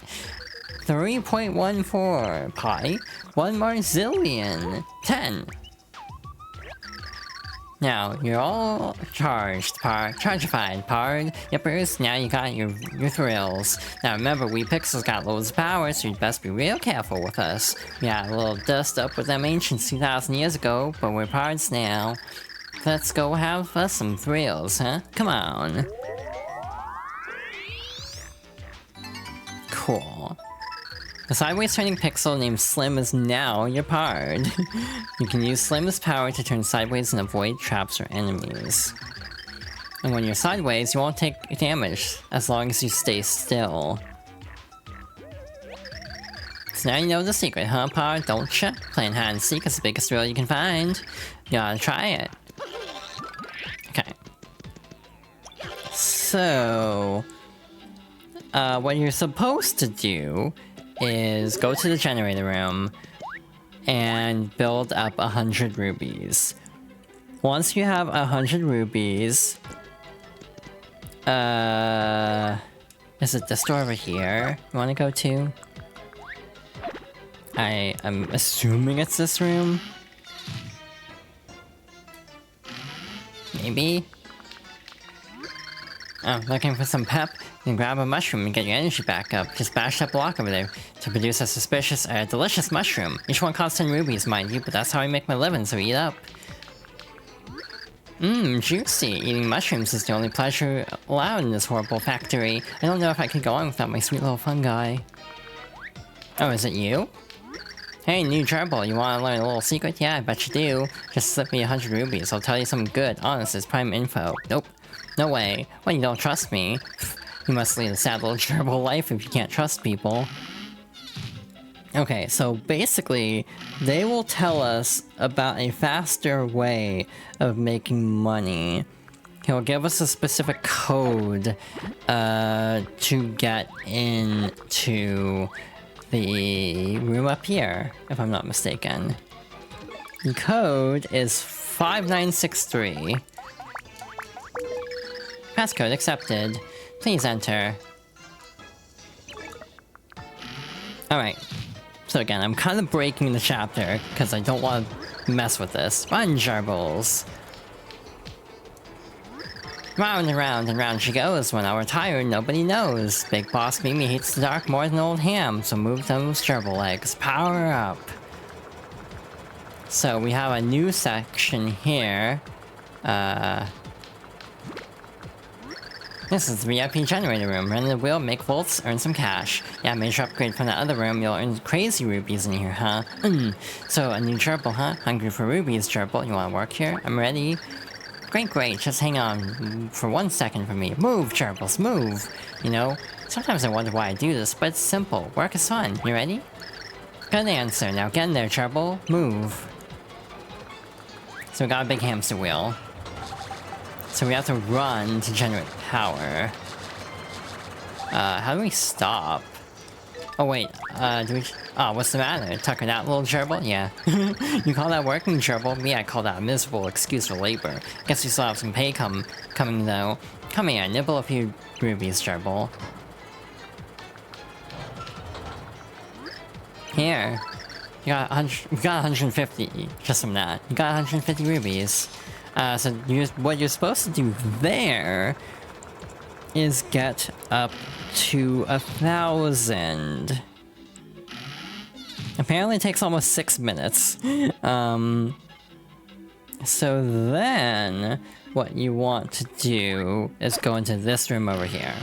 3.14 pi, 1 more zillion, 10. Now, you're all charged, chargified, Pard. Yippers, now you got your thrills. Now remember, we pixels got loads of power, so you'd best be real careful with us. We had a little dust up with them ancients 2,000 years ago, but we're Pards now. Let's go have us some thrills, huh? Come on. Cool. A sideways turning pixel named Slim is now your Pard. You can use Slim's power to turn sideways and avoid traps or enemies. And when you're sideways, you won't take damage, as long as you stay still. So now you know the secret, huh, Pard? Don't ya? Playing hide and seek is the biggest thrill you can find. You gotta try it. Okay. So... what you're supposed to do is go to the generator room and build up 100 rubies. Once you have 100 rubies, is it this door over here you want to go to? I'm assuming it's this room. Maybe? Oh, looking for some pep? You can grab a mushroom and get your energy back up. Just bash that block over there to produce a delicious mushroom. Each one costs 10 rubies, mind you, but that's how I make my living, so eat up. Mmm, juicy. Eating mushrooms is the only pleasure allowed in this horrible factory. I don't know if I could go on without my sweet little fungi. Oh, is it you? Hey, new gerbil, you want to learn a little secret? Yeah, I bet you do. Just slip me 100 rubies, I'll tell you something good, honest as prime info. Nope. No way. Well, you don't trust me. You must lead a sad little gerbil life if you can't trust people. Okay, so basically, they will tell us about a faster way of making money. He'll give us a specific code to get into the room up here, if I'm not mistaken. The code is 5963. Passcode accepted. Please enter. Alright. So again, I'm kind of breaking the chapter, because I don't want to mess with this. Run, gerbils! Round and round she goes. When I retire, nobody knows. Big Boss Mimi hates the dark more than old ham, so move those gerbil legs. Power up! So we have a new section here. This is the VIP generator room. Run the wheel, make volts, earn some cash. Yeah, major upgrade from the other room. You'll earn crazy rubies in here, huh? So, a new gerbil, huh? Hungry for rubies, gerbil. You wanna work here? I'm ready. Great. Just hang on for 1 second for me. Move, gerbils, move! You know, sometimes I wonder why I do this, but it's simple. Work is fun. You ready? Good answer. Now get in there, gerbil. Move. So we got a big hamster wheel. So we have to run to generate power. How do we stop? Oh wait, what's the matter? Tucker that little gerbil? Yeah. You call that working, gerbil? Me, I call that a miserable excuse for labor. Guess we still have some pay coming though. Come here, nibble a few rubies, gerbil. Here. We got 150 just from that. You got 150 rubies. So what you're supposed to do there is get up to 1,000. Apparently it takes almost 6 minutes. So then what you want to do is go into this room over here.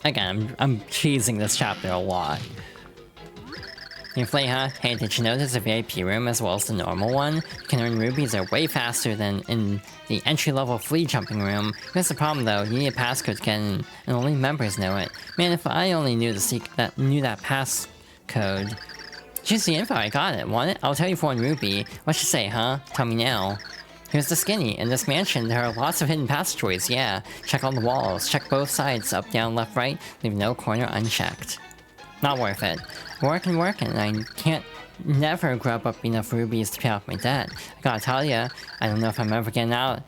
Again, I'm cheesing this chapter a lot. New flea, huh? Hey, did you know there's a VIP room as well as the normal one? You can earn rubies are way faster than in the entry-level flea jumping room. Here's the problem though, you need a passcode to get in, and only members know it. Man, if I only knew that passcode. Here's the info, I got it. Want it? I'll tell you for 1 rupee. What you say, huh? Tell me now. Here's the skinny. In this mansion, there are lots of hidden passageways, yeah. Check all the walls. Check both sides, up, down, left, right. Leave no corner unchecked. Not worth it. Working, I can't never grab up enough rubies to pay off my debt. I gotta tell ya, I don't know if I'm ever gonna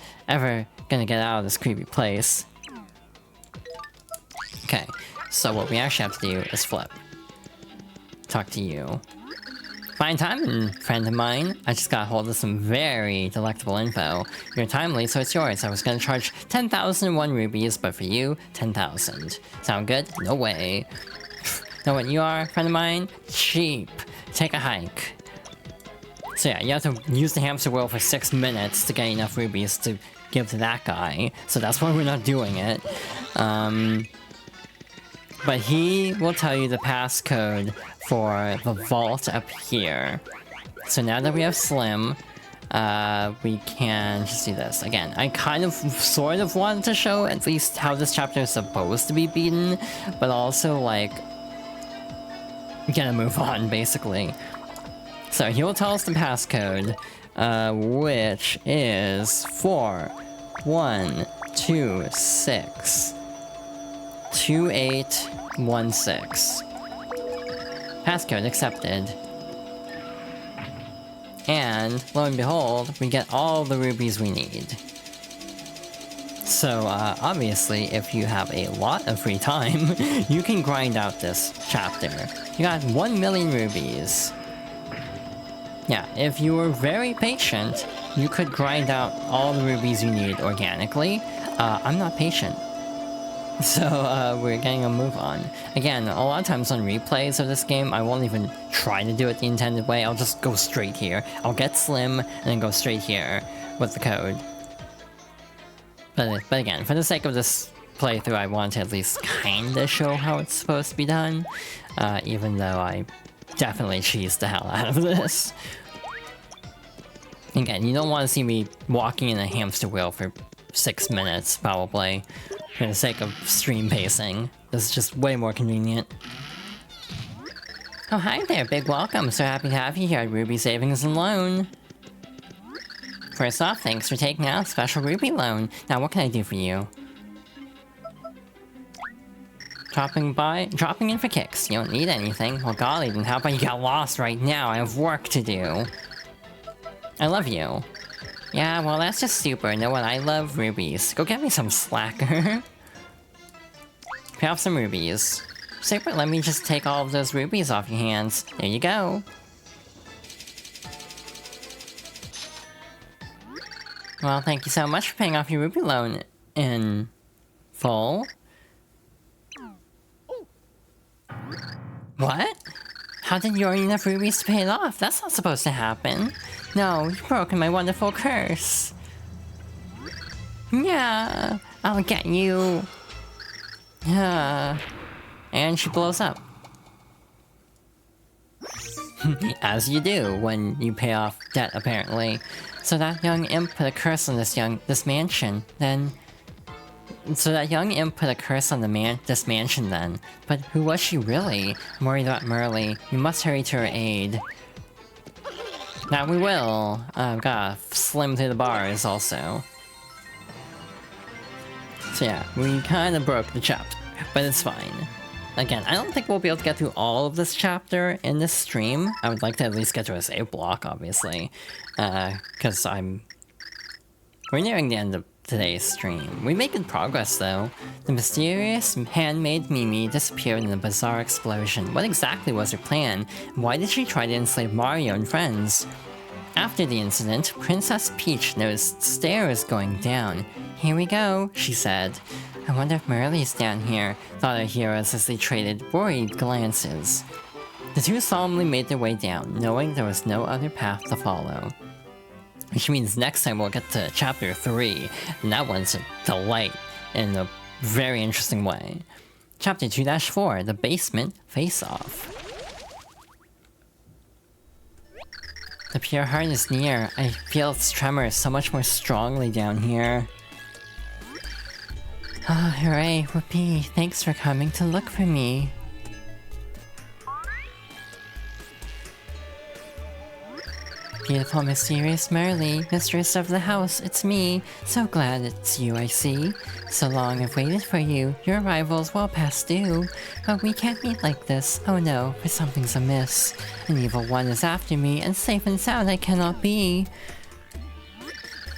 get out of this creepy place. Okay, so what we actually have to do is flip. Talk to you. Fine timing, friend of mine. I just got hold of some very delectable info. You're timely, so it's yours. I was gonna charge 10,001 rubies, but for you, 10,000. Sound good? No way. Know what you are, friend of mine? Cheap. Take a hike. So yeah, you have to use the hamster wheel for 6 minutes to get enough rubies to give to that guy. So that's why we're not doing it. But he will tell you the passcode for the vault up here. So now that we have Slim, we can just do this. Again, I kind of sort of wanted to show at least how this chapter is supposed to be beaten, but also like gonna move on, basically. So he will tell us the passcode, which is 4126 2816. Passcode accepted. And lo and behold, we get all the rubies we need. So, obviously, if you have a lot of free time, you can grind out this chapter. You got 1 million rubies. Yeah, if you were very patient, you could grind out all the rubies you need organically. I'm not patient. So, we're getting a move on. Again, a lot of times on replays of this game, I won't even try to do it the intended way. I'll just go straight here. I'll get Slim, and then go straight here with the code. But again, for the sake of this playthrough, I want to at least kinda show how it's supposed to be done. Even though I definitely cheesed the hell out of this. Again, you don't want to see me walking in a hamster wheel for 6 minutes, probably. For the sake of stream pacing. This is just way more convenient. Oh, hi there, big welcome. So happy to have you here at Ruby Savings and Loan. First off, thanks for taking out a special Ruby loan. Now, what can I do for you? dropping in for kicks. You don't need anything. Well, golly, then how about you get lost right now? I have work to do. I love you. Yeah, well, that's just super. Know what I love? Rubies. Go get me some slacker. Pay off some rubies. Super, let me just take all of those rubies off your hands. There you go. Well, thank you so much for paying off your ruby loan in full. What? How did you earn enough rubies to pay it off? That's not supposed to happen. No, you've broken my wonderful curse. Yeah, I'll get you. Yeah. And she blows up. As you do when you pay off debt, apparently. So that young imp put a curse on this mansion, then... So that young imp put a curse on this mansion then. But who was she really? I'm worried about Merly. We must hurry to her aid. Now we will. I've gotta slim through the bars also. So yeah, we kinda broke the chapter, but it's fine. Again, I don't think we'll be able to get through all of this chapter in this stream. I would like to at least get to a save block, obviously. Because we're nearing the end of today's stream. We made good progress, though. The mysterious handmaid Mimi disappeared in a bizarre explosion. What exactly was her plan? Why did she try to enslave Mario and friends? After the incident, Princess Peach noticed stairs going down. Here we go, she said. I wonder if Merly's down here, thought our heroes as they traded worried glances. The two solemnly made their way down, knowing there was no other path to follow. Which means next time we'll get to chapter 3, and that one's a delight in a very interesting way. Chapter 2-4, The Basement Face-Off. The pure heart is near. I feel its tremor so much more strongly down here. Ah, oh, hooray, whoopee, thanks for coming to look for me. Beautiful, mysterious Merly, mistress of the house, it's me. So glad it's you I see. So long I've waited for you, your arrival's well past due. But we can't meet like this, oh no, for something's amiss. An evil one is after me, and safe and sound I cannot be.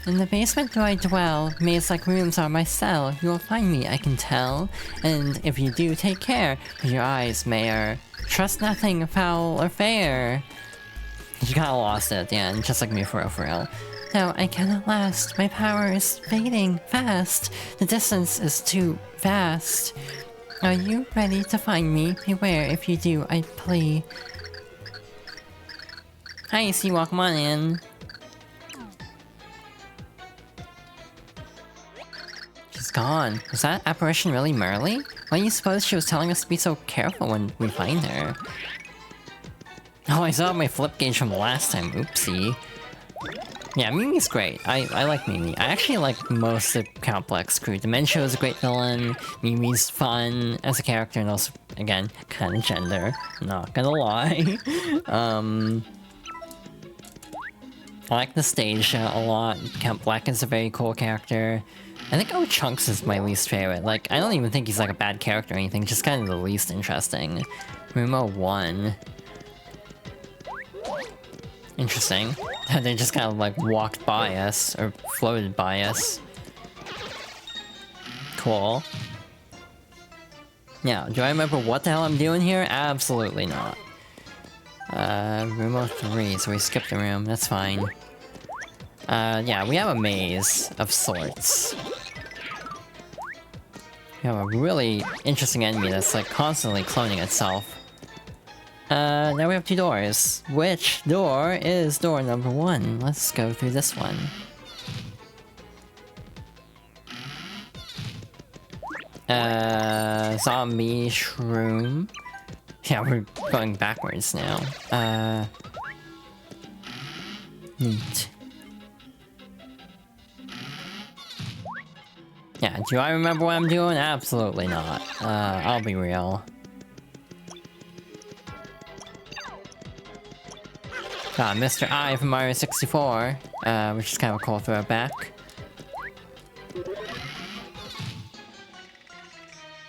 In the basement do I dwell, maze-like rooms are my cell. You will find me, I can tell. And if you do, take care, for your eyes may trust nothing foul or fair. You kinda lost it at the end, just like me for real. No, I cannot last. My power is fading fast. The distance is too vast. Are you ready to find me? Beware if you do, I plea. Hi, Seawalk, come on in. She's gone. Was that apparition really Merly? Why do you suppose she was telling us to be so careful when we find her? Oh, I saw my flip gauge from the last time. Oopsie. Yeah, Mimi's great. I like Mimi. I actually like most of the Complex crew. Dementia is a great villain. Mimi's fun as a character, and also, again, kind of gender. Not gonna lie. I like the stage a lot. Count Black is a very cool character. I think Oh Chunks is my least favorite. Like, I don't even think he's like a bad character or anything, just kind of the least interesting. Rumo 1. Interesting. They just kind of like walked by us, or floated by us. Cool. Now, do I remember what the hell I'm doing here? Absolutely not. Room 03, so we skipped the room, that's fine. Yeah, we have a maze of sorts. We have a really interesting enemy that's like constantly cloning itself. Now we have 2 doors. Which door is door number 1? Let's go through this one. Zombie shroom. Yeah, we're going backwards now. Neat. Yeah, do I remember what I'm doing? Absolutely not. I'll be real. Mr. I from Mario 64, which is kind of a cool throwback.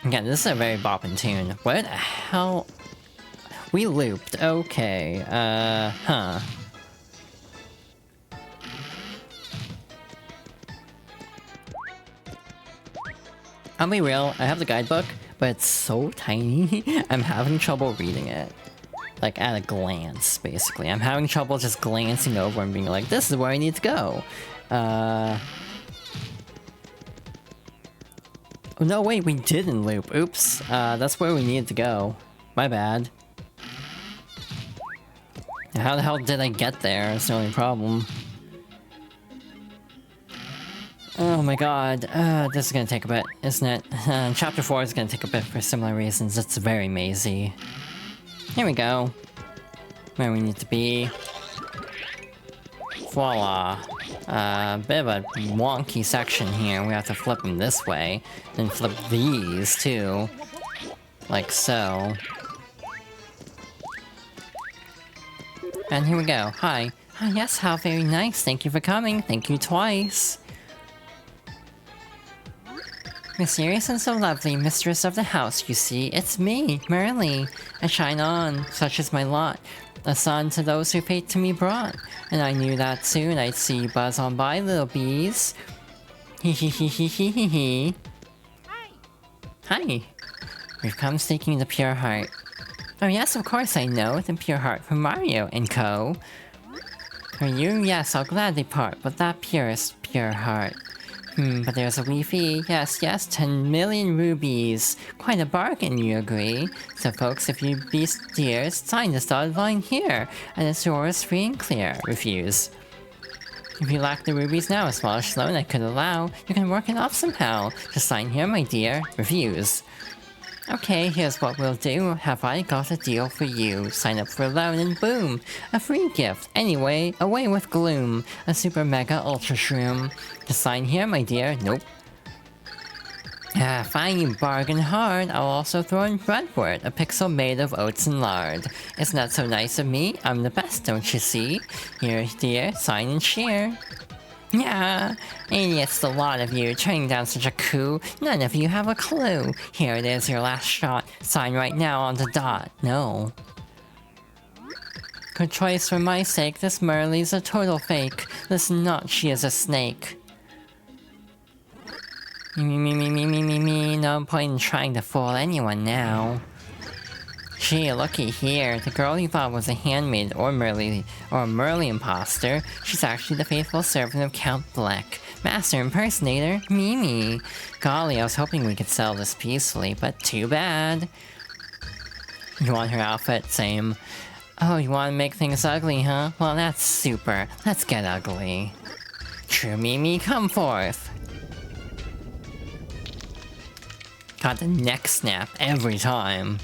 Again, this is a very boppin' tune. What the hell? We looped. Okay. Huh. I'll be real, I have the guidebook, but it's so tiny, I'm having trouble reading it. Like, at a glance, basically. I'm having trouble just glancing over and being like, this is where I need to go. Oh, no, wait, we didn't loop. Oops. That's where we needed to go. My bad. How the hell did I get there? That's the only problem. Oh my god, this is gonna take a bit, isn't it? Chapter 4 is gonna take a bit for similar reasons. It's very mazy. Here we go. Where we need to be. Voila. Bit of a wonky section here. We have to flip them this way. Then flip these, too. Like so. And here we go. Hi. Ah, yes, how very nice. Thank you for coming. Thank you twice. Mysterious and so lovely, mistress of the house, you see, it's me, Merly. I shine on, such is my lot, a son to those who fate to me brought. And I knew that soon I'd see you buzz on by, little bees. Hee hee hee hee hee hee hee. Hi. We've come seeking the pure heart. Oh yes, of course I know, the pure heart from Mario and co. For you, yes, I'll gladly part, but that purest pure heart. But there's a wee fee. Yes, yes, 10 million rubies. Quite a bargain, you agree? So folks, if you beast dears, sign this dotted line here, and it's yours free and clear. Refuse. If you lack the rubies now, a smallish loan I could allow. You can work it off somehow. Just sign here, my dear. Refuse. Okay, here's what we'll do. Have I got a deal for you? Sign up for a loan and boom! A free gift. Anyway, away with gloom. A super mega ultra shroom. To sign here, my dear. Nope. Ah, fine, you bargain hard. I'll also throw in breadwort, a pixel made of oats and lard. Isn't that so nice of me? I'm the best, don't you see? Here, dear, sign and share. Yeah, idiots the lot of you, turning down such a coup. None of you have a clue. Here it is, your last shot. Sign right now on the dot. No. Good choice for my sake, this Merly's a total fake. Listen not, she is a snake. Me, no point in trying to fool anyone now. Gee, looky here, the girl you thought was a handmaid or a Merly imposter, she's actually the faithful servant of Count Bleck. Master impersonator, Mimi. Golly, I was hoping we could sell this peacefully, but too bad. You want her outfit? Same. Oh, you want to make things ugly, huh? Well, that's super. Let's get ugly. True Mimi, come forth. Got the neck snap every time.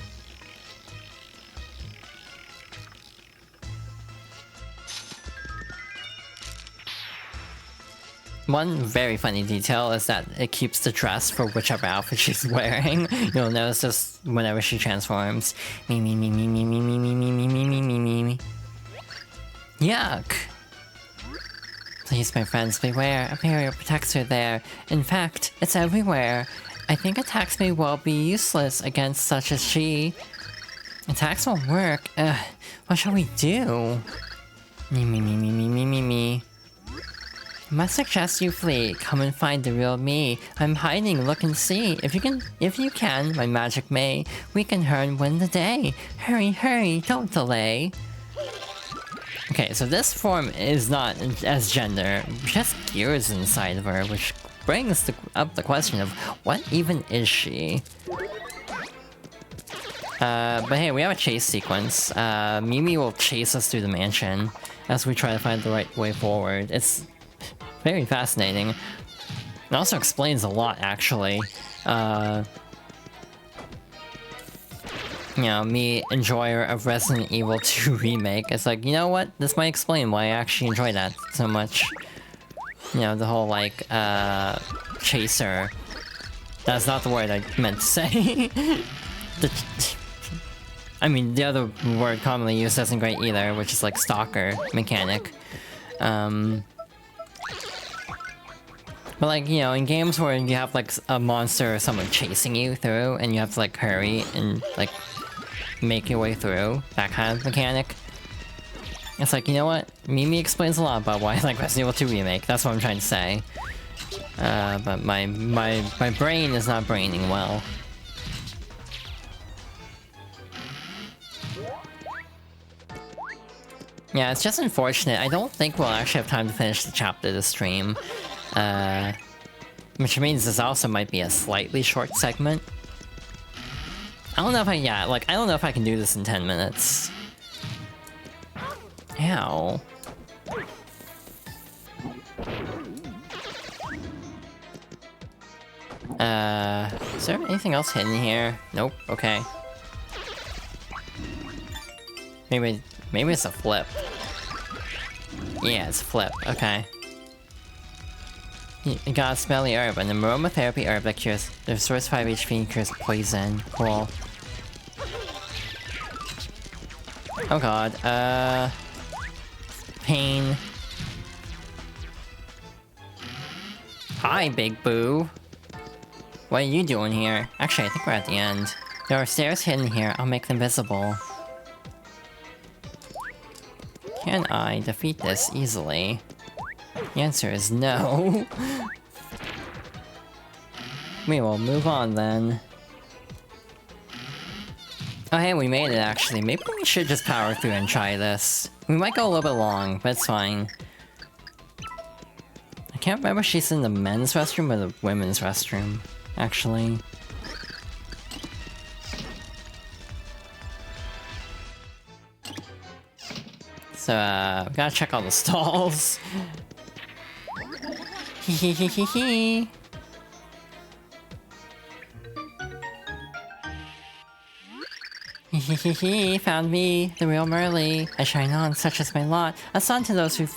One very funny detail is that it keeps the dress for whichever outfit she's wearing. You'll notice this whenever she transforms. Me. Yuck! Please, my friends, beware. A barrier protects her there. In fact, it's everywhere. I think attacks may well be useless against such as she. Attacks won't work. What shall we do? Me. I must suggest you flee. Come and find the real me. I'm hiding, look and see. If you can, my magic may. We can win the day. Hurry, don't delay. Okay, so this form is not as gender. She has gears inside of her, which brings up the question of what even is she? But hey, we have a chase sequence. Mimi will chase us through the mansion as we try to find the right way forward. It's very fascinating. It also explains a lot, actually. You know, me, enjoyer of Resident Evil 2 Remake. It's like, you know what? This might explain why I actually enjoy that so much. You know, the whole, like, chaser. That's not the word I meant to say. I mean, the other word commonly used isn't great either, which is like stalker mechanic. But like, you know, in games where you have like a monster or someone chasing you through and you have to like hurry and like make your way through, that kind of mechanic. It's like, you know what? Mimi explains a lot about why I like Resident Evil 2 Remake. That's what I'm trying to say. But my brain is not braining well. Yeah, it's just unfortunate. I don't think we'll actually have time to finish the chapter this stream. Which means this also might be a slightly short segment. I don't know if I don't know if I can do this in 10 minutes. Ow. Is there anything else hidden here? Nope, okay. Maybe it's a flip. Yeah, it's a flip, okay. You got a smelly herb, an aromatherapy herb that cures, restores 5 HP and cures poison. Cool. Oh god, pain. Hi, Big Boo. What are you doing here? Actually, I think we're at the end. There are stairs hidden here, I'll make them visible. Can I defeat this easily? The answer is no. We will move on then. Oh hey, we made it actually. Maybe we should just power through and try this. We might go a little bit long, but it's fine. I can't remember if she's in the men's restroom or the women's restroom, actually. So, we gotta check all the stalls. Hehehehe. Hehehehe, found me, the real Merly. I shine on, such is my lot. A son to those whose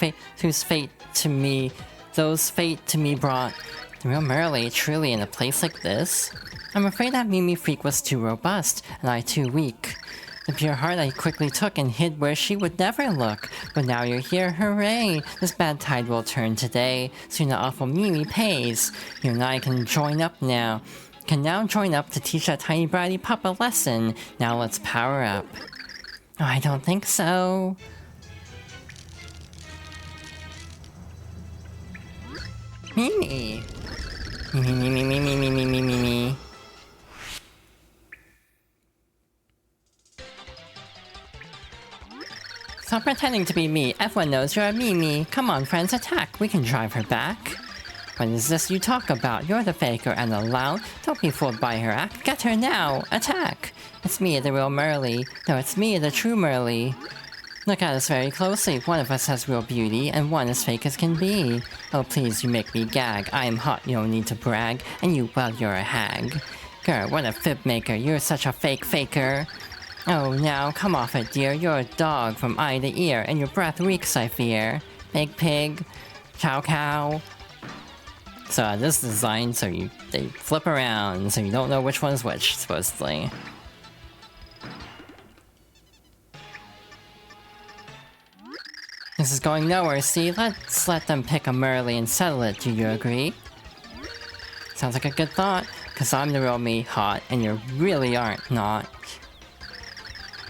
fate to me brought. The real Merly, truly in a place like this? I'm afraid that Mimi Freak was too robust, and I too weak. The pure heart I quickly took and hid where she would never look. But now you're here, hooray! This bad tide will turn today. Soon the awful Mimi pays. You and I can join up now. Can now join up to teach that tiny bratty pup a lesson. Now let's power up. Oh, I don't think so. Mimi. Mimi. Stop pretending to be me. Everyone knows you're a Mimi. Come on, friends, attack. We can drive her back. What is this you talk about? You're the faker and the lout. Don't be fooled by her act. Get her now. Attack. It's me, the real Merly. No, it's me, the true Merly. Look at us very closely. One of us has real beauty, and one as fake as can be. Oh, please, you make me gag. I am hot, you don't need to brag. And you, well, you're a hag. Girl, what a fib maker. You're such a fake faker. Oh, now, come off it, dear. You're a dog from eye to ear, and your breath reeks, I fear. Big pig. Cow cow. So, this is designed so they flip around, so you don't know which one's which, supposedly. This is going nowhere, see? Let's let them pick a Merly and settle it, do you agree? Sounds like a good thought, cause I'm the real me, hot, and you really aren't not.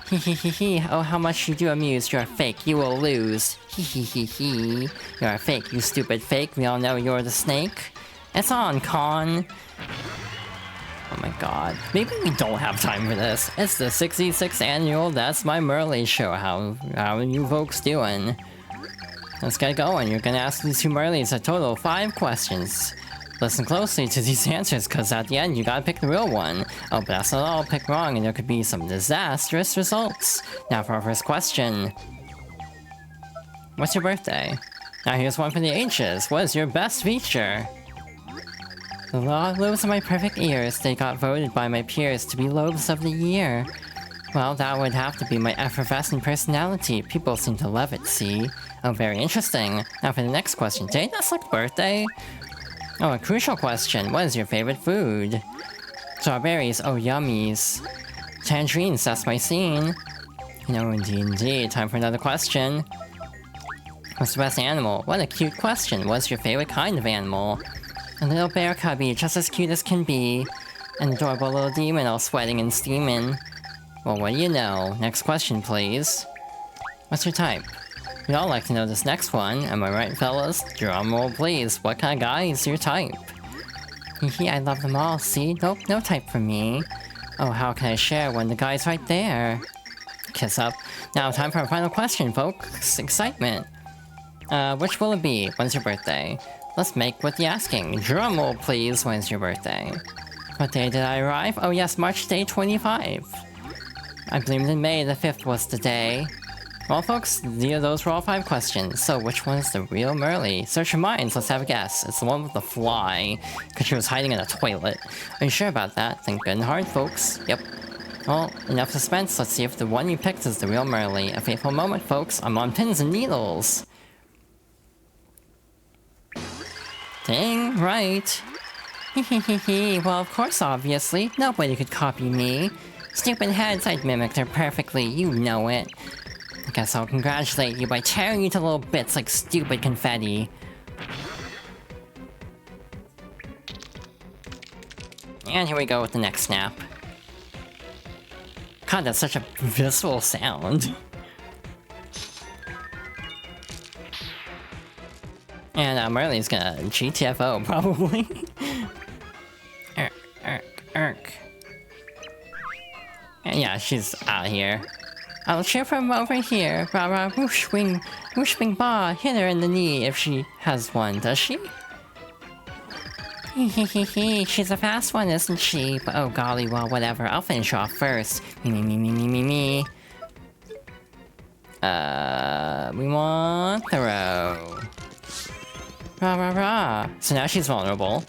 Hehehehe, oh how much you do amuse, you're a fake, you will lose. Hehehehe, you're a fake, you stupid fake, we all know you're the snake. It's on, con! Oh my god, maybe we don't have time for this. It's the 66th annual That's My Merly show, how are you folks doing? Let's get going, you're gonna ask these two Merlys a total of 5 questions. Listen closely to these answers, cause at the end you gotta pick the real one. Oh, but that's not all, pick wrong and there could be some disastrous results. Now for our first question. What's your birthday? Now here's one for the H's. What is your best feature? The lobes of my perfect ears, they got voted by my peers to be lobes of the year. Well, that would have to be my effervescent personality. People seem to love it, see? Oh, very interesting. Now for the next question. Did I select birthday? Oh, a crucial question. What is your favorite food? Strawberries, oh yummies. Tangerines, that's my scene. No, indeed. Time for another question. What's the best animal? What a cute question. What's your favorite kind of animal? A little bear cubby, just as cute as can be. An adorable little demon all sweating and steaming. Well, what do you know? Next question, please. What's your type? We'd all like to know this next one. Am I right, fellas? Drum roll, please. What kind of guy is your type? Hehe, I love them all, see? Nope, no type for me. Oh, how can I share when the guy's right there? Kiss up. Now, time for our final question, folks. Excitement. Which will it be? When's your birthday? Let's make with the asking. Drum roll, please. When's your birthday? What day did I arrive? Oh yes, March day 25. I believed in May the 5th was the day. Well, folks, those were all 5 questions. So, which one is the real Merly? Search your minds, let's have a guess. It's the one with the fly, because she was hiding in a toilet. Are you sure about that? Think good and hard, folks. Yep. Well, enough suspense. Let's see if the one you picked is the real Merly. A fateful moment, folks. I'm on pins and needles. Dang, right. Hehehehe. Well, of course, obviously. Nobody could copy me. Stupid heads, I'd mimicked her perfectly. You know it. I guess I'll congratulate you by tearing you to little bits like stupid confetti. And here we go with the next snap. God, that's such a visceral sound. And Merly's gonna GTFO, probably. Erk. And yeah, she's out of here. I'll cheer from over here. Rah rah whoosh wing ba. Hit her in the knee if she has one, does she? Hehehehe, she's a fast one, isn't she? But oh golly, well, whatever. I'll finish her off first. Me. We want throw. Rah. So now she's vulnerable.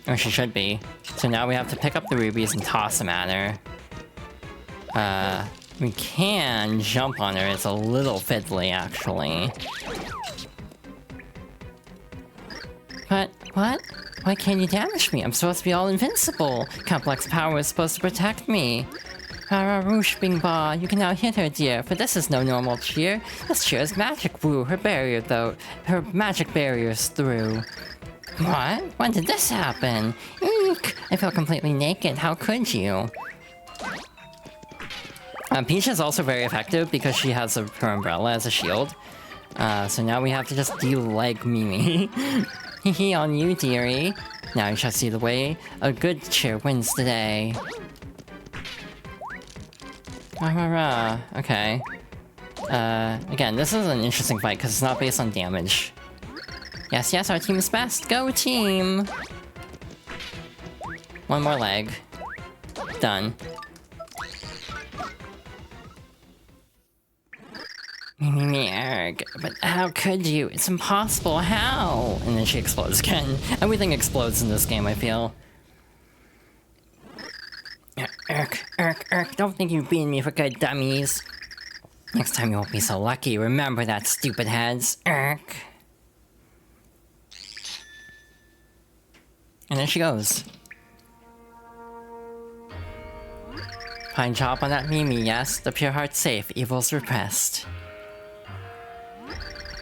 Or she should be. So now we have to pick up the rubies and toss them at her. We can jump on her. It's a little fiddly, actually. But, what? Why can't you damage me? I'm supposed to be all invincible. Complex power is supposed to protect me. Rara roosh bing ba. You can now hit her, dear, for this is no normal cheer. This cheer is magic woo. Her magic barrier's through. What? When did this happen? Eek! I feel completely naked. How could you? Peach is also very effective because she has her umbrella as a shield. So now we have to just deleg Mimi. Hehe, on you, dearie. Now you shall see the way a good cheer wins today. Rah. Okay. Again, this is an interesting fight because it's not based on damage. Yes, our team is best. Go, team! One more leg. Done. Erg. But how could you? It's impossible. How? And then she explodes again. Everything explodes in this game, I feel. Erk. Don't think you've beaten me for good, dummies. Next time you won't be so lucky. Remember that, stupid heads. Erk. And there she goes. Fine job on that Mimi, yes? The pure heart's safe, evil's repressed.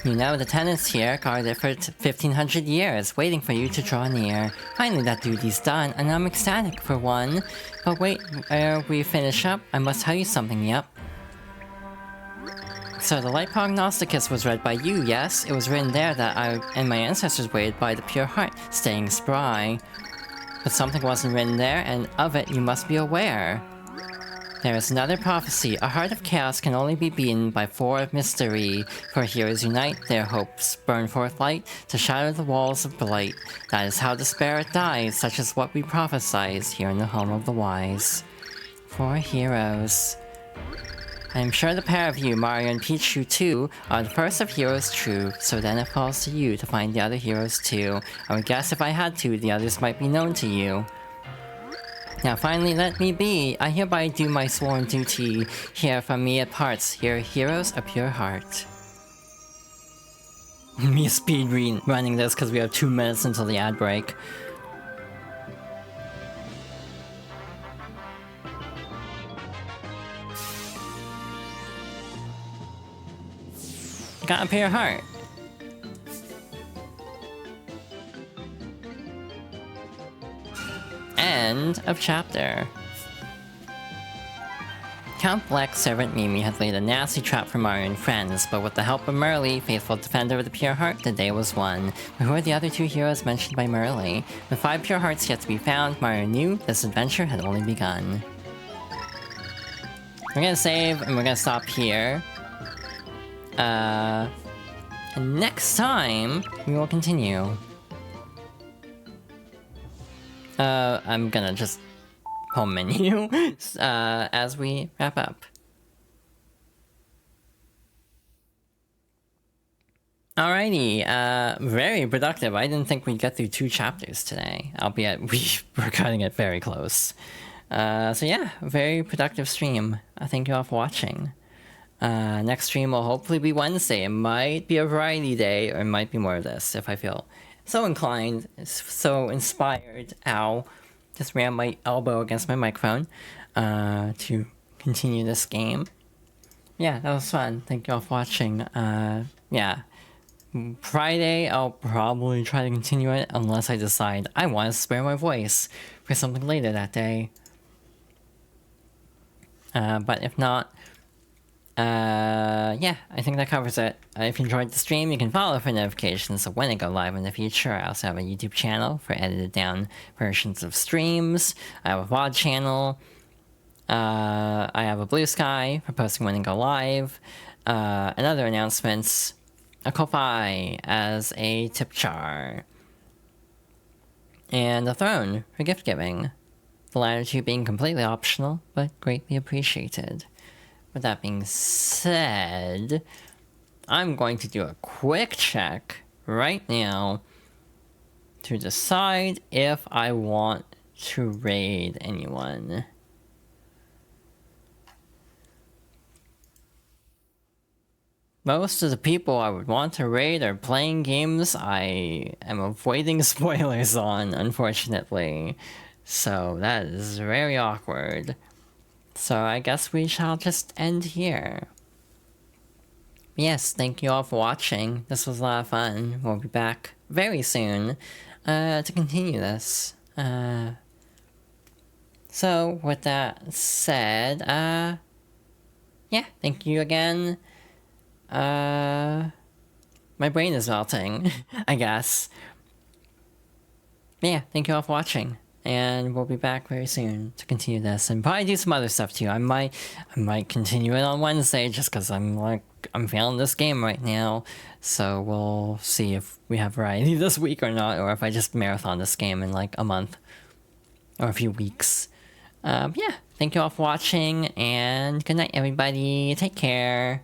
You know, the tenants here guarded for 1500 years, waiting for you to draw near. Finally that duty's done, and I'm ecstatic for one. But wait, ere we finish up, I must tell you something, yep. So the Light Prognosticus was read by you, yes? It was written there that I and my ancestors waited by the pure heart, staying spry. But something wasn't written there, and of it you must be aware. There is another prophecy. A heart of chaos can only be beaten by 4 of mystery. For heroes unite, their hopes burn forth light to shatter the walls of blight. That is how despair dies, such as what we prophesize here in the home of the wise. 4 heroes. I am sure the pair of you, Mario and Pichu too, are the first of heroes true, so then it falls to you to find the other heroes too. I would guess if I had to, the others might be known to you. Now finally let me be. I hereby do my sworn duty. Hear from me at parts. Hear heroes a pure heart. Me speed running this because we have 2 minutes until the ad break. Got a pure heart. End of chapter. Count Black's servant Mimi had laid a nasty trap for Mario and friends, but with the help of Merle, faithful defender of the pure heart, the day was won. But who are the other two heroes mentioned by Merle? With 5 pure hearts yet to be found, Mario knew this adventure had only begun. We're gonna save, and we're gonna stop here. And next time, we will continue. I'm gonna just home menu as we wrap up. Alrighty, very productive. I didn't think we'd get through 2 chapters today, albeit we were cutting it very close. So yeah, very productive stream. Thank you all for watching. Next stream will hopefully be Wednesday. It might be a variety day, or it might be more of this if I feel so inclined, so inspired. Ow. Just ran my elbow against my microphone to continue this game. Yeah, that was fun. Thank you all for watching. Yeah. Friday, I'll probably try to continue it unless I decide I want to spare my voice for something later that day. But if not, yeah, I think that covers it. If you enjoyed the stream, you can follow for notifications of when I go live in the future. I also have a YouTube channel for edited down versions of streams. I have a VOD channel. I have a Blue Sky for posting when I go live. And other announcements. A Ko-Fi as a tip jar. And a throne for gift giving. The latter two being completely optional, but greatly appreciated. With that being said, I'm going to do a quick check right now to decide if I want to raid anyone. Most of the people I would want to raid are playing games I am avoiding spoilers on, unfortunately. So that is very awkward. So I guess we shall just end here. Yes, thank you all for watching. This was a lot of fun. We'll be back very soon to continue this. So with that said, yeah, thank you again. My brain is melting, I guess. Yeah, thank you all for watching. And we'll be back very soon to continue this and probably do some other stuff too. I might continue it on Wednesday just because I'm feeling this game right now. So we'll see if we have variety this week or not, or if I just marathon this game in like a month or a few weeks. Yeah, thank you all for watching and good night everybody. Take care.